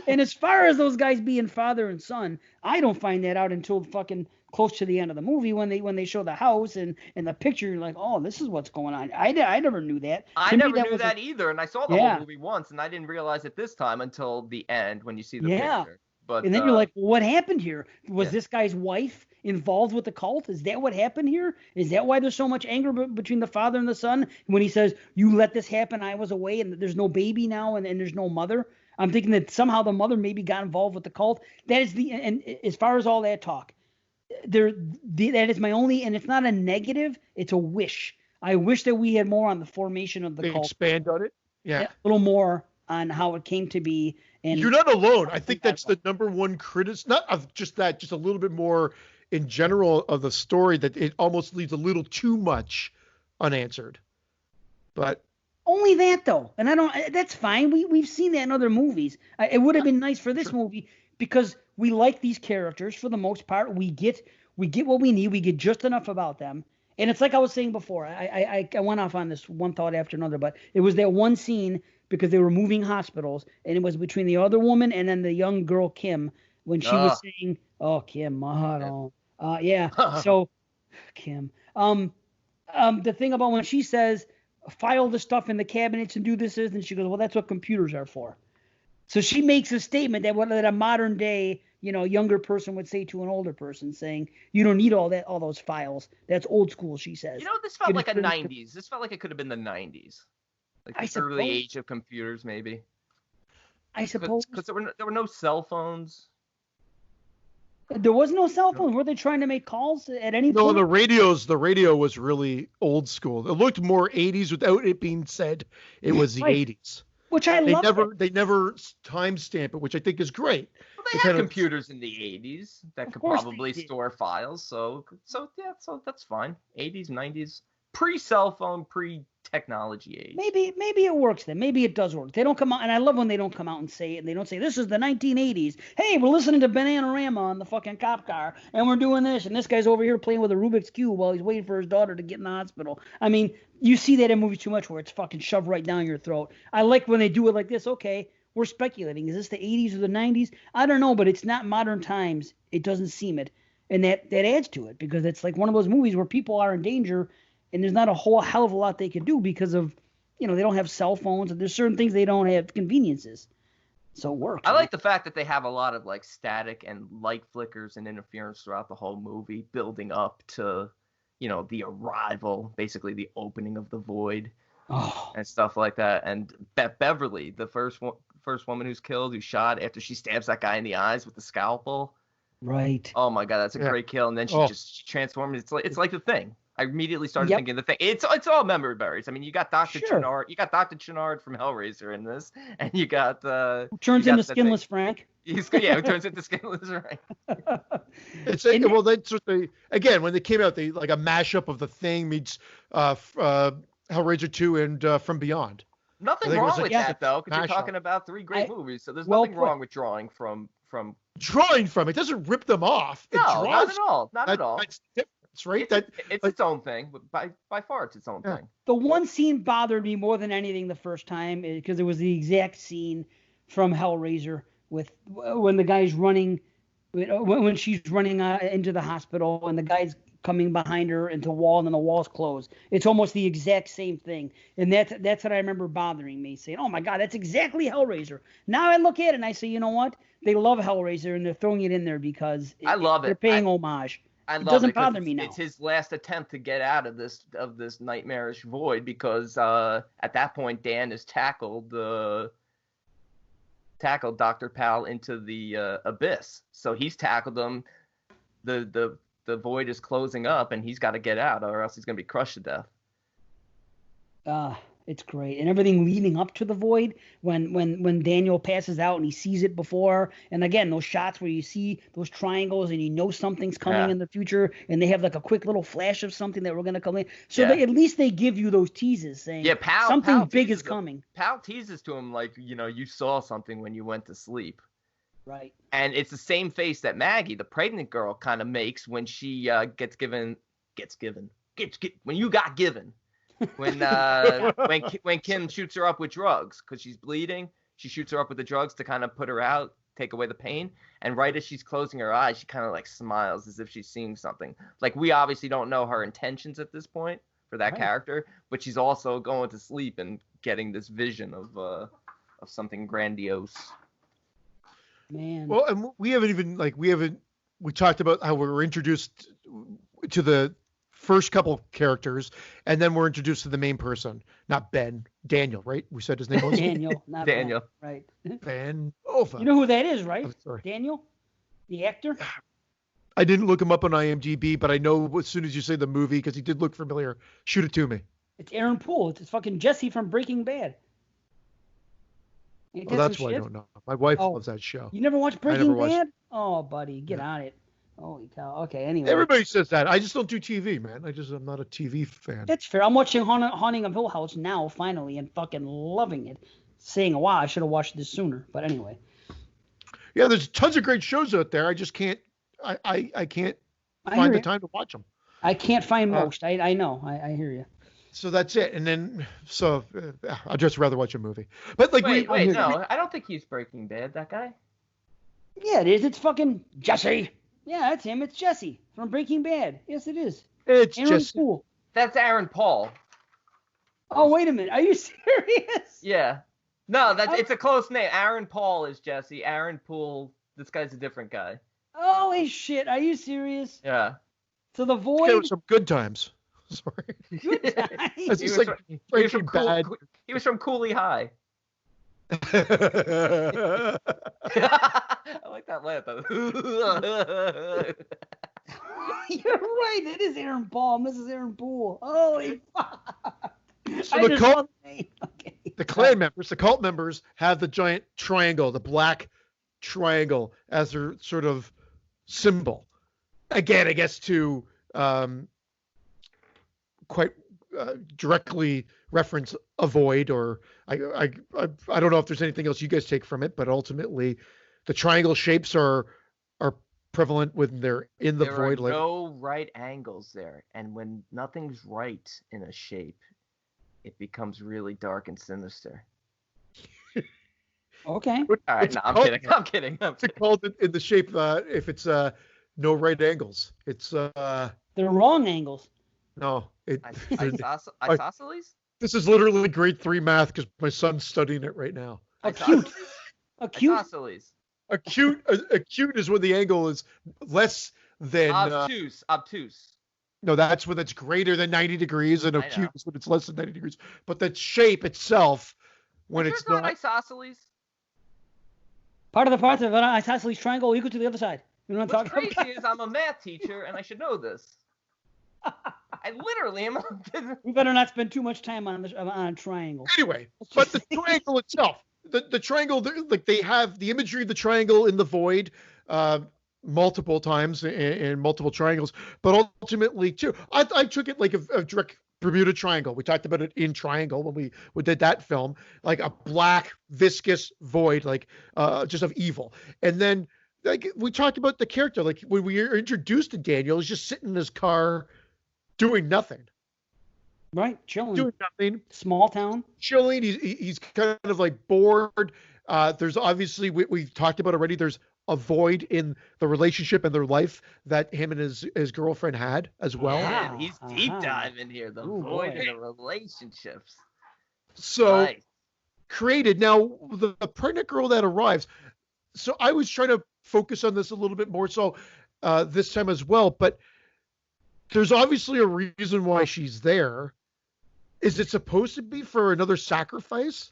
And as far as those guys being father and son, I don't find that out until fucking close to the end of the movie when they show the house and the picture. You're like, oh, this is what's going on. I never knew that. I never knew that either, and I saw the whole movie once, and I didn't realize it this time until the end when you see the picture. But, and then you're like, well, what happened here? Was this guy's wife involved with the cult? Is that what happened here? Is that why there's so much anger between the father and the son when he says, you let this happen, I was away, and there's no baby now, and there's no mother? I'm thinking that somehow the mother maybe got involved with the cult. That is and as far as all that talk, that is my only, and it's not a negative, it's a wish. I wish that we had more on the formation of the cult. Expand on it? Yeah. A little more on how it came to be. And you're not alone. I think that's the number one criticism, not of just that, just a little bit more in general of the story, that it almost leaves a little too much unanswered. But only that though, and that's fine. We've seen that in other movies. It would have been nice for this movie because we like these characters for the most part. We get what we need. We get just enough about them. And it's like I was saying before. I went off on this one thought after another, but it was that one scene because they were moving hospitals, and it was between the other woman and then the young girl Kim when she was saying, "Oh, Kim, So, Kim. The thing about when she says, "File the stuff in the cabinets and do this," and she goes, "Well, that's what computers are for." So she makes a statement that a modern day, younger person would say to an older person, saying, "You don't need all those files. That's old school," she says. This felt like a 90s. This felt like it could have been the 90s. Like the early age of computers, maybe. I suppose. Because there were no cell phones. There was no cell phones. Were they trying to make calls at any point? No, the radio was really old school. It looked more 80s without it being said it was the 80s. Which I love. They never timestamp it, which I think is great. Well, they had computers in the 80s that could probably store files. So that's fine. 80s, 90s, pre-cell phone, pre-technology age. Maybe it works then. Maybe it does work. They don't come out, and I love when they don't come out and say it, and they don't say, this is the 1980s. Hey, we're listening to Bananarama on the fucking cop car, and we're doing this, and this guy's over here playing with a Rubik's Cube while he's waiting for his daughter to get in the hospital. I mean, you see that in movies too much where it's fucking shoved right down your throat. I like when they do it like this. Okay, we're speculating. Is this the 80s or the 90s? I don't know, but it's not modern times. It doesn't seem it. And that adds to it because it's like one of those movies where people are in danger and there's not a whole hell of a lot they can do because of, they don't have cell phones and there's certain things they don't have conveniences. So it works. I like the fact that they have a lot of like static and light flickers and interference throughout the whole movie building up to, the arrival, basically the opening of the void and stuff like that. And Beverly, the first woman who's killed, who's shot after she stabs that guy in the eyes with the scalpel. Right. Oh my God, that's a great kill. And then she transforms. It's like the Thing. I immediately started thinking the Thing. It's all memory berries. I mean, you got Dr. Channard. You got Dr. Channard from Hellraiser in this, and you got who turns into Skinless Frank. Who turns into Skinless Frank. Well, that's what when they came out, they like a mashup of the Thing meets Hellraiser 2 and From Beyond. Nothing wrong with that though, because you're talking about three great movies, so there's nothing wrong with drawing from. Drawing from it doesn't rip them off. No, not at all. Not at all. That's different. Right? It's its own thing. By far, it's its own thing. The one scene bothered me more than anything the first time because it was the exact scene from Hellraiser with when the guy's running, when she's running into the hospital and the guy's coming behind her into the wall and then the wall's closed. It's almost the exact same thing. And that's what I remember bothering me, saying, oh my God, that's exactly Hellraiser. Now I look at it and I say, you know what? They love Hellraiser and they're throwing it in there because I love it. They're paying homage. It doesn't bother me now. It's his last attempt to get out of this nightmarish void because at that point Dan has tackled Dr. Pal into the abyss. So he's tackled him. The void is closing up and he's got to get out or else he's going to be crushed to death. It's great. And everything leading up to the void when Daniel passes out and he sees it before. And again, those shots where you see those triangles and you know something's coming in the future and they have like a quick little flash of something that we're going to come in. So at least they give you those teases saying something big is coming. Pal teases to him like, you saw something when you went to sleep. Right. And it's the same face that Maggie, the pregnant girl, kind of makes when she gets given. When you got given. When Kim shoots her up with drugs because she's bleeding, she shoots her up with the drugs to kind of put her out. take away the pain. And right as she's closing her eyes, she kind of like smiles as if she's seeing something. Like, we obviously don't know her intentions at this point for that character, but she's also going to sleep and getting this vision of something grandiose. Man. Well, and we talked about how we were introduced to the first couple characters, and then we're introduced to the main person, not Ben, Daniel, right? We said his name was Daniel, not Daniel. Ben, right? Ben Ova. You know who that is, right? I'm sorry. Daniel, the actor. I didn't look him up on IMDb, but I know as soon as you say the movie, because he did look familiar. Shoot it to me. It's Aaron Poole. It's fucking Jesse from Breaking Bad. Oh, that's why I don't know. My wife loves that show. You never watched Breaking Bad? Oh, buddy, get on it. Holy cow. Okay, anyway. Everybody says that. I just don't do TV, man. I'm not a TV fan. That's fair. I'm watching Haunting of Hill House now, finally, and fucking loving it. Saying, wow, I should have watched this sooner. But anyway. Yeah, there's tons of great shows out there. I just can't. I can't find the time to watch them. I can't find most. I know. I hear you. So that's it. And then, I'd just rather watch a movie. But like, wait, no, I don't think he's Breaking Bad, that guy. Yeah, it is. It's fucking Jesse. Yeah, that's him. It's Jesse from Breaking Bad. Yes, it is. It's Aaron just. Poole. That's Aaron Paul. Oh, wait a minute. Are you serious? Yeah. No, it's a close name. Aaron Paul is Jesse. Aaron Poole, this guy's a different guy. Holy shit. Are you serious? Yeah. So the Void. There were some good times. Sorry. Good times. He was from Cooley High. I like that laugh. You're right. It is Aaron Paul, Mrs. Aaron Poole. Holy fuck. So the cult members have the giant triangle, the black triangle, as their sort of symbol. Again, I guess to quite directly reference a void, or I don't know if there's anything else you guys take from it, but ultimately the triangle shapes are prevalent when they're in the void. There are no right angles there, and when nothing's right in a shape, it becomes really dark and sinister. Okay. All right, no, I'm kidding. It's called in the shape if it's no right angles. It's they're wrong angles. No, isosceles? This is literally grade 3 math because my son's studying it right now. Acute. Isosceles. Acute is when the angle is less than obtuse. No, that's when it's greater than 90 degrees, and acute is when it's less than 90 degrees. But the shape itself, when it's not isosceles. Part of the parts of an isosceles triangle equal to the other side. You know what I'm talking about? What's crazy is I'm a math teacher and I should know this. I literally am. We better not spend too much time on a triangle. Anyway, but the triangle itself, the triangle, like they have the imagery of the triangle in the void multiple times in multiple triangles, but ultimately too, I took it like a direct Bermuda Triangle. We talked about it in Triangle when we did that film, like a black viscous void, like just of evil. And then like we talked about the character, like when we were introduced to Daniel, he's just sitting in his car doing nothing. Right, chilling. Doing nothing. Small town. Chilling. He's kind of like bored. There's obviously, we've talked about already, there's a void in the relationship and their life that him and his girlfriend had as well. Yeah, he's deep diving here. The void in the relationships. So created. Now, the pregnant girl that arrives. So I was trying to focus on this a little bit more so this time as well, but there's obviously a reason why she's there. Is it supposed to be for another sacrifice?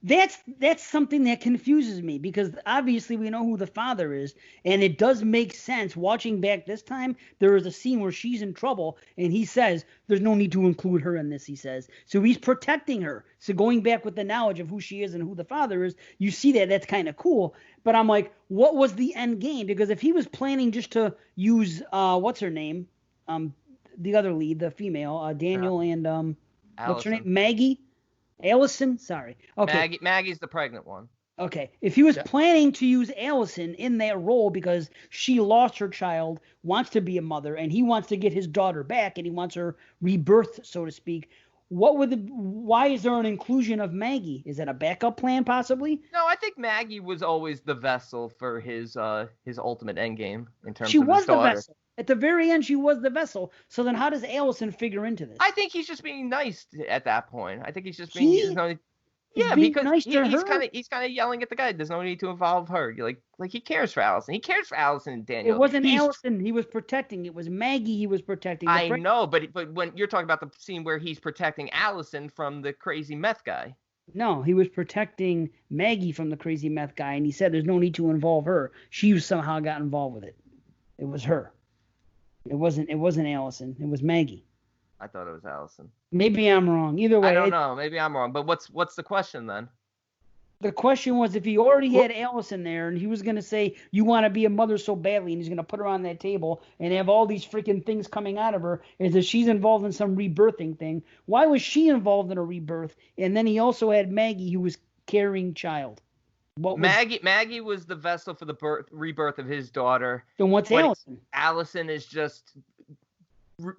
That's something that confuses me, because obviously we know who the father is, and it does make sense. Watching back this time, there is a scene where she's in trouble, and he says there's no need to include her in this, he says. So he's protecting her. So going back with the knowledge of who she is and who the father is, you see that's kind of cool. But I'm like, what was the end game? Because if he was planning just to use, what's her name? The other lead, the female, Daniel and, what's her name? Maggie? Allison? Sorry. Okay. Maggie's the pregnant one. Okay. If he was planning to use Allison in that role because she lost her child, wants to be a mother, and he wants to get his daughter back, and he wants her rebirth, so to speak, why is there an inclusion of Maggie? Is that a backup plan possibly? No, I think Maggie was always the vessel for his ultimate endgame in terms She of his was the daughter. vessel. At the very end, she was the vessel. So then how does Allison figure into this? I think he's just being nice at that point. I think he's just He- being He's yeah, being because nice to he's her. kind of yelling at the guy. There's no need to involve her. You're like he cares for Allison. He cares for Allison and Daniel. It wasn't He's- Allison he was protecting. It was Maggie he was protecting. The I know, but when you're talking about the scene where he's protecting Allison from the crazy meth guy. No, he was protecting Maggie from the crazy meth guy, and he said there's no need to involve her. She somehow got involved with it. It was her. It wasn't Allison. It was Maggie. I thought it was Allison. Maybe I'm wrong. Either way, I don't know. Maybe I'm wrong. But what's the question then? the question was if he already had Allison there and he was going to say, you want to be a mother so badly, and he's going to put her on that table and have all these freaking things coming out of her as if she's involved in some rebirthing thing. Why was she involved in a rebirth? And then he also had Maggie, who was carrying child. Maggie was the vessel for the rebirth of his daughter. Then what's Allison? Allison is just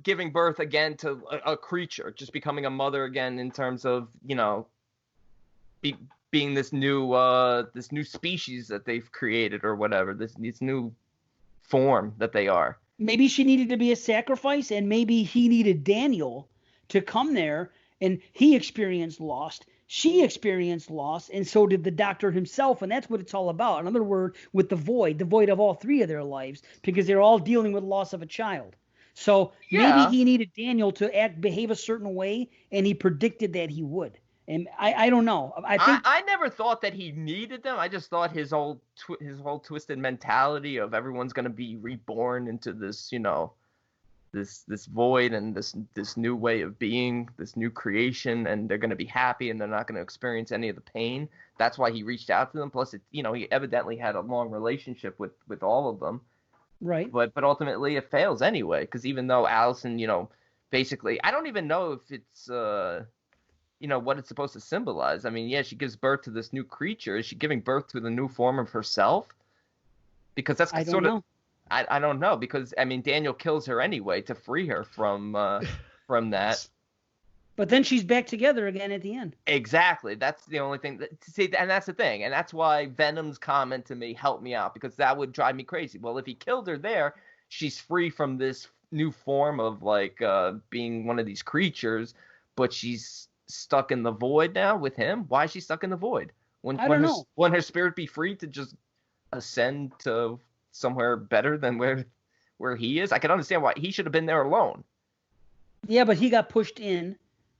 giving birth again to a creature, just becoming a mother again in terms of, being this new species that they've created or whatever, this new form that they are. Maybe she needed to be a sacrifice, and maybe he needed Daniel to come there, and he experienced loss. She experienced loss, and so did the doctor himself, and that's what it's all about. In other words, with the void of all three of their lives, because they're all dealing with loss of a child. So maybe he needed Daniel to behave a certain way, and he predicted that he would. And I don't know. I never thought that he needed them. I just thought his whole twisted mentality of everyone's going to be reborn into this, this void and this new way of being, this new creation, and they're going to be happy and they're not going to experience any of the pain. That's why he reached out to them. Plus, he evidently had a long relationship with all of them. Right. But ultimately it fails anyway, because even though Allison, basically, I don't even know if it's what it's supposed to symbolize. I mean, yeah, she gives birth to this new creature. Is she giving birth to the new form of herself? Because that's I don't know, because I mean, Daniel kills her anyway to free her from that. But then she's back together again at the end. Exactly. That's the only thing and that's the thing. And that's why Venom's comment to me helped me out, because that would drive me crazy. Well, if he killed her there, she's free from this new form of being one of these creatures, but she's stuck in the void now with him. Why is she stuck in the void? Wouldn't her spirit be free to just ascend to somewhere better than where he is? I can understand why he should have been there alone. Yeah, but he got pushed in,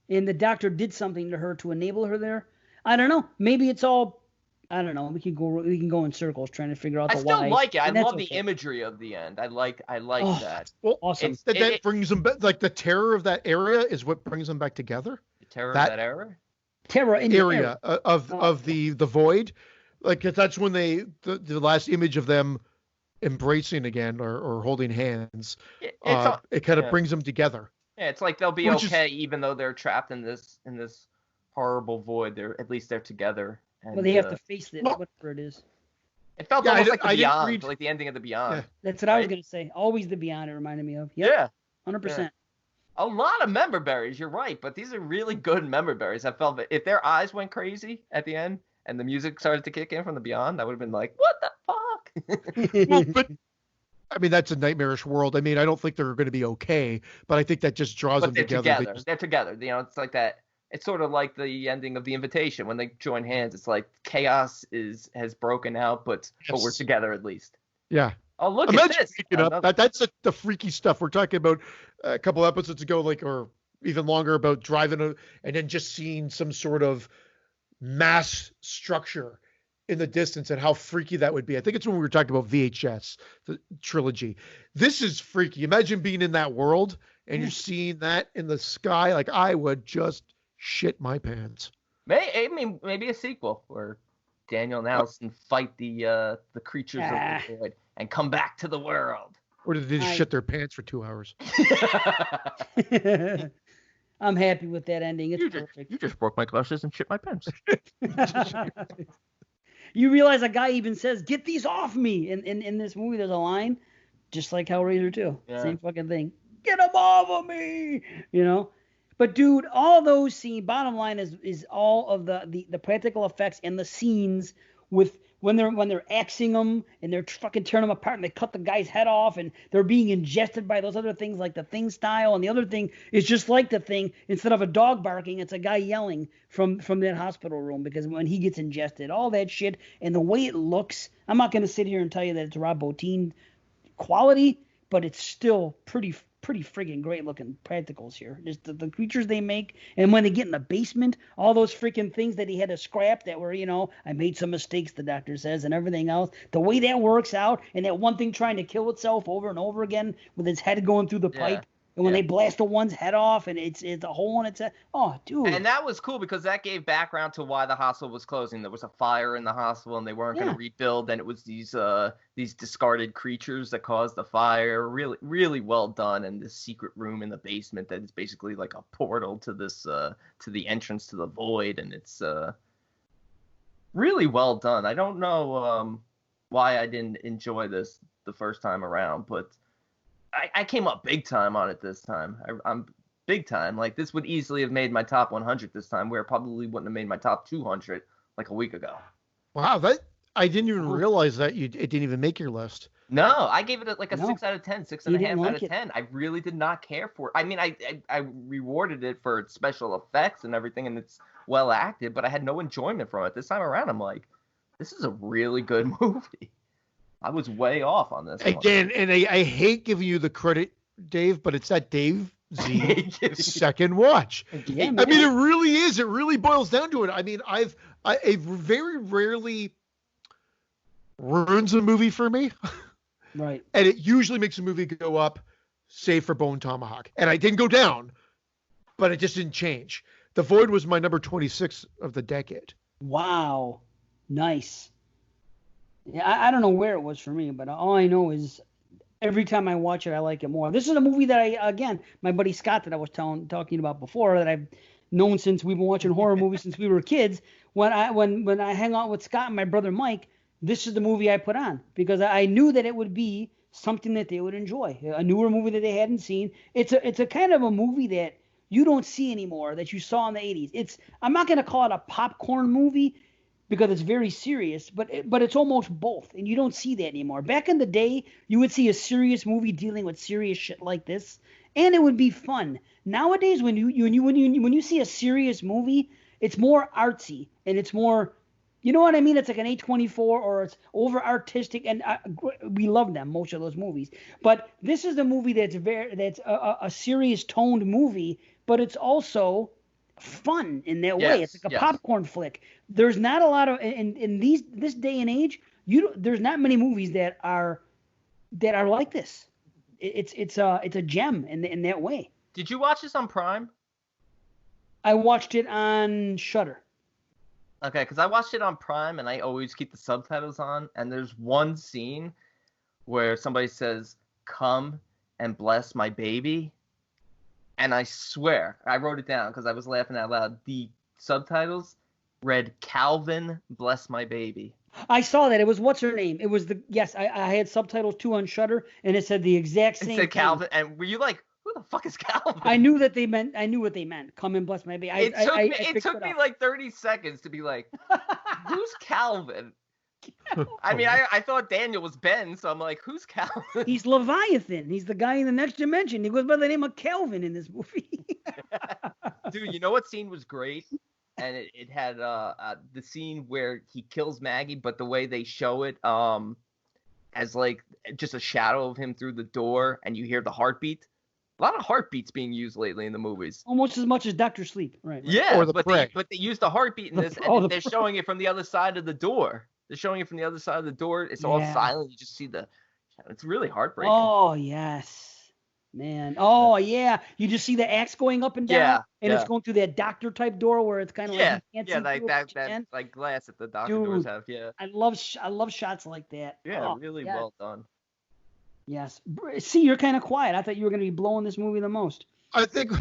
and the doctor did something to her to enable her there. I don't know. Maybe it's all. I don't know. We can go in circles trying to figure out the why. I still like it. I love the imagery of the end. I like that. Well, awesome. That brings them back. Like the terror of that area is what brings them back together. Terror of that era? Terror in area of the void. Like that's when the last image of them embracing again or holding hands. It kind of brings them together. Yeah, it's like they'll be okay even though they're trapped in this horrible void. At least they're together. And, well, they have to face it, whatever it is. It felt almost like the Beyond, like the ending of the Beyond. Yeah. That's what I was gonna say. Always the Beyond. It reminded me of. Yep, yeah, 100%. Yeah. A lot of member berries, you're right, but these are really good member berries. I felt that if their eyes went crazy at the end and the music started to kick in from the Beyond, I would have been like, what the fuck? Well, but I mean, that's a nightmarish world. I mean, I don't think they're going to be okay, but I think that just draws them together. They're together. It's like that. It's sort of like the ending of The Invitation when they join hands. It's like chaos has broken out, but we're together at least. Yeah. Oh, look Imagine at this. That's the freaky stuff we're talking about a couple episodes ago, or even longer, about driving and then just seeing some sort of mass structure in the distance and how freaky that would be. I think it's when we were talking about VHS, the trilogy. This is freaky. Imagine being in that world and you're seeing that in the sky. Like, I would just shit my pants. Maybe a sequel where Daniel and Allison fight the creatures of the void and come back to the world. Or did they just shit their pants for 2 hours? I'm happy with that ending. It's perfect. You just broke my glasses and shit my pants. You realize a guy even says, "Get these off me." In this movie, there's a line, just like Hellraiser 2. Yeah. Same fucking thing. Get them off of me. But dude, all those scenes. Bottom line is all of the practical effects and the scenes with when they're axing them and they're fucking tearing them apart and they cut the guy's head off and they're being ingested by those other things like the Thing style, and the other thing is just like the Thing. Instead of a dog barking, it's a guy yelling from that hospital room because when he gets ingested, all that shit and the way it looks. I'm not gonna sit here and tell you that it's Rob Bottin quality, but it's still pretty friggin' great looking practicals here. Just the creatures they make, and when they get in the basement, all those freaking things that he had to scrap that were, I made some mistakes, the doctor says, and everything else. The way that works out, and that one thing trying to kill itself over and over again with its head going through the pipe. And when they blast the one's head off and it's a hole in its head. Oh, dude. And that was cool because that gave background to why the hospital was closing. There was a fire in the hospital and they weren't going to rebuild. And it was these discarded creatures that caused the fire. Really, really well done. And this secret room in the basement that is basically like a portal to this, to the entrance to the void. And it's really well done. I don't know why I didn't enjoy this the first time around, but I came up big time on it this time. I'm big time. Like, this would easily have made my top 100 this time, where it probably wouldn't have made my top 200 like a week ago. Wow, I didn't even realize that it didn't even make your list. No, I gave it like a 6 out of 10, 6.5 out of 10. I really did not care for it. I mean, I rewarded it for its special effects and everything, and it's well acted, but I had no enjoyment from it. This time around, I'm like, this is a really good movie. I was way off on this again, one. And I hate giving you the credit, Dave, but it's that Dave Z second watch. Again, I mean, it really is. It really boils down to it. I mean, I very rarely ruins a movie for me, right? And it usually makes a movie go up, save for Bone Tomahawk, and I didn't go down, but it just didn't change. The Void was my number 26 of the decade. Wow, nice. Yeah, I don't know where it was for me, but all I know is every time I watch it, I like it more. This is a movie that my buddy Scott that I was talking about before, that I've known since we've been watching horror movies since we were kids. When I hang out with Scott and my brother Mike, this is the movie I put on because I knew that it would be something that they would enjoy, a newer movie that they hadn't seen. It's a kind of a movie that you don't see anymore that you saw in the 80s. I'm not going to call it a popcorn movie, because it's very serious, but it's almost both, and you don't see that anymore. Back in the day, you would see a serious movie dealing with serious shit like this, and it would be fun. Nowadays, when you see a serious movie, it's more artsy and it's more, you know what I mean? It's like an A24 or it's over artistic, and we love them, most of those movies. But this is a movie that's a serious toned movie, but it's also fun in that way. It's like a popcorn flick. There's not a lot of in this day and age. There's not many movies that are like this. It's a gem in that way. Did you watch this on Prime? I watched it on Shudder. Okay, because I watched it on Prime and I always keep the subtitles on. And there's one scene where somebody says, "Come and bless my baby." And I swear, I wrote it down because I was laughing out loud. The subtitles read, "Calvin, bless my baby." I saw that. It was, what's her name? It was I had subtitles too on Shudder, and it said the exact same thing. It said Calvin, and were you like, who the fuck is Calvin? I knew what they meant. Come and bless my baby. It took me like 30 seconds to be like, who's Calvin? I mean, I thought Daniel was Ben, so I'm like, who's Calvin? He's Leviathan. He's the guy in the next dimension. He goes by the name of Calvin in this movie. Dude, you know what scene was great? And it had the scene where he kills Maggie, but the way they show it as like just a shadow of him through the door, and you hear the heartbeat. A lot of heartbeats being used lately in the movies. Almost as much as Dr. Sleep, right? Yeah, or but they use the heartbeat in this, and they're showing it from the other side of the door. They're showing it from the other side of the door. It's all silent. You just see it's really heartbreaking. Oh, yes. Man. Oh, yeah. You just see the axe going up and down, and it's going through that doctor type door where it's kind of like you can't see that like glass that the doctor doors have. Yeah. I love shots like that. Yeah, really well done. Yes. See, you're kind of quiet. I thought you were going to be blowing this movie the most. I think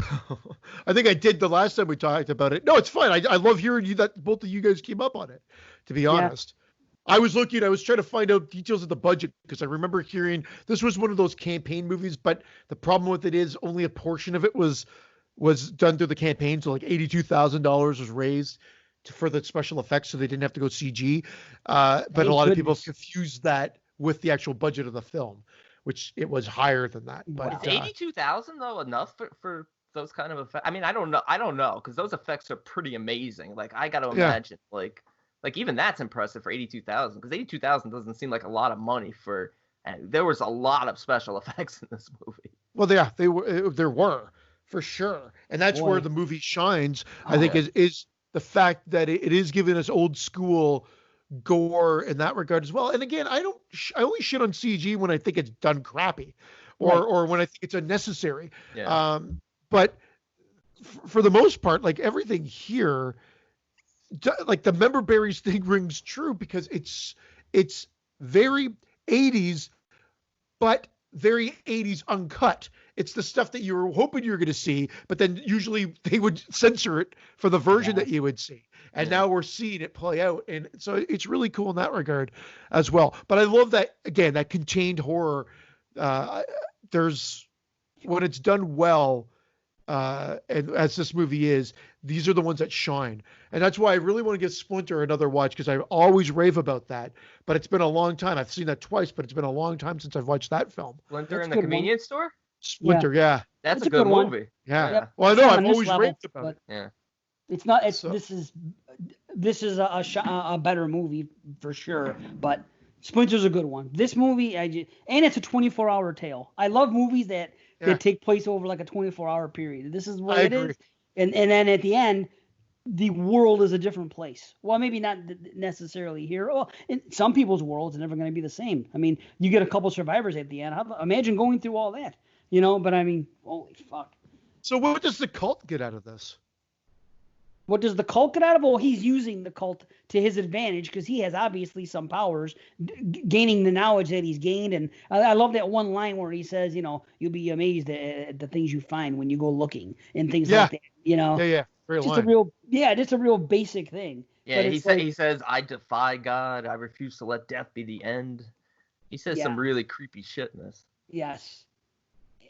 I did the last time we talked about it. No, it's fine. I love hearing that both of you guys came up on it, to be honest. I was trying to find out details of the budget because I remember hearing this was one of those campaign movies, but the problem with it is only a portion of it was was done through the campaign. So like $82,000 was raised for the special effects, so they didn't have to go CG. But a lot of people confused that with the actual budget of the film, which it was higher than that. But is 82,000 though enough for those kind of effects? I mean, I don't know, because those effects are pretty amazing. Like, I got to imagine, like even that's impressive for 82,000, because 82,000 doesn't seem like a lot of money for. And there was a lot of special effects in this movie. Well, yeah, there were for sure, and that's where the movie shines. I think is the fact that it is giving us old school gore in that regard as well. And again, I only shit on CG when I think it's done crappy, or when I think it's unnecessary. Yeah. But for the most part, like everything here, like the member berries thing rings true because it's very 80s, but very 80s uncut. It's the stuff that you were hoping you were going to see, but then usually they would censor it for the version that you would see. And now we're seeing it play out. And so it's really cool in that regard as well. But I love that, again, that contained horror. There's, when it's done well, and as this movie is, these are the ones that shine. And that's why I really want to give Splinter another watch, because I always rave about that. But it's been a long time. I've seen that twice, but it's been a long time since I've watched that film. Splinter in the convenience store? Splinter, yeah. That's a good movie. Yeah. Yep. Well, I know. I've always raved about it. Yeah. It's not. This is a better movie for sure. But Splinter's a good one. This movie, and it's a 24-hour tale. I love movies that take place over like a 24-hour period. This is what it is. And then at the end, the world is a different place. Well, maybe not necessarily here. Well, in some people's worlds, it's never going to be the same. I mean, you get a couple survivors at the end. Imagine going through all that, But I mean, holy fuck. So what does the cult get out of this? What does the cult get out of it? Well, he's using the cult to his advantage because he has obviously some powers, gaining the knowledge that he's gained. And I love that one line where he says, you'll be amazed at the things you find when you go looking and things like that. Yeah. Just a real basic thing. Yeah, he says, I defy God. I refuse to let death be the end. He says some really creepy shit in this. Yes.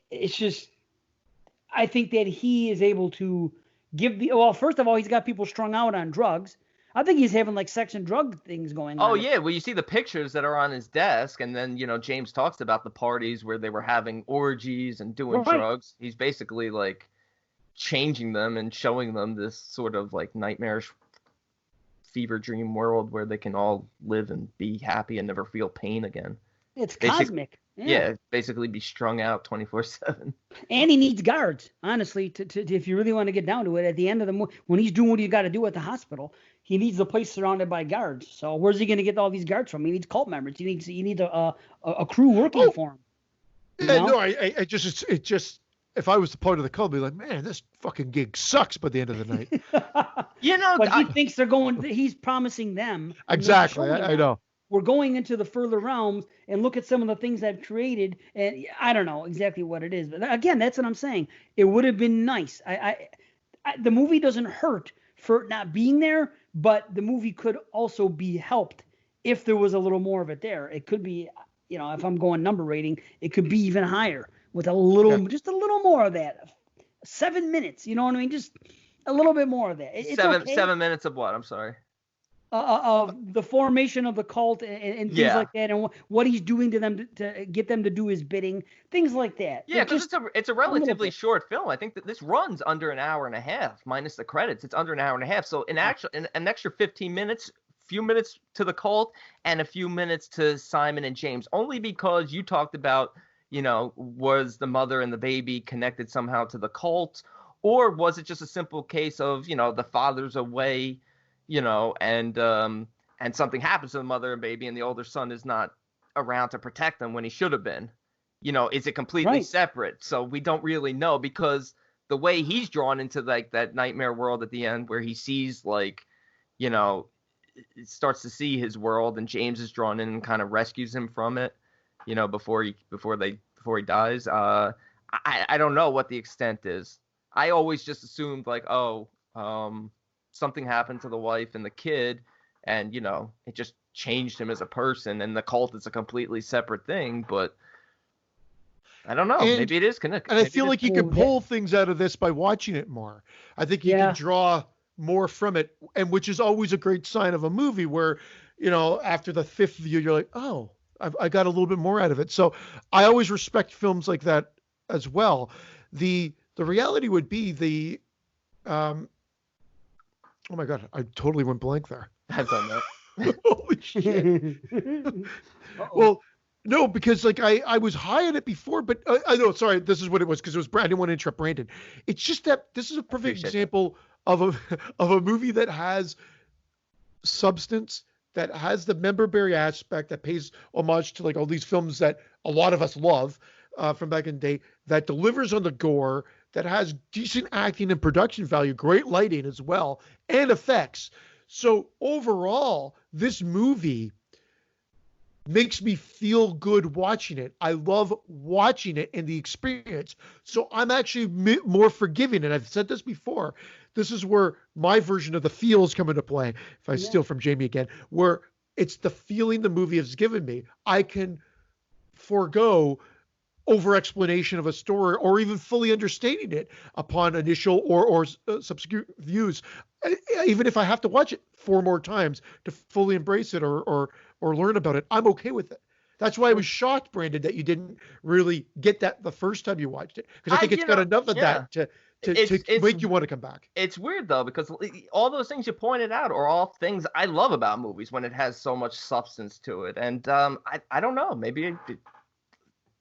It's just, I think that he is able to first of all, he's got people strung out on drugs. I think he's having like sex and drug things going on. Oh yeah, well you see the pictures that are on his desk, and then James talks about the parties where they were having orgies and doing drugs. He's basically like changing them and showing them this sort of like nightmarish fever dream world where they can all live and be happy and never feel pain again. It's cosmic. Yeah, basically be strung out 24/7. And he needs guards, honestly, to if you really want to get down to it. At the end of the movie, when he's doing what he's got to do at the hospital, he needs the place surrounded by guards. So where's he going to get all these guards from? He needs cult members. He needs a crew working for him. I just if I was the part of the cult, I'd be like, man, this fucking gig sucks by the end of the night. But he thinks they're going. He's promising them. Exactly, I know. We're going into the further realms and look at some of the things I've created. And I don't know exactly what it is. But again, that's what I'm saying. It would have been nice. The movie doesn't hurt for not being there, but the movie could also be helped if there was a little more of it there. It could be, if I'm going number rating, it could be even higher with just a little more of that. 7 minutes, you know what I mean? Just a little bit more of that. It's 7 minutes of what? I'm sorry. Of the formation of the cult and things like that, and what he's doing to them to get them to do his bidding, things like that. Yeah, because it's a relatively short film. I think that this runs under an hour and a half, minus the credits. It's under an hour and a half. So an extra 15 minutes, few minutes to the cult, and a few minutes to Simon and James. Only because you talked about, was the mother and the baby connected somehow to the cult, or was it just a simple case of, the father's away, and something happens to the mother and baby, and the older son is not around to protect them when he should have been. Is it completely separate? So we don't really know, because the way he's drawn into like that nightmare world at the end, where he sees starts to see his world, and James is drawn in and kind of rescues him from it, before he dies. I don't know what the extent is. I always just assumed like, something happened to the wife and the kid, and it just changed him as a person, and the cult is a completely separate thing. But I don't know. Maybe it is connected. And I feel like you can pull things out of this by watching it more. I think you can draw more from it, and which is always a great sign of a movie where, after the fifth view, you're like, oh, I got a little bit more out of it. So I always respect films like that as well. The reality would be oh my God, I totally went blank there. I've done that. Holy shit. Well, no, because like I was high on it before, but I know, sorry, this is what it was, because it was I didn't want to interrupt Brandon. It's just that this is a perfect example of a movie that has substance, that has the memorabilia aspect, that pays homage to like all these films that a lot of us love from back in the day, that delivers on the gore, that has decent acting and production value, great lighting as well, and effects. So overall, this movie makes me feel good watching it. I love watching it and the experience. So I'm actually more forgiving. And I've said this before. This is where my version of the feels come into play. If I steal from Jamie again, where it's the feeling the movie has given me. I can forego over explanation of a story or even fully understanding it upon initial or subsequent views, even if I have to watch it 4 more times to fully embrace it or learn about it. I'm okay with it. That's why I was shocked, Brandon, that you didn't really get that the first time you watched it, because I think it's got enough of that to make you want to come back. It's weird though, because all those things you pointed out are all things I love about movies when it has so much substance to it. And I don't know, maybe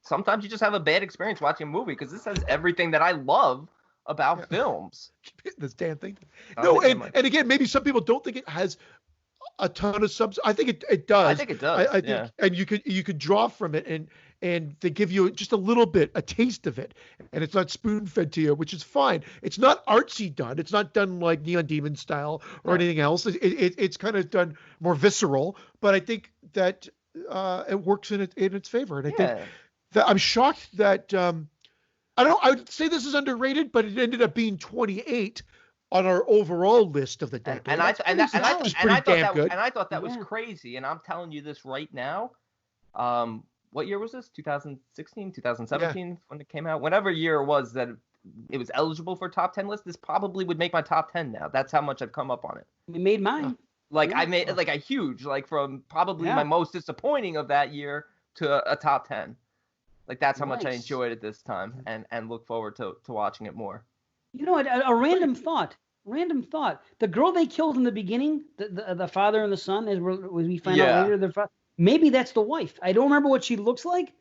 sometimes you just have a bad experience watching a movie, because this has everything that I love about films. This damn thing. No, and again, maybe some people don't think it has a ton of substance. I think it does. I think it does. I think, and you could draw from it, and they give you just a little bit, a taste of it, and it's not spoon fed to you, which is fine. It's not artsy done. It's not done like Neon Demon style or anything else. It's kind of done more visceral, but I think that it works in its favor, and I think that I'm shocked that I would say this is underrated, but it ended up being 28 on our overall list of the decade. And I thought that was crazy. And I'm telling you this right now. What year was this? 2016, 2017 when it came out? Whatever year it was that it was eligible for top 10 list, this probably would make my top 10 now. That's how much I've come up on it. It made mine. I made like a huge, like from probably my most disappointing of that year to a top 10. Like that's how much I enjoyed it this time, and look forward to watching it more. You know, a random thought. The girl they killed in the beginning, the father and the son, as we find out later, maybe that's the wife. I don't remember what she looks like,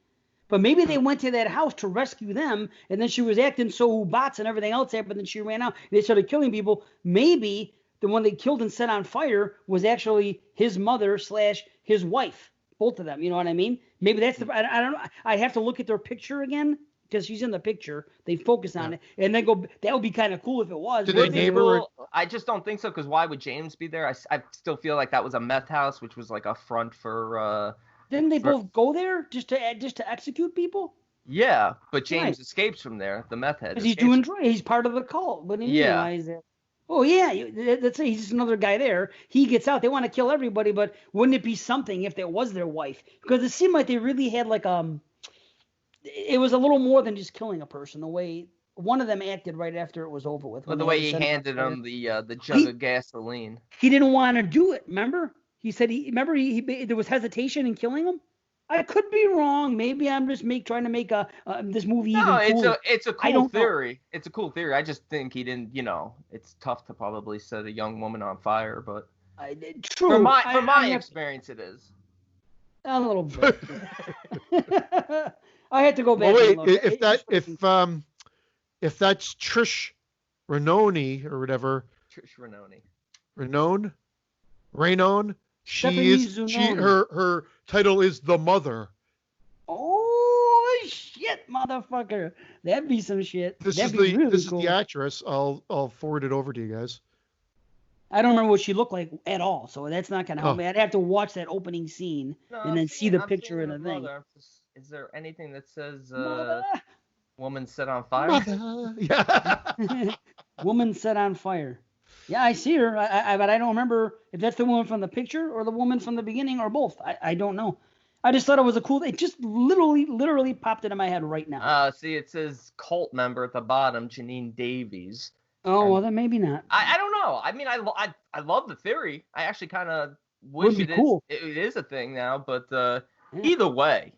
but maybe they went to that house to rescue them, and then she was acting so bots and everything else happened, and she ran out. They started killing people. Maybe the one they killed and set on fire was actually his mother / his wife. Both of them, you know what I mean? Maybe that's I don't know. I'd have to look at their picture again, because she's in the picture. They focus on it, and then go. That would be kind of cool if it was. Did they name her? I just don't think so, because why would James be there? I still feel like that was a meth house, which was like a front for. Didn't they both go there just to execute people? Yeah, but James escapes from there. The meth head. Because he's doing drugs. He's part of the cult. But he realized that. Oh yeah, let's say he's just another guy there. He gets out. They want to kill everybody, but wouldn't it be something if that was their wife? Because it seemed like they really had like it was a little more than just killing a person. The way one of them acted right after it was over with. Well, the way he handed him the jug of gasoline. He didn't want to do it. Remember? He said he there was hesitation in killing him. I could be wrong. Maybe I'm just trying to make this movie even cooler. It's a cool theory. It's a cool theory. I just think he didn't. It's tough to probably set a young woman on fire, but true. For my experience, it is a little bit. I had to go back. Well, wait, if that's Trish Renoni or whatever. Trish Renone. Her title is The Mother. Oh shit, motherfucker! That'd be some shit. This is the actress. I'll forward it over to you guys. I don't remember what she looked like at all, so that's not gonna help me. I'd have to watch that opening scene and then see the picture in the thing. Is there anything that says woman set on fire? Yeah. Woman set on fire. Yeah, I see her, but I don't remember if that's the woman from the picture or the woman from the beginning or both. I don't know. I just thought it was a cool. It just literally popped into my head right now. See, it says cult member at the bottom, Janine Davies. Oh, well, then maybe not. I don't know. I mean, I love the theory. I actually kind of wish it is a thing now, but either way,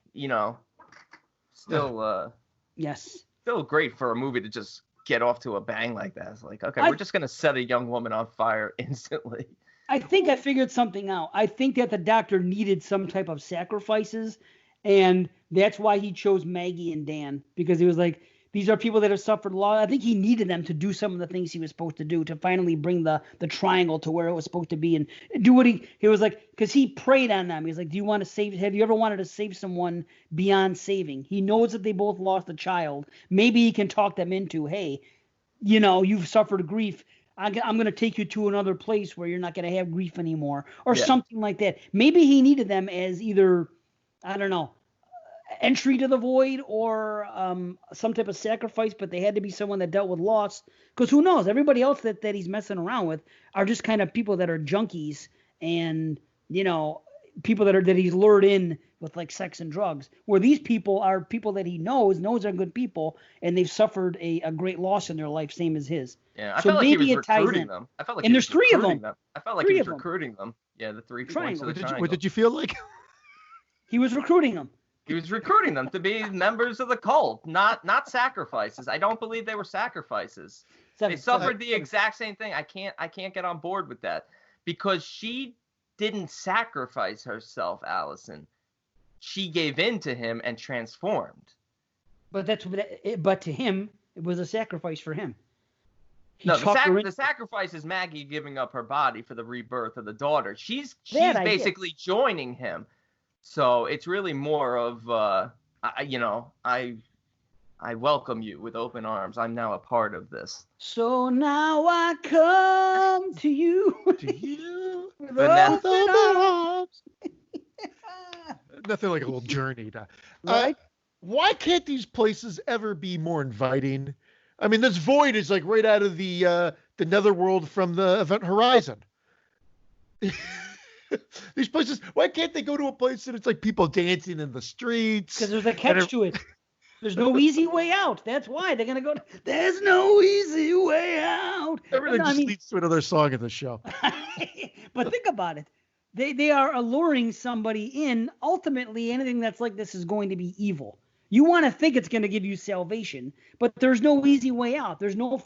still yes, still great for a movie to just get off to a bang like that. It's like, okay, we're just gonna set a young woman on fire instantly. I think I figured something out. I think that the doctor needed some type of sacrifices, and that's why he chose Maggie and Dan, because he was like, these are people that have suffered loss. I think he needed them to do some of the things he was supposed to do to finally bring the triangle to where it was supposed to be and do what he was like, because he preyed on them. He's like, have you ever wanted to save someone beyond saving? He knows that they both lost a child. Maybe he can talk them into, hey, you've suffered grief. I'm going to take you to another place where you're not going to have grief anymore, or something like that. Maybe he needed them as either, I don't know, entry to the void or some type of sacrifice, but they had to be someone that dealt with loss, because who knows, everybody else that he's messing around with are just kind of people that are junkies and people that he's lured in with like sex and drugs, where these people are people that he knows are good people, and they've suffered a great loss in their life, same as his. I felt like he was recruiting them. I felt like and there's three of them. I felt like he was recruiting them. Yeah, the 3 points of the triangle. What did you feel like? He was recruiting them. He was recruiting them to be members of the cult, not sacrifices. I don't believe they were sacrifices. They suffered the exact same thing. I can't get on board with that, because she didn't sacrifice herself, Allison. She gave in to him and transformed. But to him, it was a sacrifice for him. The sacrifice is Maggie giving up her body for the rebirth of the daughter. She's basically joining him. So it's really more of, I welcome you with open arms. I'm now a part of this. So now I come to you. With open arms. Nothing like a little journey. Right? Why can't these places ever be more inviting? I mean, this void is like right out of the netherworld from the Event Horizon. These places, why can't they go to a place that it's like people dancing in the streets? Because there's a catch to it. There's no easy way out. That's why they're going to go. There's no easy way out. Everything leads to another song in the show. But think about it. They are alluring somebody in. Ultimately, anything that's like this is going to be evil. You want to think it's going to give you salvation, but there's no easy way out. There's no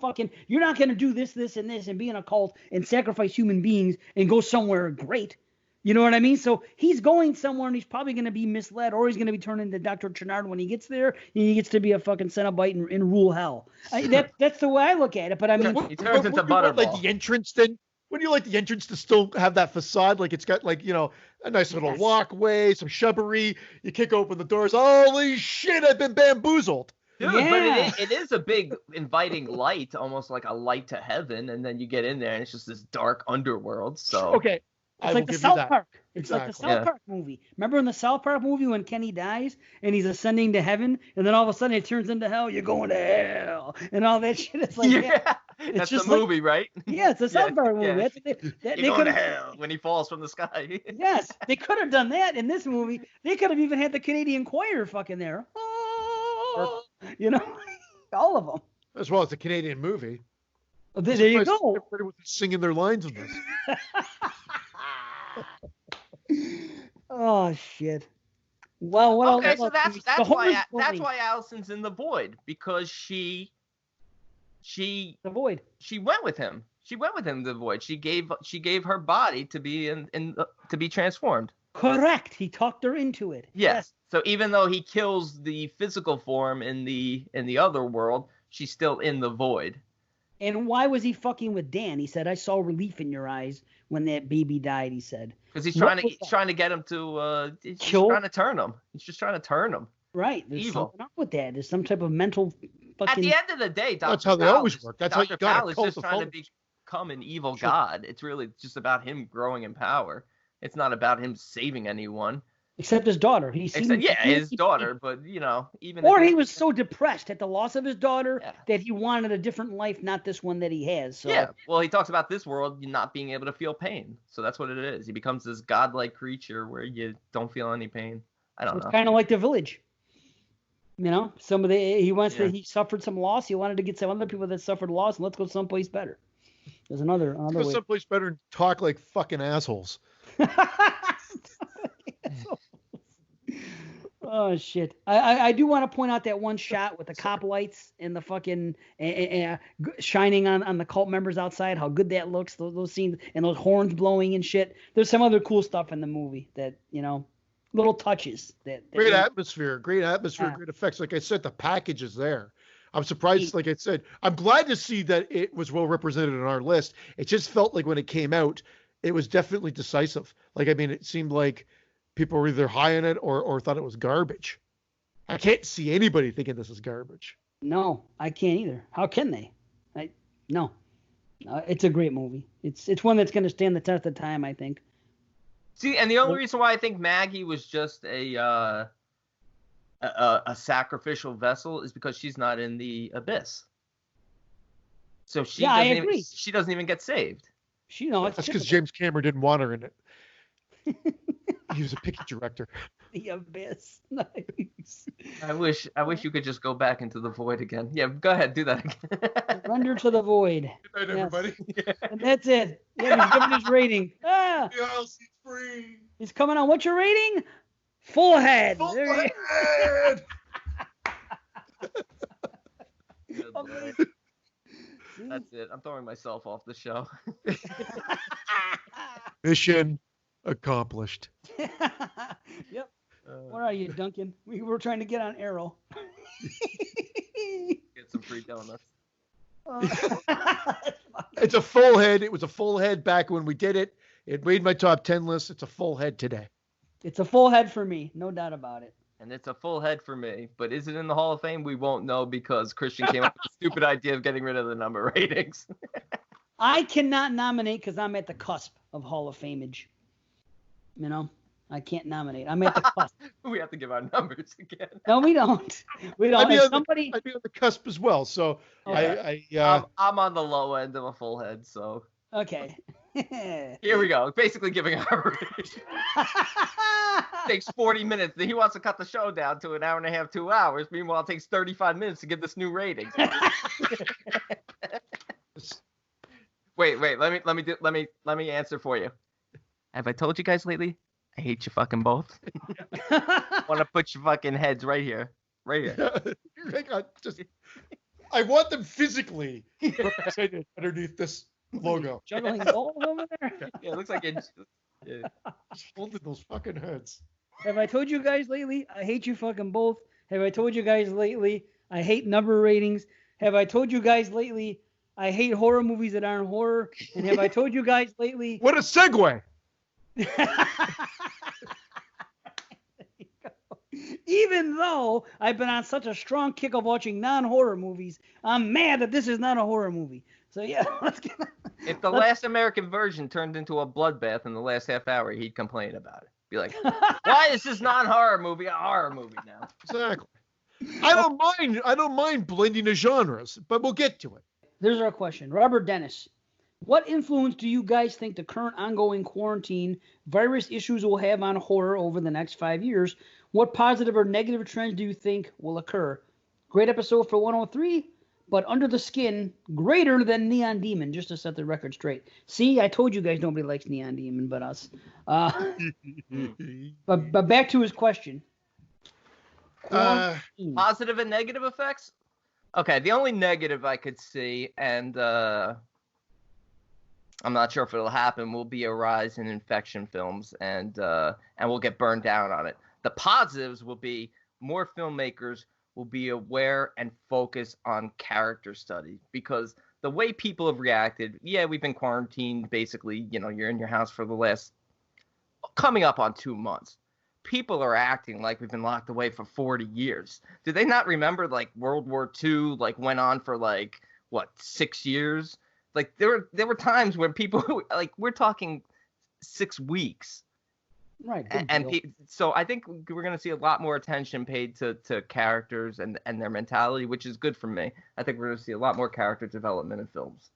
you're not going to do this, and this, and be in a cult and sacrifice human beings and go somewhere great. You know what I mean? So he's going somewhere, and he's probably going to be misled, or he's going to be turned into Dr. Chernard when he gets there, and he gets to be a fucking Cenobite and rule hell. That's the way I look at it. But I mean, he turns into Butterball. Like the entrance, then. Wouldn't you like the entrance to still have that facade? Like it's got like, a nice little walkway, some shrubbery. You kick open the doors. Holy shit, I've been bamboozled. Dude, but it is a big inviting light, almost like a light to heaven. And then you get in there and it's just this dark underworld. So okay. It's like the South Park. It's like the South Park movie. Remember in the South Park movie when Kenny dies and he's ascending to heaven, and then all of a sudden it turns into hell. You're going to hell and all that shit. It's like it's that's just the movie, right? Yeah, it's a South Park movie. Yeah. You're going to hell when he falls from the sky. Yes, they could have done that in this movie. They could have even had the Canadian choir fucking there. All of them. As well as a Canadian movie. Well, there you go. Everybody was singing their lines in this. Oh shit. Well, what okay, so that's why Allison's in the void, because she the void. She went with him. She went with him in the void. She gave her body to be to be transformed. Correct. He talked her into it. Yes. So even though he kills the physical form in the other world, she's still in the void. And why was he fucking with Dan? He said, "I saw relief in your eyes when that baby died." He said, because he's trying to get him to trying to turn him. He's just trying to turn him. Right. There's something up with that. There's some type of mental. At the end of the day, that's how they always work. That's how you got is just trying to become an evil god. It's really just about him growing in power. It's not about him saving anyone. Except his daughter. His daughter, but even. Or he was so depressed at the loss of his daughter that he wanted a different life, not this one that he has. So. Yeah, well, he talks about this world not being able to feel pain, so that's what it is. He becomes this godlike creature where you don't feel any pain. I don't It's know. kind of like The Village. You know, he suffered some loss. He wanted to get some other people that suffered loss, and let's go someplace better. There's another Let's go way. someplace better and talk like fucking assholes. Oh shit! I do want to point out that one shot with the cop lights and the fucking shining on the cult members outside. How good that looks. Those scenes and those horns blowing and shit. There's some other cool stuff in the movie that little touches that Great atmosphere, great effects. Like I said, the package is there. I'm surprised. Like I said, I'm glad to see that it was well represented on our list. It just felt like when it came out, it was definitely decisive. Like, I mean, it seemed like people were either high on it or thought it was garbage. I can't see anybody thinking this is garbage. No, I can't either. How can they? No. It's a great movie. It's one that's going to stand the test of time, I think. See, and the only reason why I think Maggie was just a sacrificial vessel is because she's not in the abyss. So I agree. She doesn't even get saved. That's because James Cameron didn't want her in it. He was a picky director. The abyss. Nice. I wish you could just go back into the void again. Yeah, go ahead, do that again. Surrender to the void. Good night, everybody. Yeah. And that's it. Yeah, he's giving his rating. The aisle's free. He's coming on. What's your rating? Full head. Full There you head. Good Lord. That's it. I'm throwing myself off the show. Mission accomplished. Yep. Where are you, Duncan? We were trying to get on Arrow. Get some free donuts. It's a full head. It was a full head back when we did it. It made my top 10 list. It's a full head today. It's a full head for me. No doubt about it. And it's a full head for me. But is it in the Hall of Fame? We won't know because Christian came up with the stupid idea of getting rid of the number ratings. I cannot nominate because I'm at the cusp of Hall of Fameage. You know, I can't nominate. I'm at the cusp. We have to give our numbers again. No, we don't. We don't. I'd be on the cusp as well. So I'm on the low end of a full head. So okay. Here we go. Basically giving our rating. Takes 40 minutes. He wants to cut the show down to an hour and a half, 2 hours. Meanwhile, it takes 35 minutes to give this new rating. Wait. Let me answer for you. Have I told you guys lately? I hate you fucking both. Want to put your fucking heads right here. Right here. I want them physically represented underneath this logo. Juggling balls over there? Yeah, it looks like it's... Yeah. Just holding those fucking heads. Have I told you guys lately? I hate you fucking both. Have I told you guys lately? I hate number ratings. Have I told you guys lately? I hate horror movies that aren't horror. And have I told you guys lately? What a segue. Even though I've been on such a strong kick of watching non-horror movies, I'm mad that this is not a horror movie. So yeah, if the last American version turned into a bloodbath in the last half hour, he'd complain about it. Be like, why is this non-horror movie a horror movie now? Exactly. I don't mind blending the genres, but we'll get to it. There's our question. Robert Dennis. What influence do you guys think the current ongoing quarantine virus issues will have on horror over the next 5 years? What positive or negative trends do you think will occur? Great episode for 103, but under the skin, greater than Neon Demon, just to set the record straight. See, I told you guys nobody likes Neon Demon but us. But back to his question. Positive and negative effects? Okay, the only negative I could see, and I'm not sure if it'll happen, will be a rise in infection films, and we'll get burned down on it. The positives will be more filmmakers will be aware and focus on character study, because the way people have reacted, yeah, we've been quarantined basically, you're in your house for the last coming up on 2 months. People are acting like we've been locked away for 40 years. Do they not remember like World War II went on for 6 years? Like there were times when people we're talking 6 weeks. Right. So I think we're going to see a lot more attention paid to characters and their mentality, which is good for me. I think we're going to see a lot more character development in films.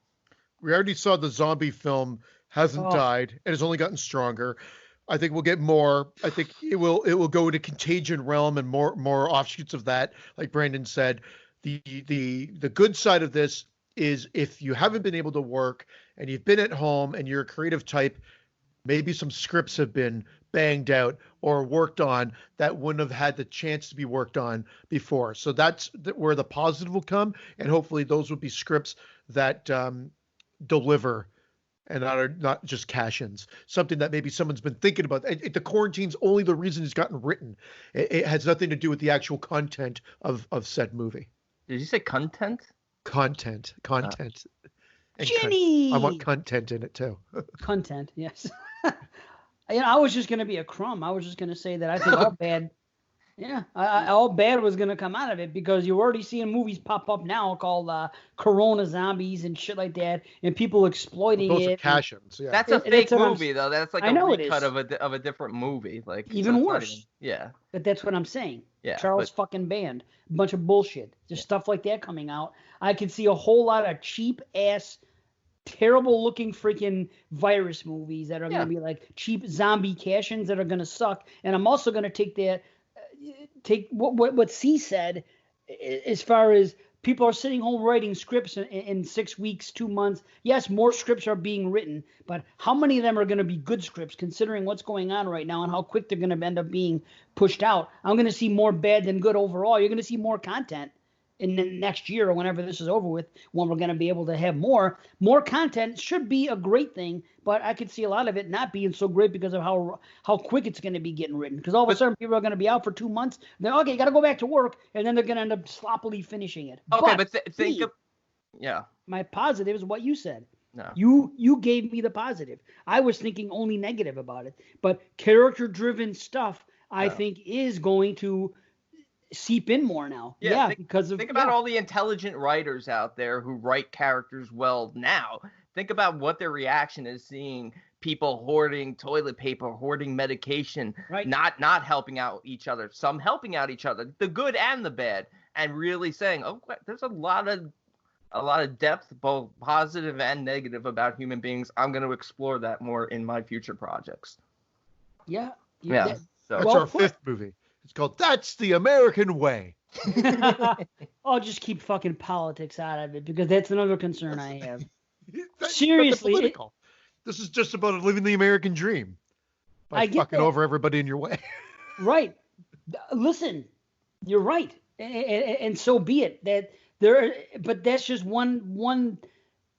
We already saw the zombie film hasn't died and has only gotten stronger. I think we'll get more. I think it will go to Contagion realm and more offshoots of that. Like Brandon said, the good side of this is if you haven't been able to work and you've been at home and you're a creative type, maybe some scripts have been banged out or worked on that wouldn't have had the chance to be worked on before. So that's where the positive will come, and hopefully those will be scripts that deliver and are not just cash-ins. Something that maybe someone's been thinking about. The quarantine's only the reason it's gotten written. It has nothing to do with the actual content of said movie. Did you say content? Content. And Jenny! I want content in it too. Content, yes. I was just going to be a crumb. I was just going to say that I think all bad. Yeah, all bad was going to come out of it because you're already seeing movies pop up now called Corona Zombies and shit like that, and people exploiting Those it. are cash-ins, yeah. That's a fake movie, though. That's like a recut of a different movie. Like even worse. Yeah. But that's what I'm saying. Yeah. Charles fucking Band. A bunch of bullshit. Just stuff like that coming out. I could see a whole lot of cheap-ass, terrible-looking freaking virus movies that are going to be like cheap zombie cash-ins that are going to suck. And I'm also going to take what C said as far as people are sitting home writing scripts in 6 weeks, 2 months. Yes, more scripts are being written, but how many of them are going to be good scripts considering what's going on right now and how quick they're going to end up being pushed out? I'm going to see more bad than good overall. You're going to see more content in the next year or whenever this is over with, when we're going to be able to have more content. Should be a great thing, but I could see a lot of it not being so great because of how quick it's going to be getting written. Because all of a sudden people are going to be out for 2 months. They're okay, got to go back to work, and then they're going to end up sloppily finishing it. Okay, but think of my positive is what you said. No. You gave me the positive. I was thinking only negative about it, but character-driven stuff I think is going to seep in more now. Think about all the intelligent writers out there who write characters well now. Think about what their reaction is seeing people hoarding toilet paper, hoarding medication, not helping out each other, some helping out each other, the good and the bad, and really saying, oh, there's a lot of depth, both positive and negative, about human beings. I'm going to explore that more in my future projects. Yeah. So that's our fifth movie. It's called That's the American Way. I'll just keep fucking politics out of it because that's another concern I have. Seriously. This is just about living the American dream by fucking over everybody in your way. Right. Listen, you're right. And so be it. But that's just one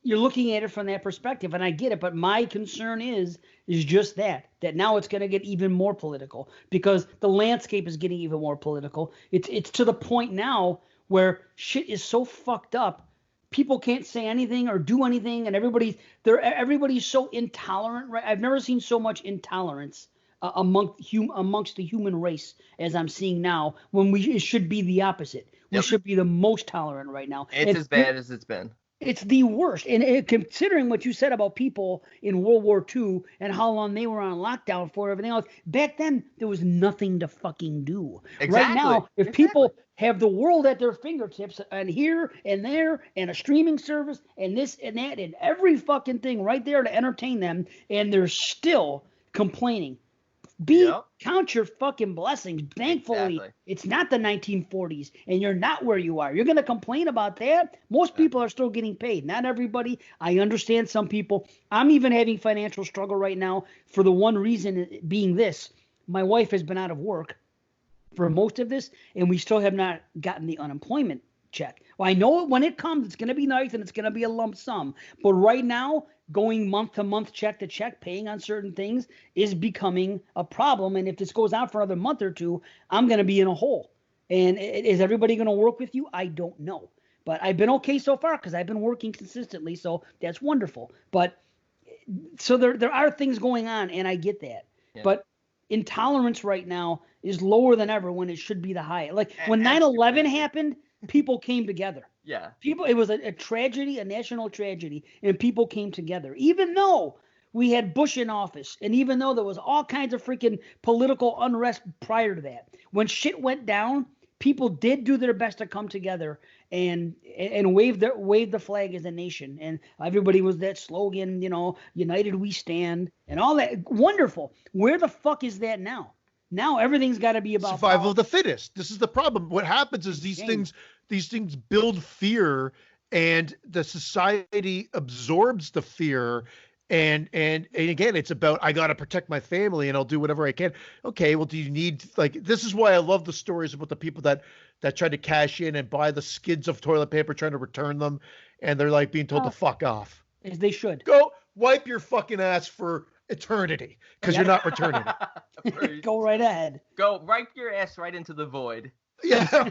you're looking at it from that perspective, and I get it, but my concern is just that now it's going to get even more political because the landscape is getting even more political. It's to the point now where shit is so fucked up, people can't say anything or do anything, and everybody's so intolerant. Right? I've never seen so much intolerance amongst the human race as I'm seeing now. When it should be the opposite. We should be the most tolerant right now. It's as bad as it's been. It's the worst. And considering what you said about people in World War II and how long they were on lockdown for everything else, back then there was nothing to fucking do. Exactly. Right now, if people have the world at their fingertips and here and there and a streaming service and this and that and every fucking thing right there to entertain them, and they're still complaining. Count your fucking blessings. Thankfully, it's not the 1940s, and you're not where you are. You're going to complain about that? Most people are still getting paid. Not everybody. I understand some people. I'm even having financial struggle right now for the one reason being this. My wife has been out of work for most of this, and we still have not gotten the unemployment check. Well, I know when it comes, it's going to be nice, and it's going to be a lump sum. But right now, going month to month, check to check, paying on certain things is becoming a problem. And if this goes out for another month or two, I'm going to be in a hole. And is everybody going to work with you? I don't know. But I've been okay so far because I've been working consistently. So that's wonderful. But so there are things going on, and I get that. Yeah. But intolerance right now is lower than ever when it should be the high. Like when 9/11 happened, people came together. Yeah. It was a tragedy, a national tragedy, and people came together. Even though we had Bush in office, and even though there was all kinds of freaking political unrest prior to that, when shit went down, people did do their best to come together and wave the flag as a nation, and everybody was that slogan, united we stand and all that. Wonderful. Where the fuck is that now? Now everything's got to be about survival of the fittest. This is the problem. What happens is these things build fear, and the society absorbs the fear. And again, it's about, I got to protect my family and I'll do whatever I can. Okay, well, do you need, like, this is why I love the stories about the people that tried to cash in and buy the skids of toilet paper, trying to return them, and they're like being told to fuck off. As they should. Go wipe your fucking ass for eternity, because you're not returning it. Go right ahead. Go wipe your ass right into the void. Yeah,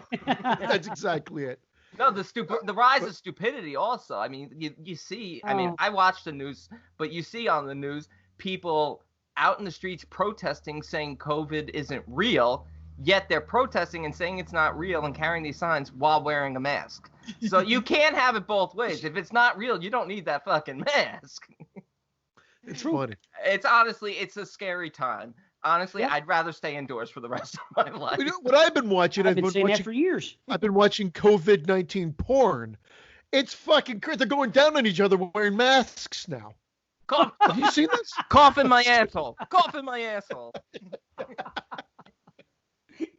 that's exactly it. No, the rise of stupidity also. I mean, you see, I mean, I watch the news, but you see on the news people out in the streets protesting, saying COVID isn't real, yet they're protesting and saying it's not real and carrying these signs while wearing a mask. So you can't have it both ways. If it's not real, you don't need that fucking mask. It's funny. It's honestly, it's a scary time. Honestly, I'd rather stay indoors for the rest of my life. What I've been watching, I've been saying that for years. I've been watching COVID-19 porn. It's fucking crazy. They're going down on each other wearing masks now. Have you seen this? Cough in my asshole. Cough in my asshole.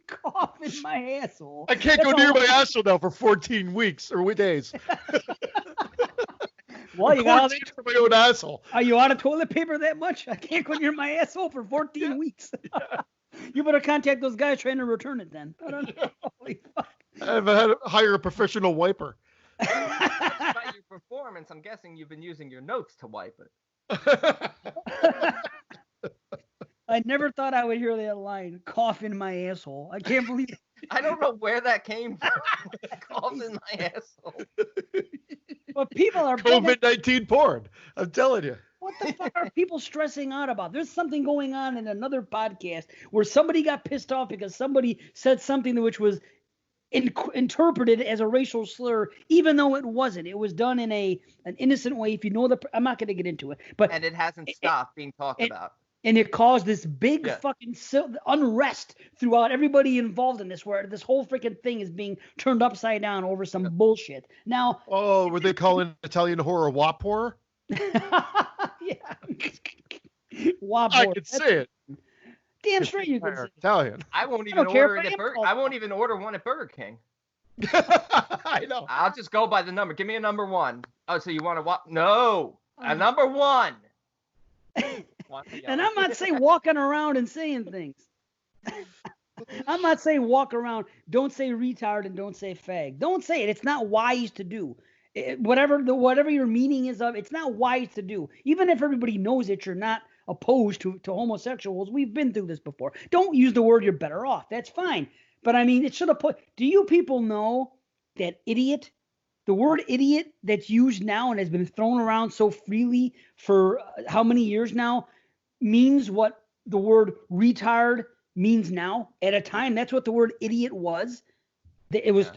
Cough in my asshole. I can't go near my asshole now for 14 weeks or days. Well, you got for my own asshole. Are you out of toilet paper that much? I can't go near my asshole for 14 weeks. You better contact those guys trying to return it then. I don't know. Holy fuck. I've had to hire a professional wiper. By your performance, I'm guessing you've been using your notes to wipe it. I never thought I would hear that line, cough in my asshole. I can't believe it. I don't know where that came from. Cough in my asshole. But people are COVID-19 porn. I'm telling you. What the fuck are people stressing out about? There's something going on in another podcast where somebody got pissed off because somebody said something which was interpreted as a racial slur, even though it wasn't. It was done in an innocent way. If you know I'm not going to get into it, but and it hasn't stopped being talked about. And it caused this big fucking unrest throughout everybody involved in this, where this whole freaking thing is being turned upside down over some bullshit. Now, were they calling Italian horror WAP horror? Yeah, WAP I horror. could say it. Damn straight you can say it. Italian. I won't even order it I won't even order one at Burger King. I know. I'll just go by the number. Give me a number one. Oh, so you want to walk? No, a number one. And I'm not saying walking around and saying things. I'm not saying walk around. Don't say retard and don't say fag. Don't say it. It's not wise to do. Whatever your meaning is of, it's not wise to do. Even if everybody knows it, you're not opposed to homosexuals. We've been through this before. Don't use the word you're better off. That's fine. But I mean, it should have do you people know that idiot? The word idiot that's used now and has been thrown around so freely for how many years now means what the word retard means now. At a time, that's what the word idiot was. It was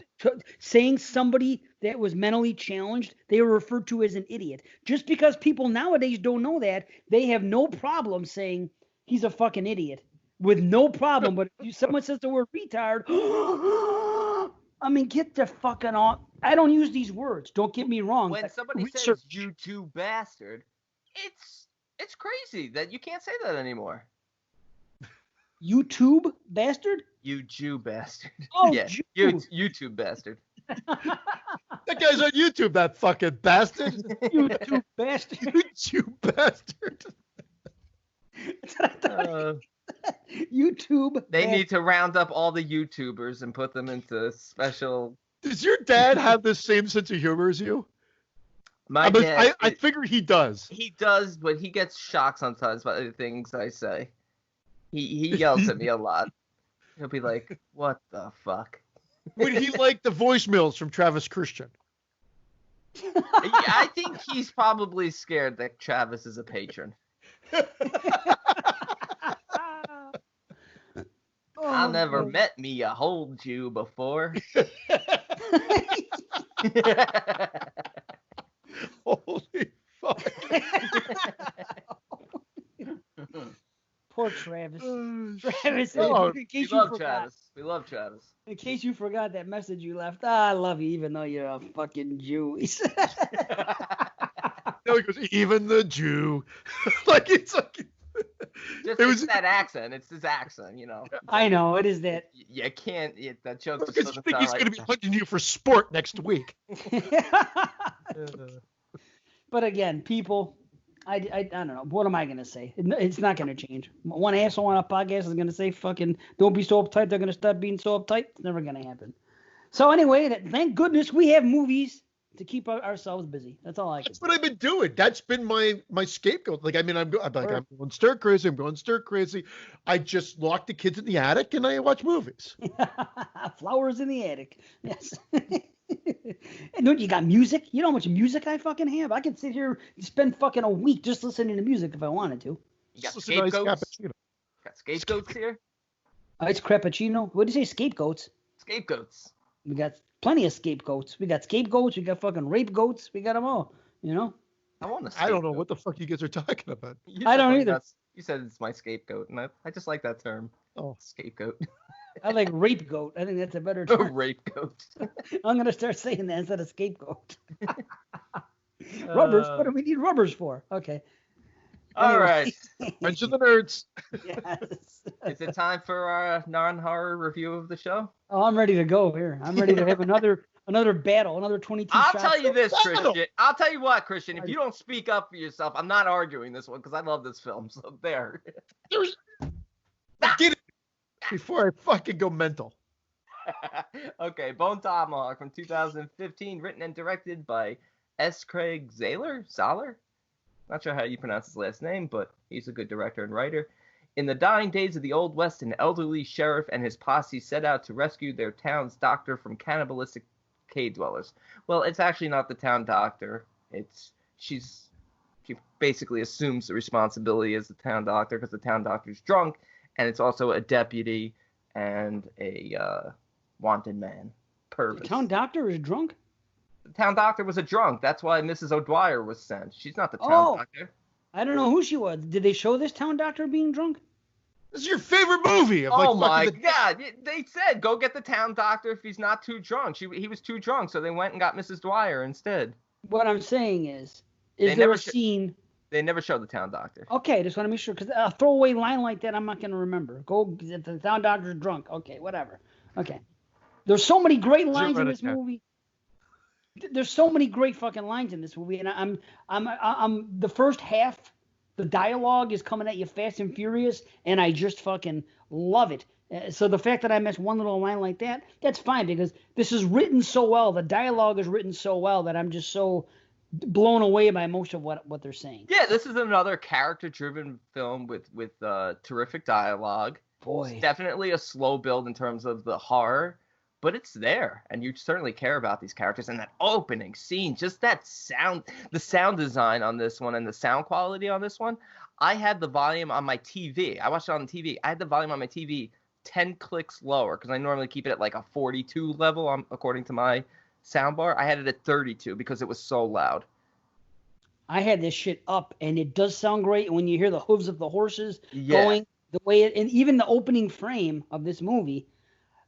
saying somebody that was mentally challenged, they were referred to as an idiot. Just because people nowadays don't know that, they have no problem saying he's a fucking idiot. With no problem. But if someone says the word retard, I mean, get the fucking off. I don't use these words. Don't get me wrong. When somebody says "you two bastard," it's crazy that you can't say that anymore. YouTube bastard? You Jew bastard. Oh, yeah. YouTube bastard. That guy's on YouTube, that fucking bastard. YouTube bastard. YouTube bastard. That's what I thought. YouTube. They need to round up all the YouTubers and put them into special. Does your dad have the same sense of humor as you? My dad. I figure he does. He does, but he gets shocked sometimes by the things I say. He yells at me a lot. He'll be like, "What the fuck?" Would he like the voicemails from Travis Christian? I think he's probably scared that Travis is a patron. I never met me a whole Jew before. Holy fuck. Poor Travis. Travis, we love Travis. We We love Travis. In case you forgot that message you left, I love you even though you're a fucking Jew. No, he goes, even the Jew. Like, it's like... It's that accent. It's his accent, you know. I know, it is that. You can't... that joke just Because you doesn't think sound he's right. going to be hunting you for sport next week. But again, people, I don't know. What am I going to say? It's not going to change. One asshole on a podcast is going to say fucking, don't be so uptight. They're going to stop being so uptight. It's never going to happen. So anyway, thank goodness we have movies to keep ourselves busy. That's all I can That's what I've been doing. That's been my scapegoat. Like, I mean, I'm going stir crazy. I'm going stir crazy. I just lock the kids in the attic and I watch movies. Flowers in the attic. Yes. And don't you got music? You know how much music I fucking have? I could sit here and spend fucking a week just listening to music if I wanted to. You got Listen to nice scapegoats? cappuccino. Got scapegoats here? It's crappuccino. What did you say? Scapegoats? Scapegoats. We got plenty of scapegoats. We got scapegoats. We got fucking rape goats. We got them all. You know? I want to. I don't know what the fuck you guys are talking about. I don't either. You said it's my scapegoat, and I just like that term. Oh, Scapegoat. I like rape goat. I think that's a better term. Rape goat. I'm going to start saying that instead of scapegoat. Rubbers? What do we need rubbers for? Okay. All right. Mention the nerds. Yes. Is it time for our non-horror review of the show? Oh, I'm ready to go here. I'm ready to have another battle, another 22 I'll shots. tell you this, Christian. I'll tell you what, Christian. If you don't speak up for yourself, I'm not arguing this one because I love this film. So there. Get it before I fucking go mental. Okay, Bone Tomahawk from 2015, written and directed by S. Craig Zahler? Not sure how you pronounce his last name, but he's a good director and writer. In the dying days of the Old West, an elderly sheriff and his posse set out to rescue their town's doctor from cannibalistic cave dwellers. Well, it's actually not the town doctor. She basically assumes the responsibility as the town doctor because the town doctor's drunk, and it's also a deputy and a wanted man. Purvis. The town doctor is drunk? The town doctor was a drunk. That's why Mrs. O'Dwyer was sent. She's not the town doctor. I don't know who she was. Did they show this town doctor being drunk? This is your favorite movie. Oh my God. They said, go get the town doctor if he's not too drunk. He was too drunk, so they went and got Mrs. Dwyer instead. What I'm saying is there a scene... They never showed the town doctor. Okay, just want to make sure, because a throwaway line like that, I'm not going to remember. Go, the town doctor's drunk. Okay, whatever. Okay. There's so many great lines in this movie. There's so many great fucking lines in this movie, and I'm the first half, the dialogue is coming at you fast and furious, and I just fucking love it. So the fact that I missed one little line like that, that's fine, because this is written so well, the dialogue is written so well that I'm just so blown away by most of what they're saying. Yeah, this is another character-driven film with terrific dialogue. Boy, it's definitely a slow build in terms of the horror, but it's there, and you certainly care about these characters. And that opening scene, just that sound, the sound design on this one, and the sound quality on this one. I had the volume on my TV. I watched it on the TV. I had the volume on my TV 10 clicks lower because I normally keep it at like a 42 level according to my soundbar. I had it at 32 because it was so loud. I had this shit up, and it does sound great. And when you hear the hooves of the horses going the way and even the opening frame of this movie,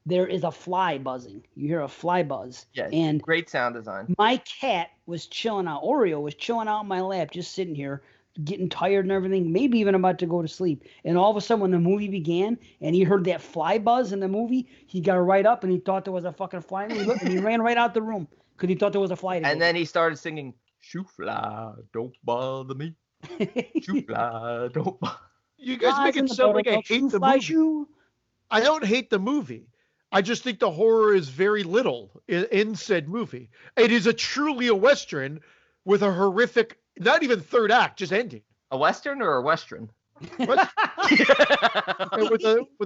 there is a fly buzzing. You hear a fly buzz. Yeah, and great sound design. My cat was chilling out. Oreo was chilling out in my lap, just sitting here, getting tired and everything, maybe even about to go to sleep. And all of a sudden, when the movie began and he heard that fly buzz in the movie, he got right up and he thought there was a fucking fly. And he ran right out the room because he thought there was a fly. And then he started singing, "Shoo fly, don't bother me. Shoo fly, don't bother." You guys make it sound like I hate the movie. I don't hate the movie. I just think the horror is very little in said movie. It is truly a Western with a horrific, not even third act, just ending. A Western or a Western? with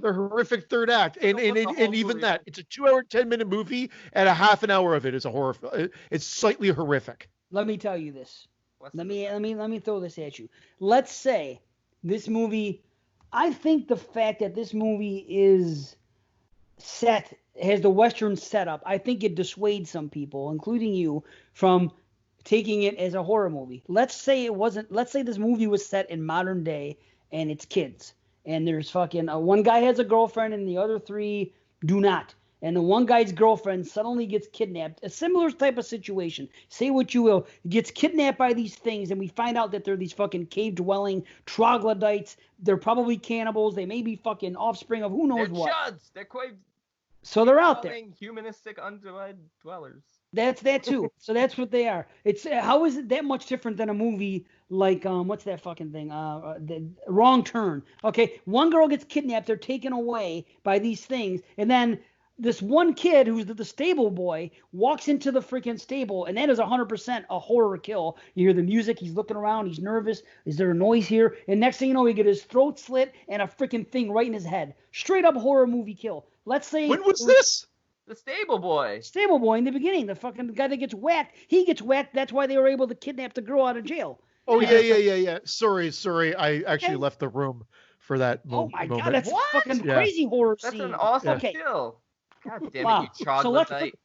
a horrific third act, and even that, it's a 2 hour 10-minute movie, and a half an hour of it is a horror film. It's slightly horrific. Let me tell you this. Let me throw this at you. Let's say this movie. I think the fact that this movie is has the Western setup, I think it dissuades some people, including you, from taking it as a horror movie. Let's say this movie was set in modern day and it's kids. And there's fucking one guy has a girlfriend and the other three Do not. And the one guy's girlfriend suddenly gets kidnapped. A similar type of situation. Say what you will. Gets kidnapped by these things, and we find out that they're these fucking cave-dwelling troglodytes. They're probably cannibals. They may be fucking offspring of who knows They're what. chuds. They're So they're out there. Humanistic undead dwellers. That's that too. So that's what they are. It's how is it that much different than a movie like what's that fucking thing? The Wrong Turn. Okay, one girl gets kidnapped. They're taken away by these things, and then this one kid who's the stable boy walks into the freaking stable, and that is 100% a horror kill. You hear the music. He's looking around. He's nervous. Is there a noise here? And next thing you know, he get his throat slit and a freaking thing right in his head. Straight up horror movie kill. Let's say. When was this? The stable boy. Stable boy in the beginning, the fucking guy that gets whacked. He gets whacked. That's why they were able to kidnap the girl out of jail. Oh yeah. Sorry. I actually left the room for that moment. Oh my god, that's What? a fucking crazy horror That's scene. an awesome Okay. kill. God damn Wow. it, you So let's troglodyte.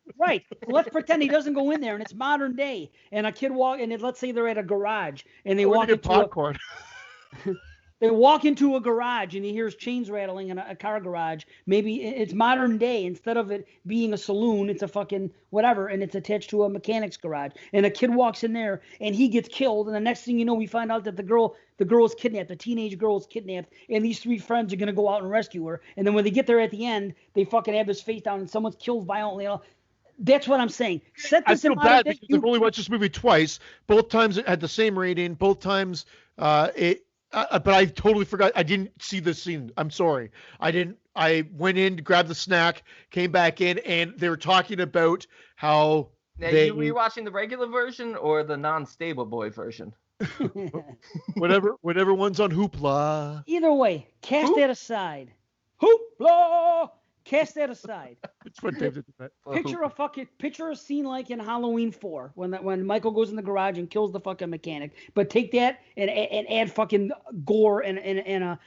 let's pretend he doesn't go in there, and it's modern day, and a kid let's say they're at a garage, and they walk into into popcorn. They walk into a garage and he hears chains rattling in a car garage. Maybe it's modern day. Instead of it being a saloon, it's a fucking whatever, and it's attached to a mechanic's garage. And a kid walks in there and he gets killed. And the next thing you know, we find out that the girl is kidnapped. The teenage girl is kidnapped. And these three friends are going to go out and rescue her. And then when they get there at the end, they fucking have this face down and someone's killed violently. That's what I'm saying. Set I this feel in modern bad day. because I've only watched this movie twice. Both times it had the same rating. Both times but I totally forgot. I didn't see this scene. I'm sorry. I went in, grabbed the snack, came back in, and they were talking about how Now, were you watching the regular version or the non-stable boy version? whatever one's on Hoopla. Either way, cast that aside. Hoopla! Cast that aside. It's what Dave did that. Picture a scene like in Halloween 4 when Michael goes in the garage and kills the fucking mechanic. But take that and add fucking gore and a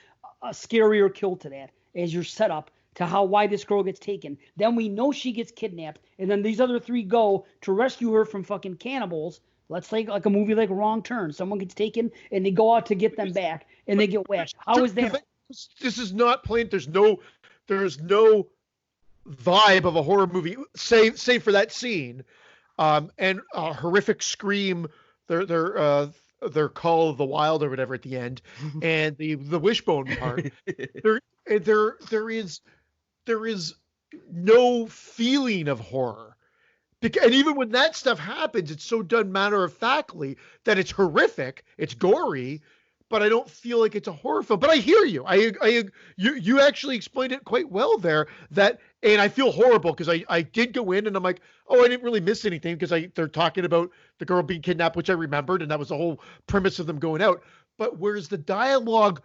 scarier kill to that as your setup to why this girl gets taken. Then we know she gets kidnapped, and then these other three go to rescue her from fucking cannibals. Let's say like a movie like Wrong Turn. Someone gets taken and they go out to get them back and they get whacked. How is that? This is not plain. There's no vibe of a horror movie, save for that scene, and a horrific scream. Their call of the wild or whatever at the end, and the wishbone part. There is no feeling of horror. And even when that stuff happens, it's so done matter-of-factly that it's horrific, it's gory, but I don't feel like it's a horror film. But I hear you. You actually explained it quite well there. And I feel horrible because I did go in and I'm like, oh, I didn't really miss anything because they're talking about the girl being kidnapped, which I remembered, and that was the whole premise of them going out. But whereas the dialogue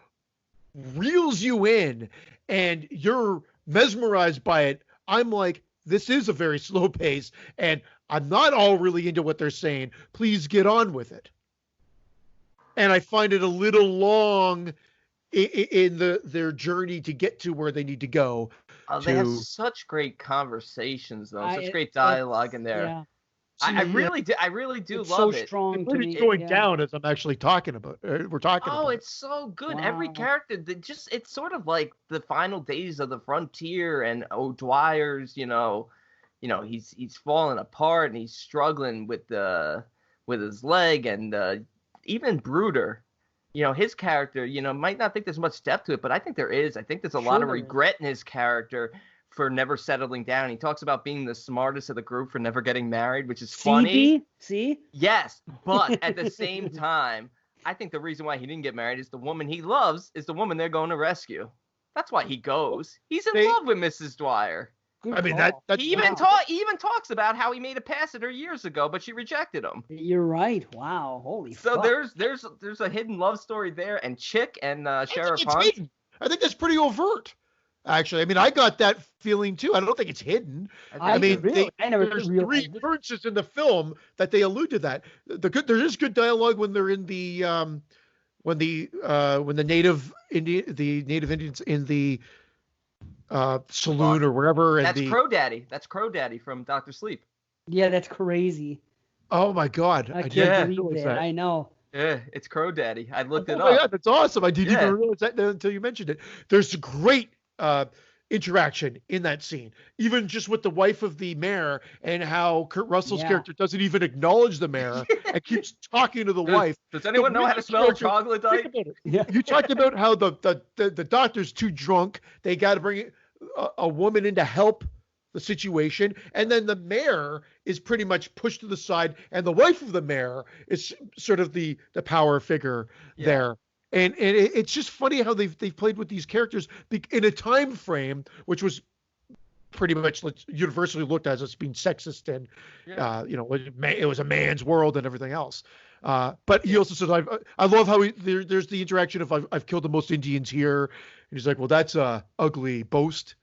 reels you in and you're mesmerized by it, I'm like, this is a very slow pace, and I'm not all really into what they're saying. Please get on with it. And I find it a little long in their journey to get to where they need to go. They have such great conversations, though. Such great dialogue in there. Yeah. I really do it's love so it. Strong to me. It's going down as I'm actually talking about. We're talking. Oh, about it's so good. Wow. Every character, it's sort of like the final days of the frontier, and O'Dwyer's, he's falling apart and he's struggling with his leg, and even Bruder, his character, might not think there's much depth to it, but I think there is. I think there's a lot of regret in his character for never settling down. He talks about being the smartest of the group for never getting married, which is funny. See? Yes, but at the same time, I think the reason why he didn't get married is the woman he loves is the woman they're going to rescue. That's why he goes. He's in love with Mrs. Dwyer. Good I mean, call. that's He even talks about how he made a pass at her years ago, but she rejected him. You're right. Wow. Holy fuck. So there's a hidden love story there, and Chick and Sheriff Hunt. I think that's pretty overt. Actually, I mean, I got that feeling too. I don't think it's hidden. I mean, never there's realized three references in the film that they allude to that. There is good dialogue when they're in the when the native Indians in the saloon or wherever. That's Crow Daddy. That's Crow Daddy from Dr. Sleep. Yeah, that's crazy. Oh my God! I can't believe that. I know. Yeah, it's Crow Daddy. I looked it up. Oh my God, that's awesome! I didn't even realize that until you mentioned it. There's great interaction in that scene, even just with the wife of the mayor and how Kurt Russell's character doesn't even acknowledge the mayor and keeps talking to the wife. Does anyone know how to smell troglodyte? Yeah. You talked about how the doctor's too drunk. They got to bring a woman in to help the situation, and then the mayor is pretty much pushed to the side, and the wife of the mayor is sort of the power figure there. And it's just funny how they've played with these characters in a time frame which was pretty much universally looked at as being sexist and it was a man's world and everything else. But he also says, I love how there's the interaction of I've killed the most Indians here, and he's like, well, that's a ugly boast.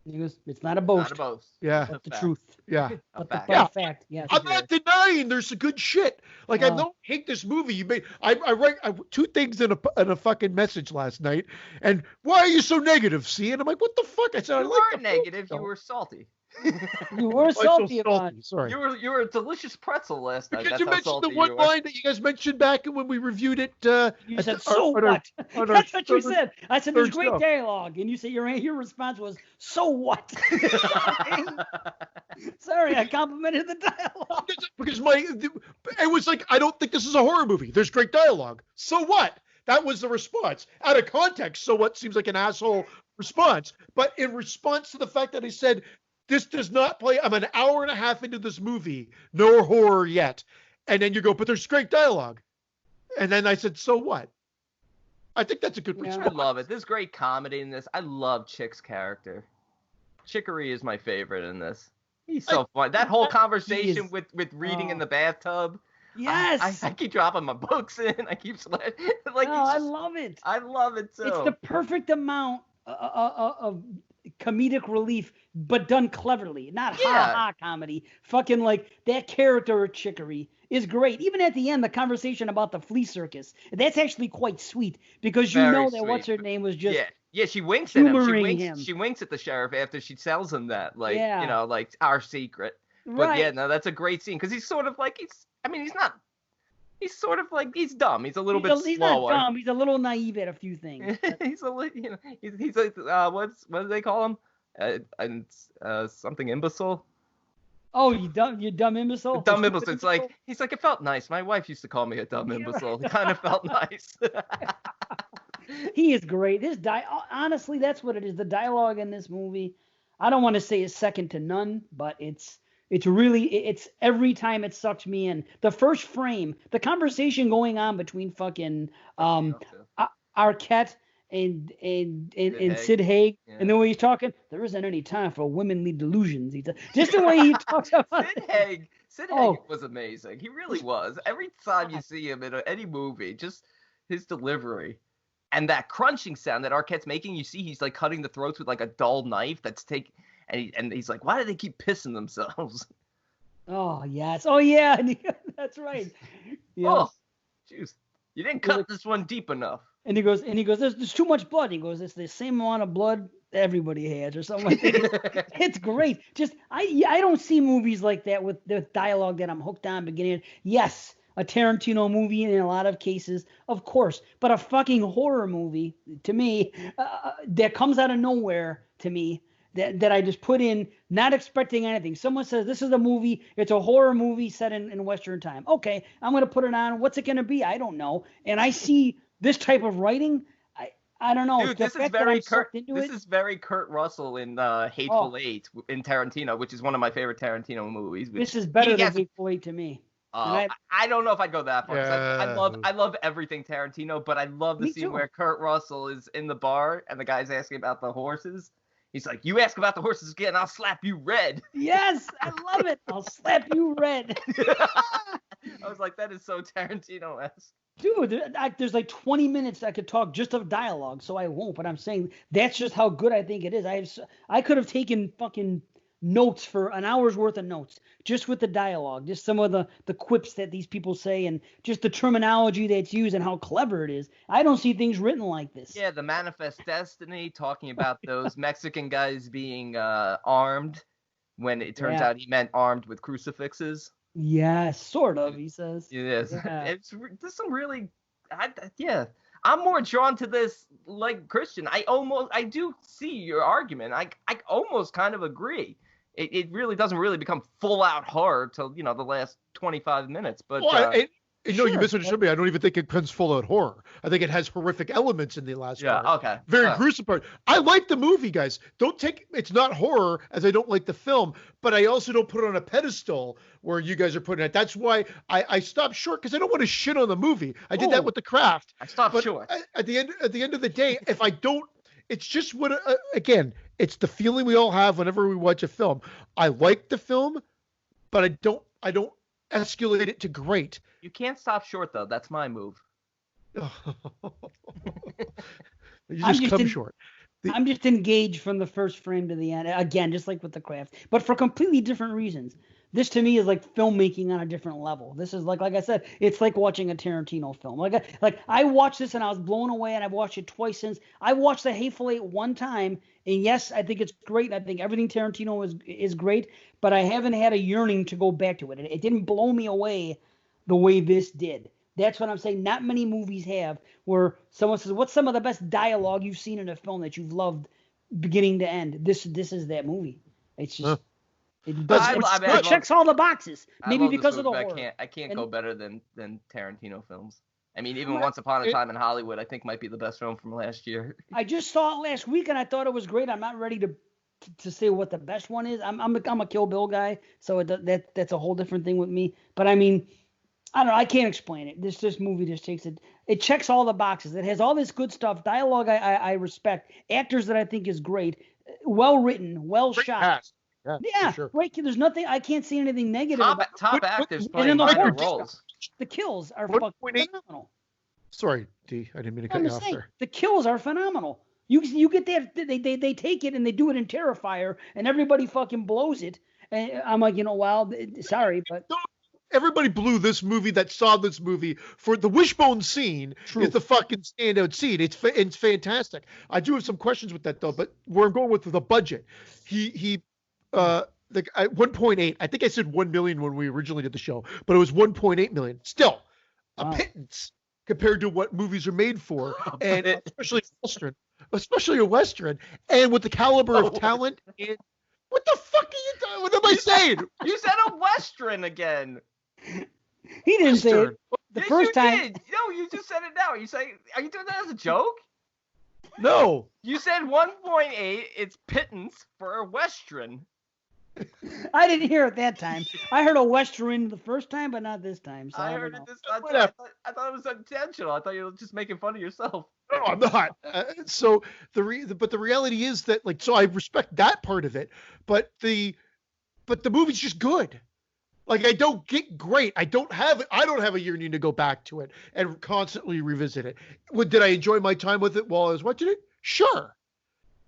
He goes, it's not a boast. Not a boast. Yeah. But the truth. Yeah. But the fact. Yes. I'm not denying there's some good shit. Like, I don't hate this movie. I write 2 things in a fucking message last night. And why are you so negative, see? And I'm like, what the fuck? I said, you weren't negative. You were salty. You were salty about it. Sorry. You were a delicious pretzel last night. Because you mentioned the one line that you guys mentioned back when we reviewed it. You said, so what? That's what you said. I said, there's great dialogue. And you said your response was, so what? Sorry, I complimented the dialogue. Because it was like, I don't think this is a horror movie. There's great dialogue. So what? That was the response. Out of context, so what seems like an asshole response. But in response to the fact that I said, this does not play. I'm an hour and a half into this movie. No horror yet. And then you go, but there's great dialogue. And then I said, so what? I think that's a good response. I love it. There's great comedy in this. I love Chick's character. Chicory is my favorite in this. He's so fun. That whole conversation with reading in the bathtub. Yes. I keep dropping my books in. I keep I love it. I love it too. It's the perfect amount of comedic relief, but done cleverly. Not ha-ha comedy. Fucking like that character of Chicory is great. Even at the end, the conversation about the flea circus. That's actually quite sweet because you know that what's her name was just she winks at him. She winks at the sheriff after she tells him that, like our secret. But that's a great scene because he's sort of like he's sort of like he's dumb. He's a little bit slower. He's not dumb. He's a little naive at a few things. He's a little, he's like what do they call him? Something imbecile. Oh, you dumb imbecile. Dumb imbecile. It's like he's like, it felt nice. My wife used to call me a dumb imbecile. It kind of felt nice. He is great. Honestly, that's what it is. The dialogue in this movie, I don't want to say is second to none, but it's every time it sucks me in. The first frame, the conversation going on between fucking Arquette and Sid Haig, and the way he's talking, there isn't any time for womanly delusions. Just the way he talks about Sid Haig was amazing. He really was. Every time you see him in any movie, just his delivery. And that crunching sound that Arquette's making, you see he's like cutting the throats with like a dull knife and he's like, why do they keep pissing themselves? Oh, yes. Oh, yeah. That's right. Yes. Oh, jeez. You didn't cut this one deep enough. And he goes, there's too much blood. He goes, it's the same amount of blood everybody has or something like that. It's great. Just, I don't see movies like that with the dialogue that I'm hooked on beginning. Yes, a Tarantino movie in a lot of cases, of course. But a fucking horror movie, to me, that comes out of nowhere, to me, that I just put in, not expecting anything. Someone says, this is a movie, it's a horror movie set in Western time. Okay, I'm going to put it on. What's it going to be? I don't know. And I see this type of writing, I don't know. Dude, this is very Kurt Russell in Hateful Eight in Tarantino, which is one of my favorite Tarantino movies. This is better than Hateful Eight to me. I don't know if I'd go that far. Yeah. I love everything Tarantino, but I love the scene where Kurt Russell is in the bar and the guy's asking about the horses. He's like, you ask about the horses again, I'll slap you red. Yes, I love it. I'll slap you red. I was like, that is so Tarantino-esque. Dude, there's like 20 minutes I could talk just of dialogue, so I won't. But I'm saying that's just how good I think it is. I could have taken fucking notes for an hour's worth of notes just with the dialogue, just some of the quips that these people say and just the terminology that's used and how clever it is. I don't see things written like this. Yeah, the Manifest Destiny, talking about those Mexican guys being armed when it turns out he meant armed with crucifixes. Yes, sort of, he says. Yes. Yeah. There's some really, I'm more drawn to this like Christian. I do see your argument. I almost kind of agree. It really doesn't really become full out horror till the last 25 minutes. But no, you misunderstood me. I don't even think it becomes full out horror. I think it has horrific elements in the last part. Yeah, okay. Very gruesome part. I like the movie, guys. It's not horror, as I don't like the film, but I also don't put it on a pedestal where you guys are putting it. That's why I stopped short, because I don't want to shit on the movie. I did that with The Craft. I stopped short. At the end of the day, if I don't, it's just what again, it's the feeling we all have whenever we watch a film. I like the film, but I don't escalate it to great. You can't stop short though. That's my move. You just come short. I'm just engaged from the first frame to the end. Again, just like with The Craft, but for completely different reasons. This to me is like filmmaking on a different level. This is like I said, it's like watching a Tarantino film. Like I watched this and I was blown away, and I've watched it twice since. I watched The Hateful Eight one time, and yes, I think it's great. I think everything Tarantino is great, but I haven't had a yearning to go back to it. It didn't blow me away the way this did. That's what I'm saying. Not many movies have where someone says, "What's some of the best dialogue you've seen in a film that you've loved, beginning to end?" This is that movie. It's just. It checks all the boxes. Maybe because of the horror. I can't go better than Tarantino films. I mean, even Once Upon a Time in Hollywood, I think might be the best film from last year. I just saw it last week and I thought it was great. I'm not ready to say what the best one is. I'm a Kill Bill guy, so that's a whole different thing with me. But I mean, I don't know. I can't explain it. This movie just takes it. It checks all the boxes. It has all this good stuff. Dialogue I respect. Actors that I think is great. Well written. Well shot. Cast. Yeah, sure. Right. There's nothing. I can't see anything negative about top actors playing minor roles. The kills are fucking phenomenal. Sorry, D. I didn't mean to cut you off there. The kills are phenomenal. You get that they take it and they do it in Terrifier and everybody fucking blows it. And I'm like, wow, sorry, but everybody blew this movie that saw this movie for the wishbone scene. True. Is the fucking standout scene. It's fantastic. I do have some questions with that though, but where I'm going with the budget, he 1.8. I think I said 1 million when we originally did the show, but it was 1.8 million. Still a pittance compared to what movies are made for, and especially a Western, and with the caliber of talent. And what the fuck are you doing? What am I saying? You said a Western again. He didn't say it the first time. Did. No, you just said it now. Are you doing that as a joke? No. You said 1.8. It's pittance for a Western. I didn't hear it that time. I heard a Western the first time, but not this time. So I heard it this time. I thought it was intentional. I thought you were just making fun of yourself. No, I'm not. So the reality is that so I respect that part of it, but the movie's just good. Like I don't get great. I don't have a yearning to go back to it and constantly revisit it. Did I enjoy my time with it while I was watching it? Sure.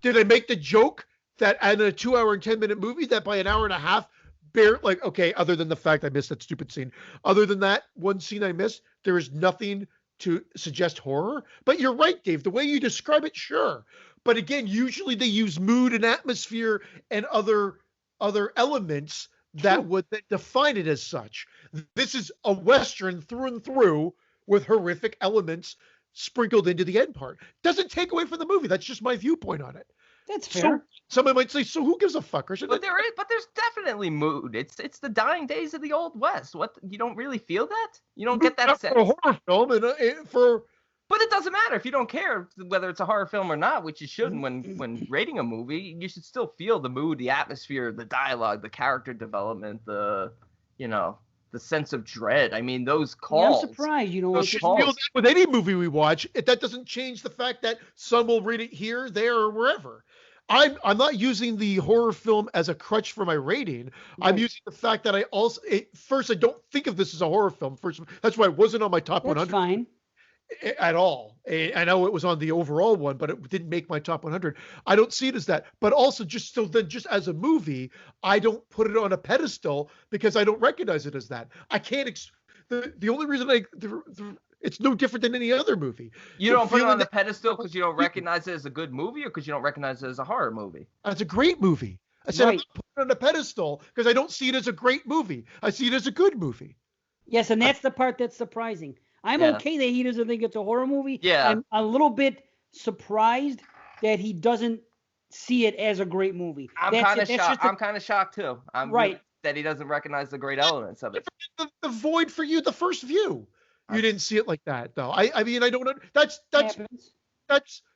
Did I make the joke that in a 2 hour and 10-minute movie that by an hour and a half other than the fact I missed that stupid scene, other than that one scene I missed, there is nothing to suggest horror. But you're right, Dave, the way you describe it, sure. But again, usually they use mood and atmosphere and other elements that would define it as such. This is a Western through and through with horrific elements sprinkled into the end part. Doesn't take away from the movie. That's just my viewpoint on it. That's fair. So, somebody might say, so who gives a fuck? But there's definitely mood. It's the dying days of the Old West. What, you don't really feel that? You don't get that sense? For a horror film But it doesn't matter if you don't care whether it's a horror film or not, which you shouldn't when rating a movie. You should still feel the mood, the atmosphere, the dialogue, the character development, the sense of dread. I mean, those calls. Yeah, I'm surprised, feel that with any movie we watch. That doesn't change the fact that some will rate it here, there, or wherever. I'm not using the horror film as a crutch for my rating. Right. I'm using the fact that I don't think of this as a horror film. First, that's why it wasn't on my top 100. That's fine. At all. I know it was on the overall one, but it didn't make my top 100. I don't see it as that. But also just as a movie, I don't put it on a pedestal because I don't recognize it as that. I can't. The only reason it's no different than any other movie. You don't put it on the pedestal because you don't recognize it as a good movie, or because you don't recognize it as a horror movie? It's a great movie. I said I'm not putting it on a pedestal because I don't see it as a great movie. I see it as a good movie. Yes, and that's the part that's surprising. I'm Yeah. okay that he doesn't think it's a horror movie. Yeah. I'm a little bit surprised that he doesn't see it as a great movie. I'm kind of shocked. I'm kind of shocked too. I'm Right. really, that he doesn't recognize the great elements of it. The void for you, the first view. You didn't see it like that, though. I mean, I don't know. That's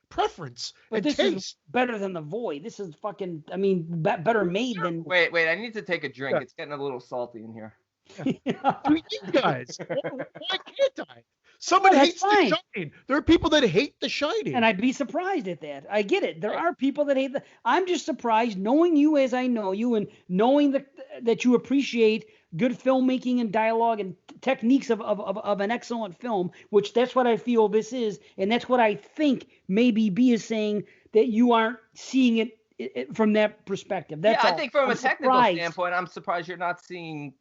preference but and this taste. is better than The Void. This is fucking, I mean, better made than. Wait, I need to take a drink. It's getting a little salty in here. You guys, why can't I? Someone hates The Shining. There are people that hate The Shining. And I'd be surprised at that. I get it. There are people that hate that. I'm just surprised, knowing you as I know you, and knowing that you appreciate good filmmaking and dialogue and techniques of an excellent film, which that's what I feel this is, and that's what I think maybe B is saying, that you aren't seeing it from that perspective. That's I think from a technical standpoint, I'm surprised you're not seeing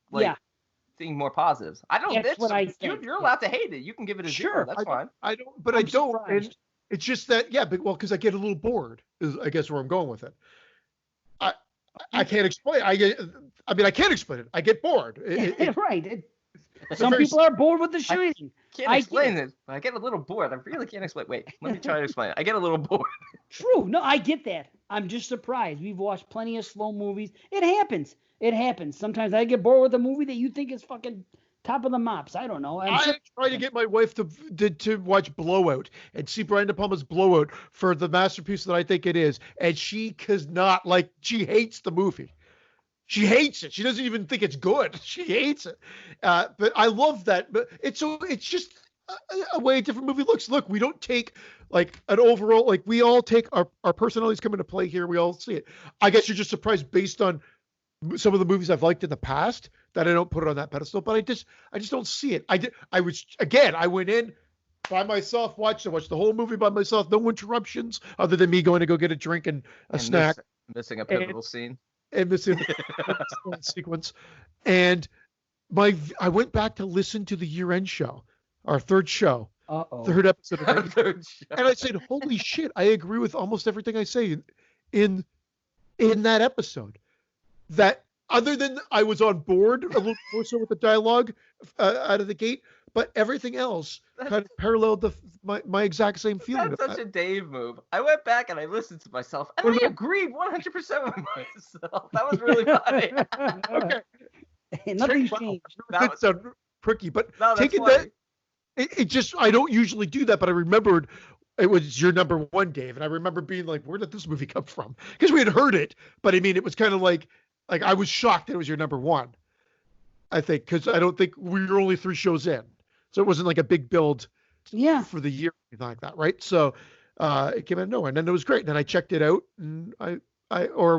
seeing more positives. I don't. That's what I think. You're allowed to hate it. You can give it a zero. That's fine. I don't, but I don't. And it's just that, because I get a little bored. Is I guess where I'm going with it. I can't explain. I can't explain it. I get bored. Right. Some people are bored with The Shining. I can't explain this. I get a little bored. I really can't explain. Wait, let me try to explain it. I get a little bored. True. No, I get that. I'm just surprised. We've watched plenty of slow movies. It happens. Sometimes I get bored with a movie that you think is fucking top of the mops. I don't know. I try to get my wife to watch Blowout and see Brian De Palma's Blowout for the masterpiece that I think it is, and she does not she hates the movie. She hates it. She doesn't even think it's good. She hates it. But I love that. But it's just a way a different movie looks. Look, we don't take an overall, we all take our personalities come into play here. We all see it. I guess you're just surprised based on some of the movies I've liked in the past that I don't put it on that pedestal, but I just don't see it. I went in by myself, watched the whole movie by myself, no interruptions other than me going to go get a drink and a snack. Missing a pivotal scene. And missing a sequence. And I went back to listen to the year-end show, our third show. Third episode of it. And I said, holy shit, I agree with almost everything I say in that episode. That other than I was on board a little more so with the dialogue out of the gate, but everything else kind of paralleled my exact same feeling. That's such a Dave move. I went back and I listened to myself, and I agreed 100% with myself. That was really funny. Okay. Nothing's changed. That sound pricky, but taking that, it just, I don't usually do that, but I remembered it was your number one, Dave, and I remember being like, where did this movie come from? Because we had heard it, but I mean, it was kind of like I was shocked it was your number one, I think, because I don't think we were only 3 shows in. So it wasn't like a big build for the year or anything like that, right? So it came out of nowhere. And then it was great. And then I checked it out, and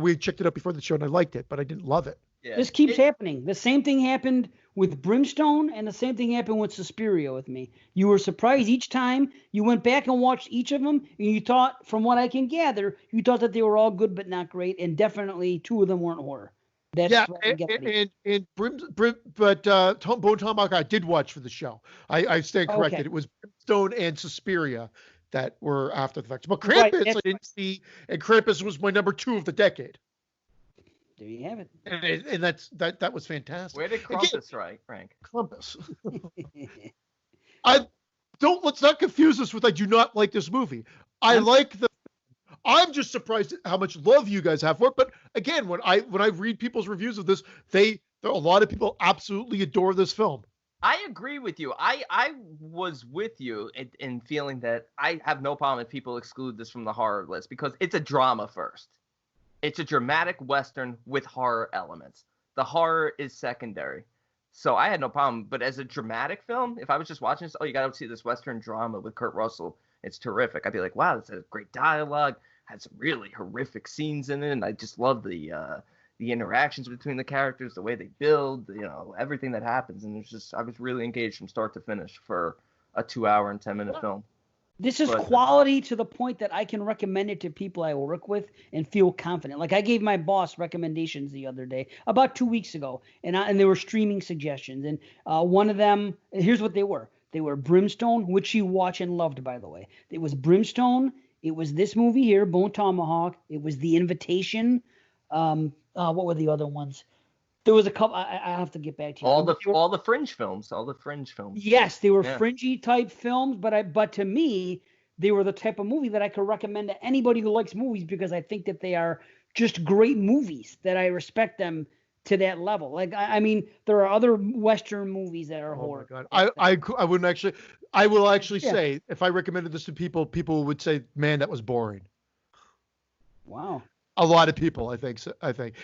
we checked it out before the show, and I liked it, but I didn't love it. Yeah. This keeps happening. The same thing happened with Brimstone, and the same thing happened with Suspiria with me. You were surprised each time. You went back and watched each of them, and you thought, from what I can gather, you thought that they were all good but not great, and definitely 2 of them weren't horror. That's Bone Tomahawk I did watch for the show. I stand corrected. Okay. It was Brimstone and Suspiria that were after the fact. But Krampus I didn't see, and Krampus was my number 2 of the decade. There you have it. And that was fantastic. Where did Krampus rank? Krampus. Let's not confuse us with I do not like this movie. I'm just surprised at how much love you guys have for it. But again, when I read people's reviews of this, a lot of people absolutely adore this film. I agree with you. I was with you in feeling that I have no problem if people exclude this from the horror list, because it's a drama first. It's a dramatic Western with horror elements. The horror is secondary. So I had no problem. But as a dramatic film, if I was just watching this, you got to see this Western drama with Kurt Russell. It's terrific. I'd be like, wow, this has great dialogue. Had some really horrific scenes in it. And I just love the interactions between the characters, the way they build, everything that happens. And I was really engaged from start to finish for a 2-hour and 10-minute film. This is quality to the point that I can recommend it to people I work with and feel confident. Like I gave my boss recommendations the other day, about 2 weeks ago, and they were streaming suggestions. And one of them, here's what they were. They were Brimstone, which you watch and loved, by the way. It was Brimstone. It was this movie here, Bone Tomahawk. It was The Invitation. What were the other ones? There was a couple. I have to get back to you. All the fringe films. Yes, they were fringy type films, but to me, they were the type of movie that I could recommend to anybody who likes movies because I think that they are just great movies, that I respect them to that level. Like, I mean, there are other Western movies that are horror. Oh my God. I wouldn't actually, I will actually say, if I recommended this to people, people would say, man, that was boring. Wow. A lot of people, I think.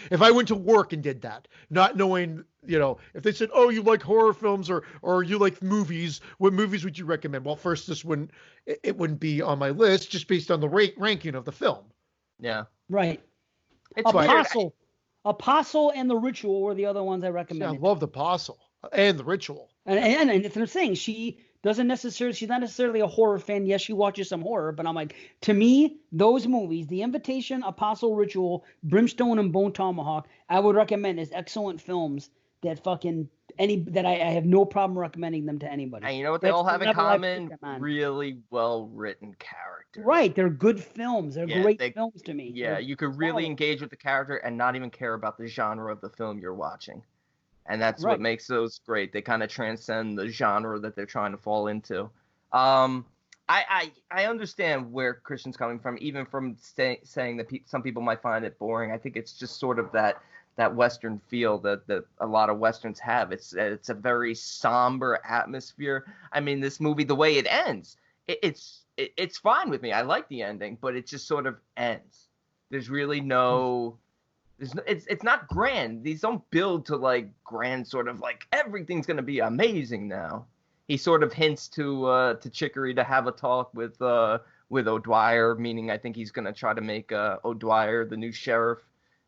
If I went to work and did that, not knowing, if they said, "Oh, you like horror films or you like movies, what movies would you recommend?" Well, first, it wouldn't be on my list just based on the ranking of the film. Yeah. Right. It's Apostle and The Ritual were the other ones I recommended. Yeah, I love The Apostle and The Ritual. And that's what I'm saying. She's not necessarily a horror fan. Yes, she watches some horror, but I'm like, to me, those movies, The Invitation, Apostle, Ritual, Brimstone, and Bone Tomahawk, I would recommend as excellent films that I have no problem recommending them to anybody. And you know what they all have in common? Really well-written characters. Right. They're good films. They're great films to me. Yeah, you could really engage with the character and not even care about the genre of the film you're watching. And that's what makes those great. They kind of transcend the genre that they're trying to fall into. I understand where Christian's coming from, even from saying that some people might find it boring. I think it's just sort of that Western feel that a lot of Westerns have. It's a very somber atmosphere. I mean, this movie, the way it ends, it's fine with me. I like the ending, but it just sort of ends. There's really no... It's not grand. These don't build to like grand sort of like everything's gonna be amazing now. He sort of hints to Chicory to have a talk with O'Dwyer, meaning I think he's gonna try to make O'Dwyer the new sheriff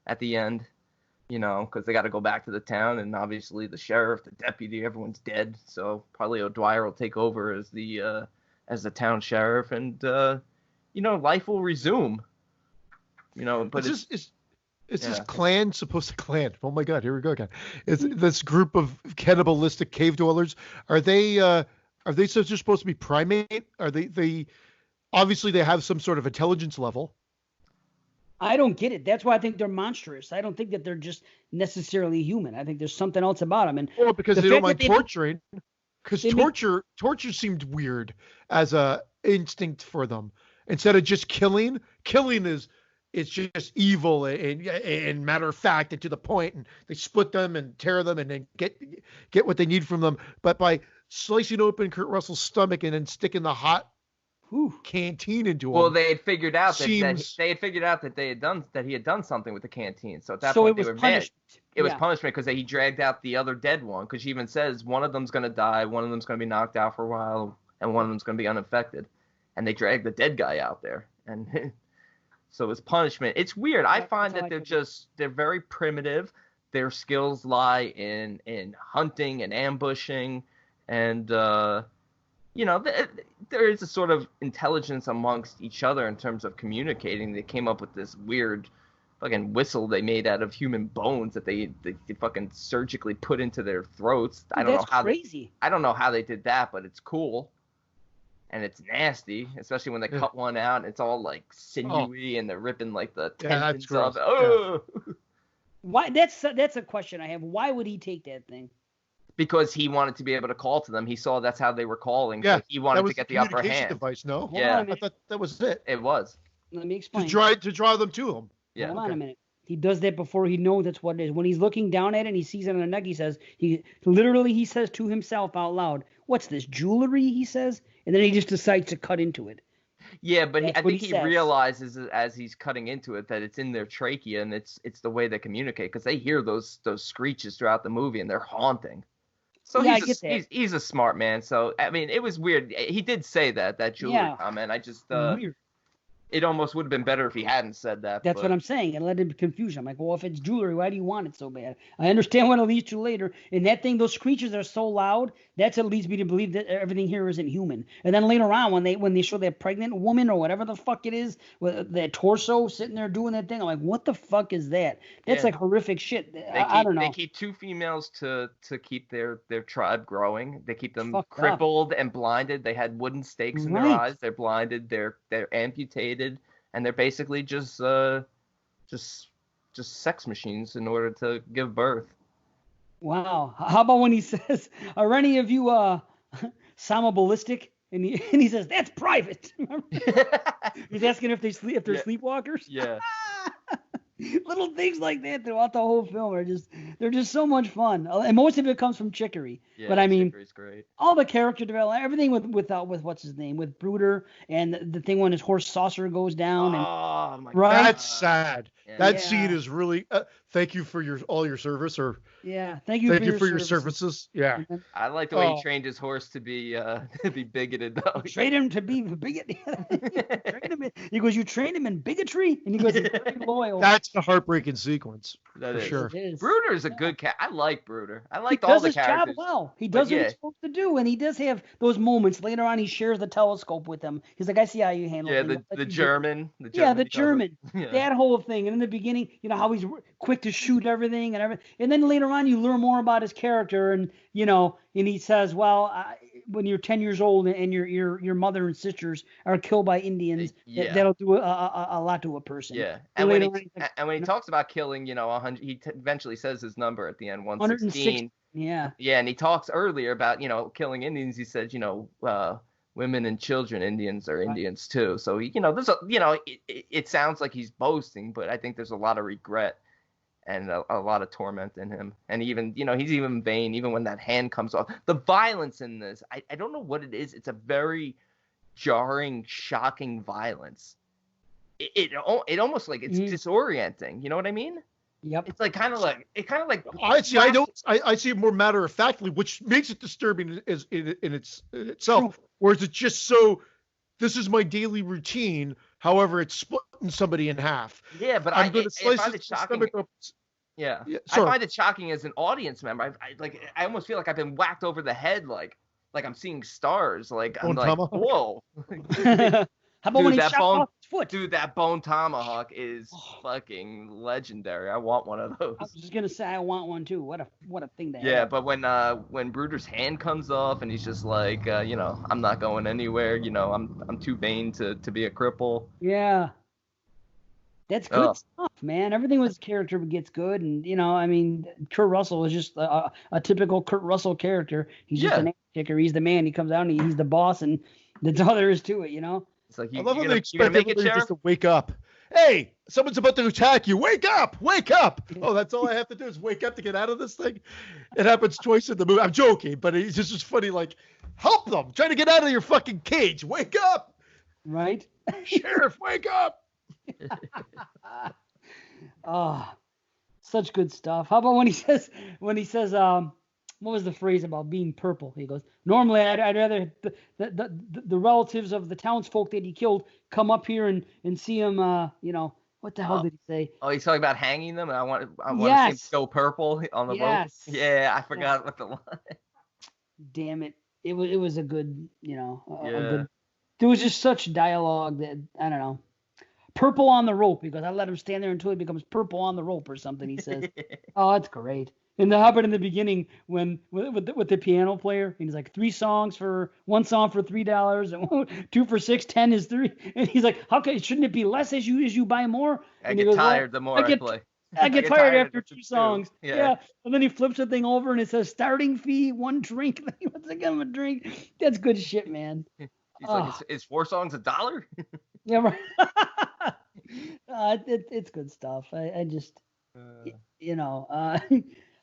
at the end, because they got to go back to the town, and obviously the sheriff, the deputy, everyone's dead, so probably O'Dwyer will take over as the town sheriff, and life will resume. But Is this clan supposed to clan? Oh my God, here we go again. Is this group of cannibalistic cave dwellers? Are they supposed to be primate? Are they obviously they have some sort of intelligence level? I don't get it. That's why I think they're monstrous. I don't think that they're just necessarily human. I think there's something else about them. And because they don't mind torturing. Because torture seemed weird as a instinct for them. Instead of just killing it's just evil and matter of fact and to the point, and they split them and tear them and then get what they need from them. But by slicing open Kurt Russell's stomach and then sticking the hot canteen into him. Well, they had figured out that he had done something with the canteen. So at that point they were mad. It was punishment because he dragged out the other dead one, because she even says one of them's going to die, one of them's going to be knocked out for a while, and one of them's going to be unaffected. And they dragged the dead guy out there. And so it's punishment. It's weird. I find that they're very primitive. Their skills lie in hunting and ambushing, and there is a sort of intelligence amongst each other in terms of communicating. They came up with this weird fucking whistle they made out of human bones that they fucking surgically put into their throats. That's crazy. I don't know how they did that, but it's cool. And it's nasty, especially when they cut one out and it's all like sinewy and they're ripping like the tendons off. Oh. Why? That's a question I have. Why would he take that thing? Because he wanted to be able to call to them. He saw that's how they were calling. Yeah, so he wanted to get the upper hand. Device, no? Yeah, I thought that was it. It was. Let me explain. To draw them to him. Yeah. Hold on a minute. He does that before he knows that's what it is. When he's looking down at it and he sees it on the neck, he says to himself out loud, "What's this, jewelry?" he says, and then he just decides to cut into it. Yeah, but I think he realizes as he's cutting into it that it's in their trachea, and it's the way they communicate, because they hear those screeches throughout the movie and they're haunting. So he's a smart man. So I mean, it was weird. He did say that jewelry comment. I just weird. It almost would have been better if he hadn't said that. That's what I'm saying. It led to confusion. I'm like, well, if it's jewelry, why do you want it so bad? I understand what it leads to later. And that thing, those screeches are so loud, that's what leads me to believe that everything here isn't human. And then later on, when they show that pregnant woman or whatever the fuck it is, with that torso sitting there doing that thing, I'm like, what the fuck is that? That's like horrific shit. I don't know. They keep two females to keep their tribe growing. They keep them crippled and blinded. They had wooden stakes in their eyes. They're blinded. They're amputated. And they're basically just sex machines in order to give birth. Wow. How about when he says, "Are any of you Sama ballistic?" And he says, "That's private." He's asking if they're sleepwalkers. Yeah. Little things like that throughout the whole film are they're just so much fun, and most of it comes from Chicory. Yeah, but I mean, Chicory's great. all the character development, everything with what's his name, with Bruder, and the thing when his horse Saucer goes down, and Oh my right? God. That's sad. Yeah. That Yeah. scene is really. Thank you for all your service, or yeah, thank you for your services. services. Yeah. And then I like the way Oh. he trained his horse to be bigoted though. trade him to be bigot. He goes, "You trained him in bigotry," and he goes, "He's very loyal." That's the heartbreaking sequence. That For is. sure. It is. Bruder's a good cat. I like Bruder. I He liked all does the his job characters. well. He But does what yeah. he's supposed to do, and he does have those moments. Later on, he shares the telescope with him. He's like, "I see how you handle Yeah, things." the Like, German. Yeah, the he calls it. German. Yeah. That whole thing. And in the beginning, how he's quick to shoot everything and everything. And then later on, you learn more about his character, and and he says, "Well, when you're 10 years old and your mother and sisters are killed by Indians, Yeah. that'll do a lot to a person." Yeah, And and when later he on, he's like, and when he talks about killing, 100, he eventually says his number at the end, 116. 160. Yeah. Yeah, and he talks earlier about killing Indians. He says, women and children, Indians are Indians too. So there's it sounds like he's boasting, but I think there's a lot of regret and a lot of torment in him. And even he's even vain, even when that hand comes off. The violence in this, I don't know what it is. It's a very jarring, shocking violence. It almost like it's disorienting. You know what I mean? Yep. It's kind of like I see. I see it more matter of factly, which makes it disturbing in itself. Whereas it's just so. This is my daily routine. However, it's splitting somebody in half. Yeah, but I'm going to I slice find his it shocking. stomach up. Yeah, I sorry. find it shocking as an audience member. I almost feel like I've been whacked over the head, like I'm seeing stars. Like I'm like, Tomahawk? whoa. How about when he that chopped bone, off his foot? dude, that bone tomahawk is fucking legendary. I want one of those. I was just gonna say I want one too. What a thing to Yeah, have. but when Bruder's hand comes off and he's just like, I'm not going anywhere. I'm too vain to be a cripple. Yeah. That's good stuff, man. Everything with his character gets good, and Kurt Russell is just a typical Kurt Russell character. He's just an ass kicker. He's the man. He comes out and he's the boss, and that's all there is to it. It's like I love how they you expect gonna make it, everybody Sheriff? just to wake up. Hey, someone's about to attack you. Wake up! Wake up! Oh, that's all I have to do is wake up to get out of this thing. It happens twice in the movie. I'm joking, but it's just funny. Like, help them! Trying to get out of your fucking cage. Wake up! Right? Sheriff, wake up! Oh, such good stuff. How about when he says, what was the phrase about being purple? He goes, normally I'd rather the relatives of the townsfolk that he killed come up here and see him, what the hell did he say? Oh, he's talking about hanging them. I want to see him go purple on the rope. Yeah, I forgot what the line. Damn it! It was a good, a good. There was just such dialogue that I don't know. Purple on the rope, because I let him stand there until he becomes purple on the rope or something. He says, "Oh, that's great." And how about in the beginning when with the piano player, and he's like, one song for $3 and 2 for $6, 10 is 3, and he's like, shouldn't it be less as you buy more? I get tired the more I play. I get tired after 2 songs. Too. Yeah. And then he flips the thing over and it says starting fee 1 drink. He wants to give him a drink. That's good shit, man. He's like, is 4 songs $1? Yeah, right. It's good stuff. I just,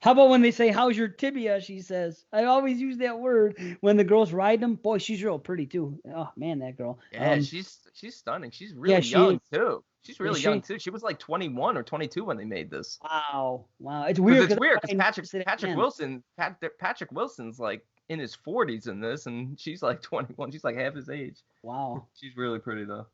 how about when they say, "How's your tibia?" She says, I always use that word when the girl's riding them. Boy, she's real pretty too. Oh man, that girl. Yeah, she's stunning. She's really young too. She's really young too. She was like 21 or 22 when they made this. Wow. It's weird. It's weird because Patrick Wilson's like in his 40s in this, and she's like 21. She's like half his age. Wow. She's really pretty though.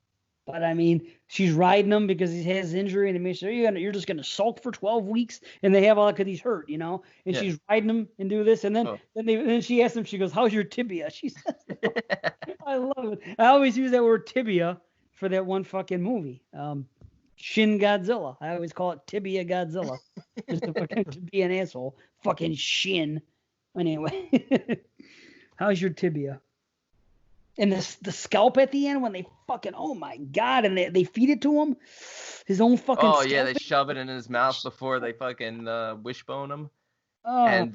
But I mean, she's riding him because he has injury, and they make sure you're just gonna sulk for 12 weeks, and they have all because he's hurt, and she's riding him and do this, and then she asks him, she goes, "How's your tibia?" She says, I love it. I always use that word tibia for that one fucking movie, Shin Godzilla. I always call it Tibia Godzilla, just to be an asshole. Fucking Shin. Anyway, how's your tibia? And the scalp at the end when they fucking, oh my god, and they feed it to him, his own fucking. Oh yeah, they shove it in his mouth before they fucking wishbone him. And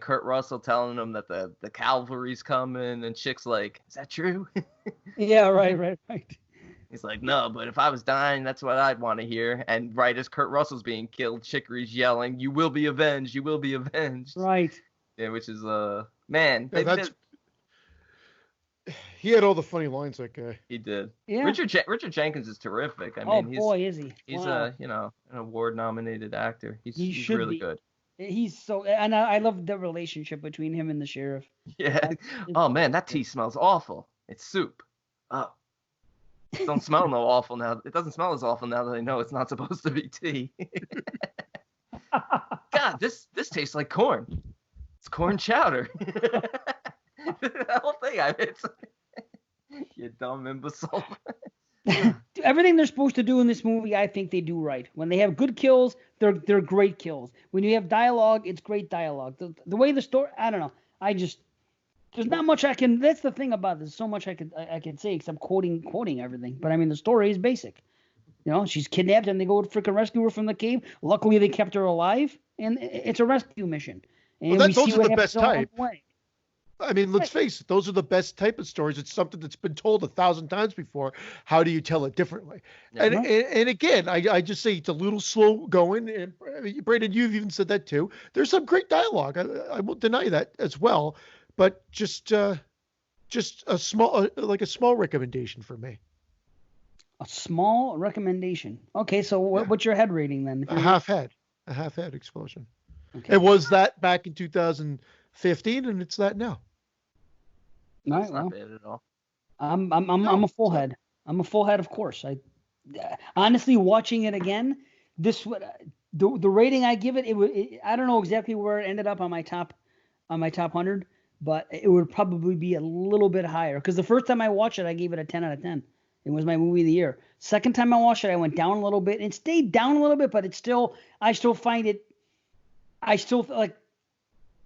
Kurt Russell telling him that the cavalry's coming, and Chick's like, "Is that true?" Yeah, right. He's like, "No, but if I was dying, that's what I'd want to hear." And right as Kurt Russell's being killed, Chicory's yelling, "You will be avenged! You will be avenged!" Right. Yeah, which is man. Yeah, he had all the funny lines, that guy. He did. Yeah. Richard Jenkins is terrific. I mean, is he? He's Wow. an award-nominated actor. He's should really be. good. He's so, and I love the relationship between him and the sheriff. Yeah. Oh man, that tea smells awful. It's soup. Oh. It don't smell no awful now. It doesn't smell as awful now that I know it's not supposed to be tea. God, this tastes like corn. It's corn chowder. The whole thing, it's you dumb imbecile. Everything they're supposed to do in this movie, I think they do right. When they have good kills, they're great kills. When you have dialogue, it's great dialogue. The way the story, I don't know. There's not much I can. That's the thing about this. So much I could say except quoting everything. But I mean, the story is basic. You know, she's kidnapped and they go to freaking rescue her from the cave. Luckily, they kept her alive, and it's a rescue mission. And those are the best type. I mean, let's face it, those are the best type of stories. It's something that's been told 1,000 times before. How do you tell it differently? Yeah. And again, I just say it's a little slow going. And Brandon, you've even said that too. There's some great dialogue. I won't deny that as well. But just a small recommendation for me. A small recommendation. Okay, so what's your head rating then? A half head explosion. Okay. It was that back in 2015, and it's that now. All right, not bad at all. I'm a full head. I'm a full head, of course. Honestly, watching it again, the rating I give it, I don't know exactly where it ended up on my top 100, but it would probably be a little bit higher because the first time I watched it, I gave it a 10 out of 10. It was my movie of the year. Second time I watched it, I went down a little bit. It stayed down a little bit, but I still find it. I still like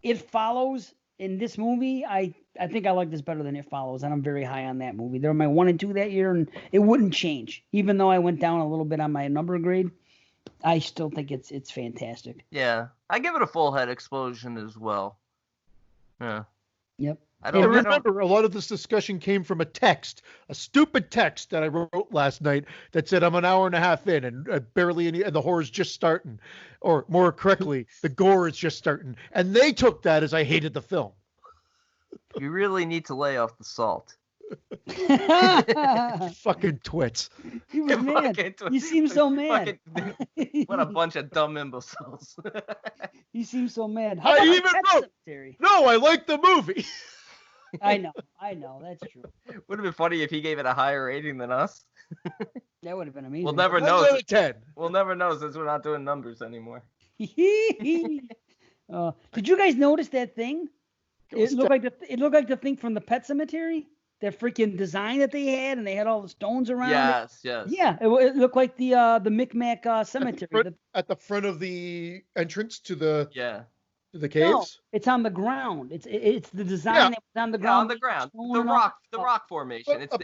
It Follows in this movie. I think I like this better than It Follows, and I'm very high on that movie. They were my 1 and 2 that year, and it wouldn't change. Even though I went down a little bit on my number grade, I still think it's fantastic. Yeah, I give it a full head explosion as well. Yeah. Yep. I remember a lot of this discussion came from a stupid text that I wrote last night that said I'm an hour and a half in and barely any, and the horror's just starting, or more correctly, the gore is just starting, and they took that as I hated the film. You really need to lay off the salt. Fucking twits. He was mad. You seem so mad. What a bunch of dumb imbeciles. You seem so mad. I even wrote, no, I like the movie. I know, that's true. Would have been funny if he gave it a higher rating than us. That would have been amazing. We'll never know. 10. We'll never know since we're not doing numbers anymore. Did you guys notice that thing? It looked like the thing from the Pet Cemetery. That freaking design that they had, and they had all the stones around it. Yes. Yeah, it looked like the Micmac cemetery. At the front of the entrance to the caves? No, it's on the ground. It's the design that was on the ground. Yeah, on the ground. The rock formation. It's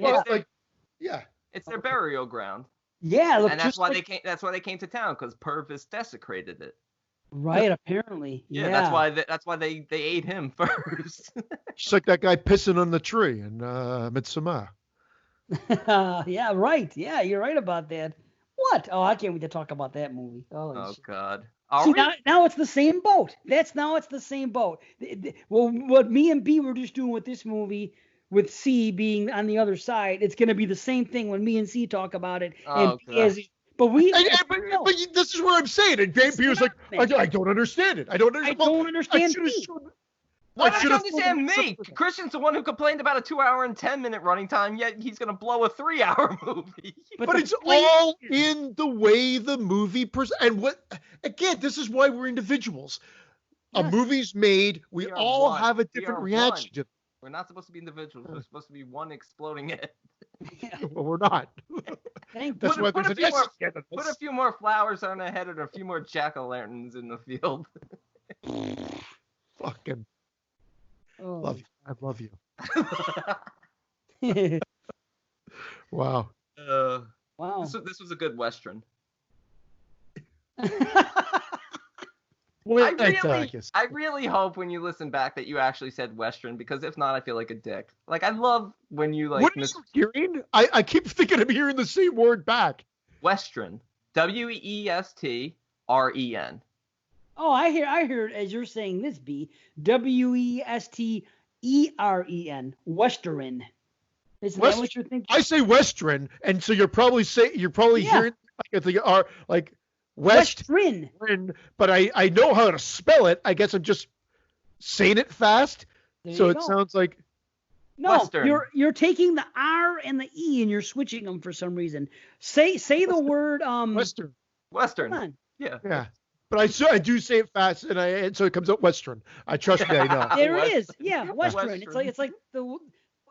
their burial ground. Yeah, and that's why they came to town, because Purvis desecrated it. Right, apparently. Yeah. That's why they ate him first. Just like that guy pissing on the tree in Midsommar. Yeah, right. Yeah, you're right about that. What? Oh, I can't wait to talk about that movie. Oh God. See, now it's the same boat. It's the same boat. Well, what me and B were just doing with this movie, with C being on the other side, it's going to be the same thing when me and C talk about it. Oh, and But this is where I'm saying it. B was like, I don't understand it. I don't understand. Why don't you understand me? Christian's the one who complained about a 2 hour and 10-minute running time, yet he's gonna blow a 3 hour movie. But it's all in the way the movie again, this is why we're individuals. Yes. A movie's made, we all have a different reaction. We're not supposed to be individuals. We're supposed to be one exploding head. Well, we're not. That's why there's put a few more flowers on our head and a few more jack-o'-lanterns in the field. Fucking love you. I love you. Wow. Wow. This was a good WestREN. I really hope when you listen back that you actually said Western, because if not, I feel like a dick. Like, I love when you like. What are you hearing? I keep thinking I'm hearing the same word back. WestREN. WESTREN. Oh, I hear it as you're saying this, B. WESTEREN. WestREN. Isn't that what you're thinking? I say Western, and so you're probably hearing like the R like WestREN, but I know how to spell it. I guess I'm just saying it fast, so it sounds like. No, Western. You're taking the R and the E and you're switching them for some reason. Say the word Western. Come on. Yeah. But I do say it fast, and so it comes out Western. I trust me, I know. There it is. Yeah, Western. It's like the.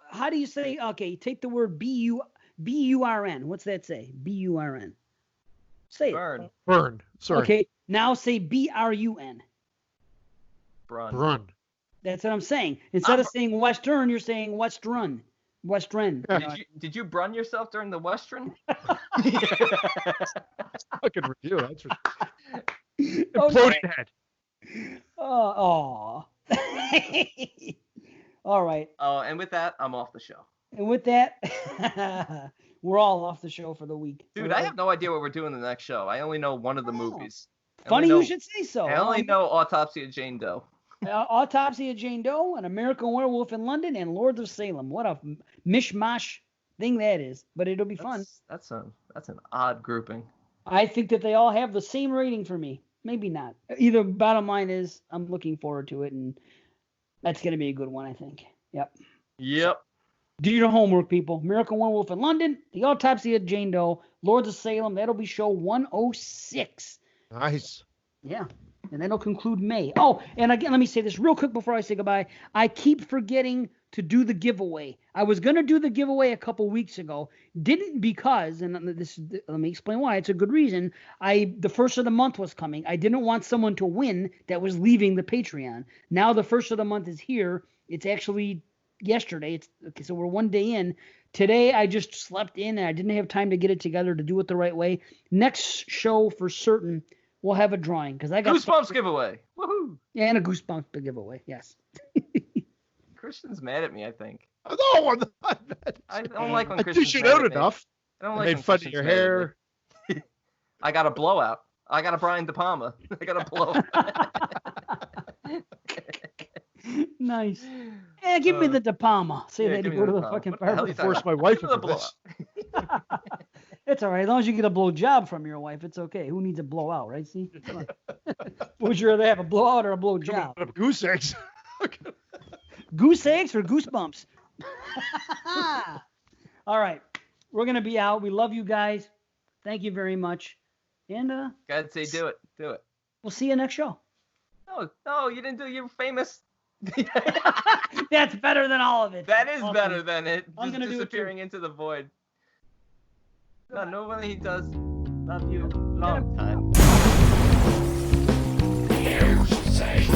How do you say? Okay, take the word BURN. What's that say? BURN. Say it. Burn. Sorry. Okay, now say BRUN. Brun. That's what I'm saying. Instead of saying Western, you're saying WestREN. WestREN. Did you brun yourself during the Western? Fucking review. That's imploding head. Oh. All right. Oh, and with that, I'm off the show. And with that, we're all off the show for the week. Dude, I have no idea what we're doing the next show. I only know one of the movies. Funny you should say so. I only know Autopsy of Jane Doe. Autopsy of Jane Doe, An American Werewolf in London, and Lords of Salem. What a mishmash thing that is, but it'll be fun. That's an odd grouping. I think that they all have the same rating for me. Maybe not. Either bottom line is I'm looking forward to it, and that's going to be a good one, I think. Yep. So, do your homework, people. American Werewolf in London, The Autopsy of Jane Doe, Lords of Salem. That'll be show 106. Nice. Yeah. And that'll conclude May. Oh, and again, let me say this real quick before I say goodbye. I keep forgetting to do the giveaway. I was going to do the giveaway a couple weeks ago. Didn't because, and let me explain why. It's a good reason. The first of the month was coming. I didn't want someone to win that was leaving the Patreon. Now the first of the month is here. It's actually yesterday. So we're one day in. Today I just slept in and I didn't have time to get it together to do it the right way. Next show for certain, we'll have a drawing because I got Goosebumps giveaway. Woohoo! Yeah, and a Goosebumps giveaway. Yes. Christian's mad at me, I think. No, I'm not mad. I don't like when I Christian's dish it mad out at me. enough. I don't like made when fun of Christian's your mad at hair. me. I got a blowout. I got a Brian De Palma. I got a blowout. Nice. Yeah, give me the De Palma. Say yeah, that you go to the fucking barber. Force my wife into this. It's all right. As long as you get a blow job from your wife, it's okay. Who needs a blowout, right? See? Would you rather have a blowout or a blow job? Goose eggs. Goose eggs or goosebumps? All right. We're going to be out. We love you guys. Thank you very much. And God say do it. Do it. We'll see you next show. No, you didn't do your famous. That's better than all of it. That is better than it. I'm Just gonna disappearing into the void. No, nobody does love you long time. The ocean say,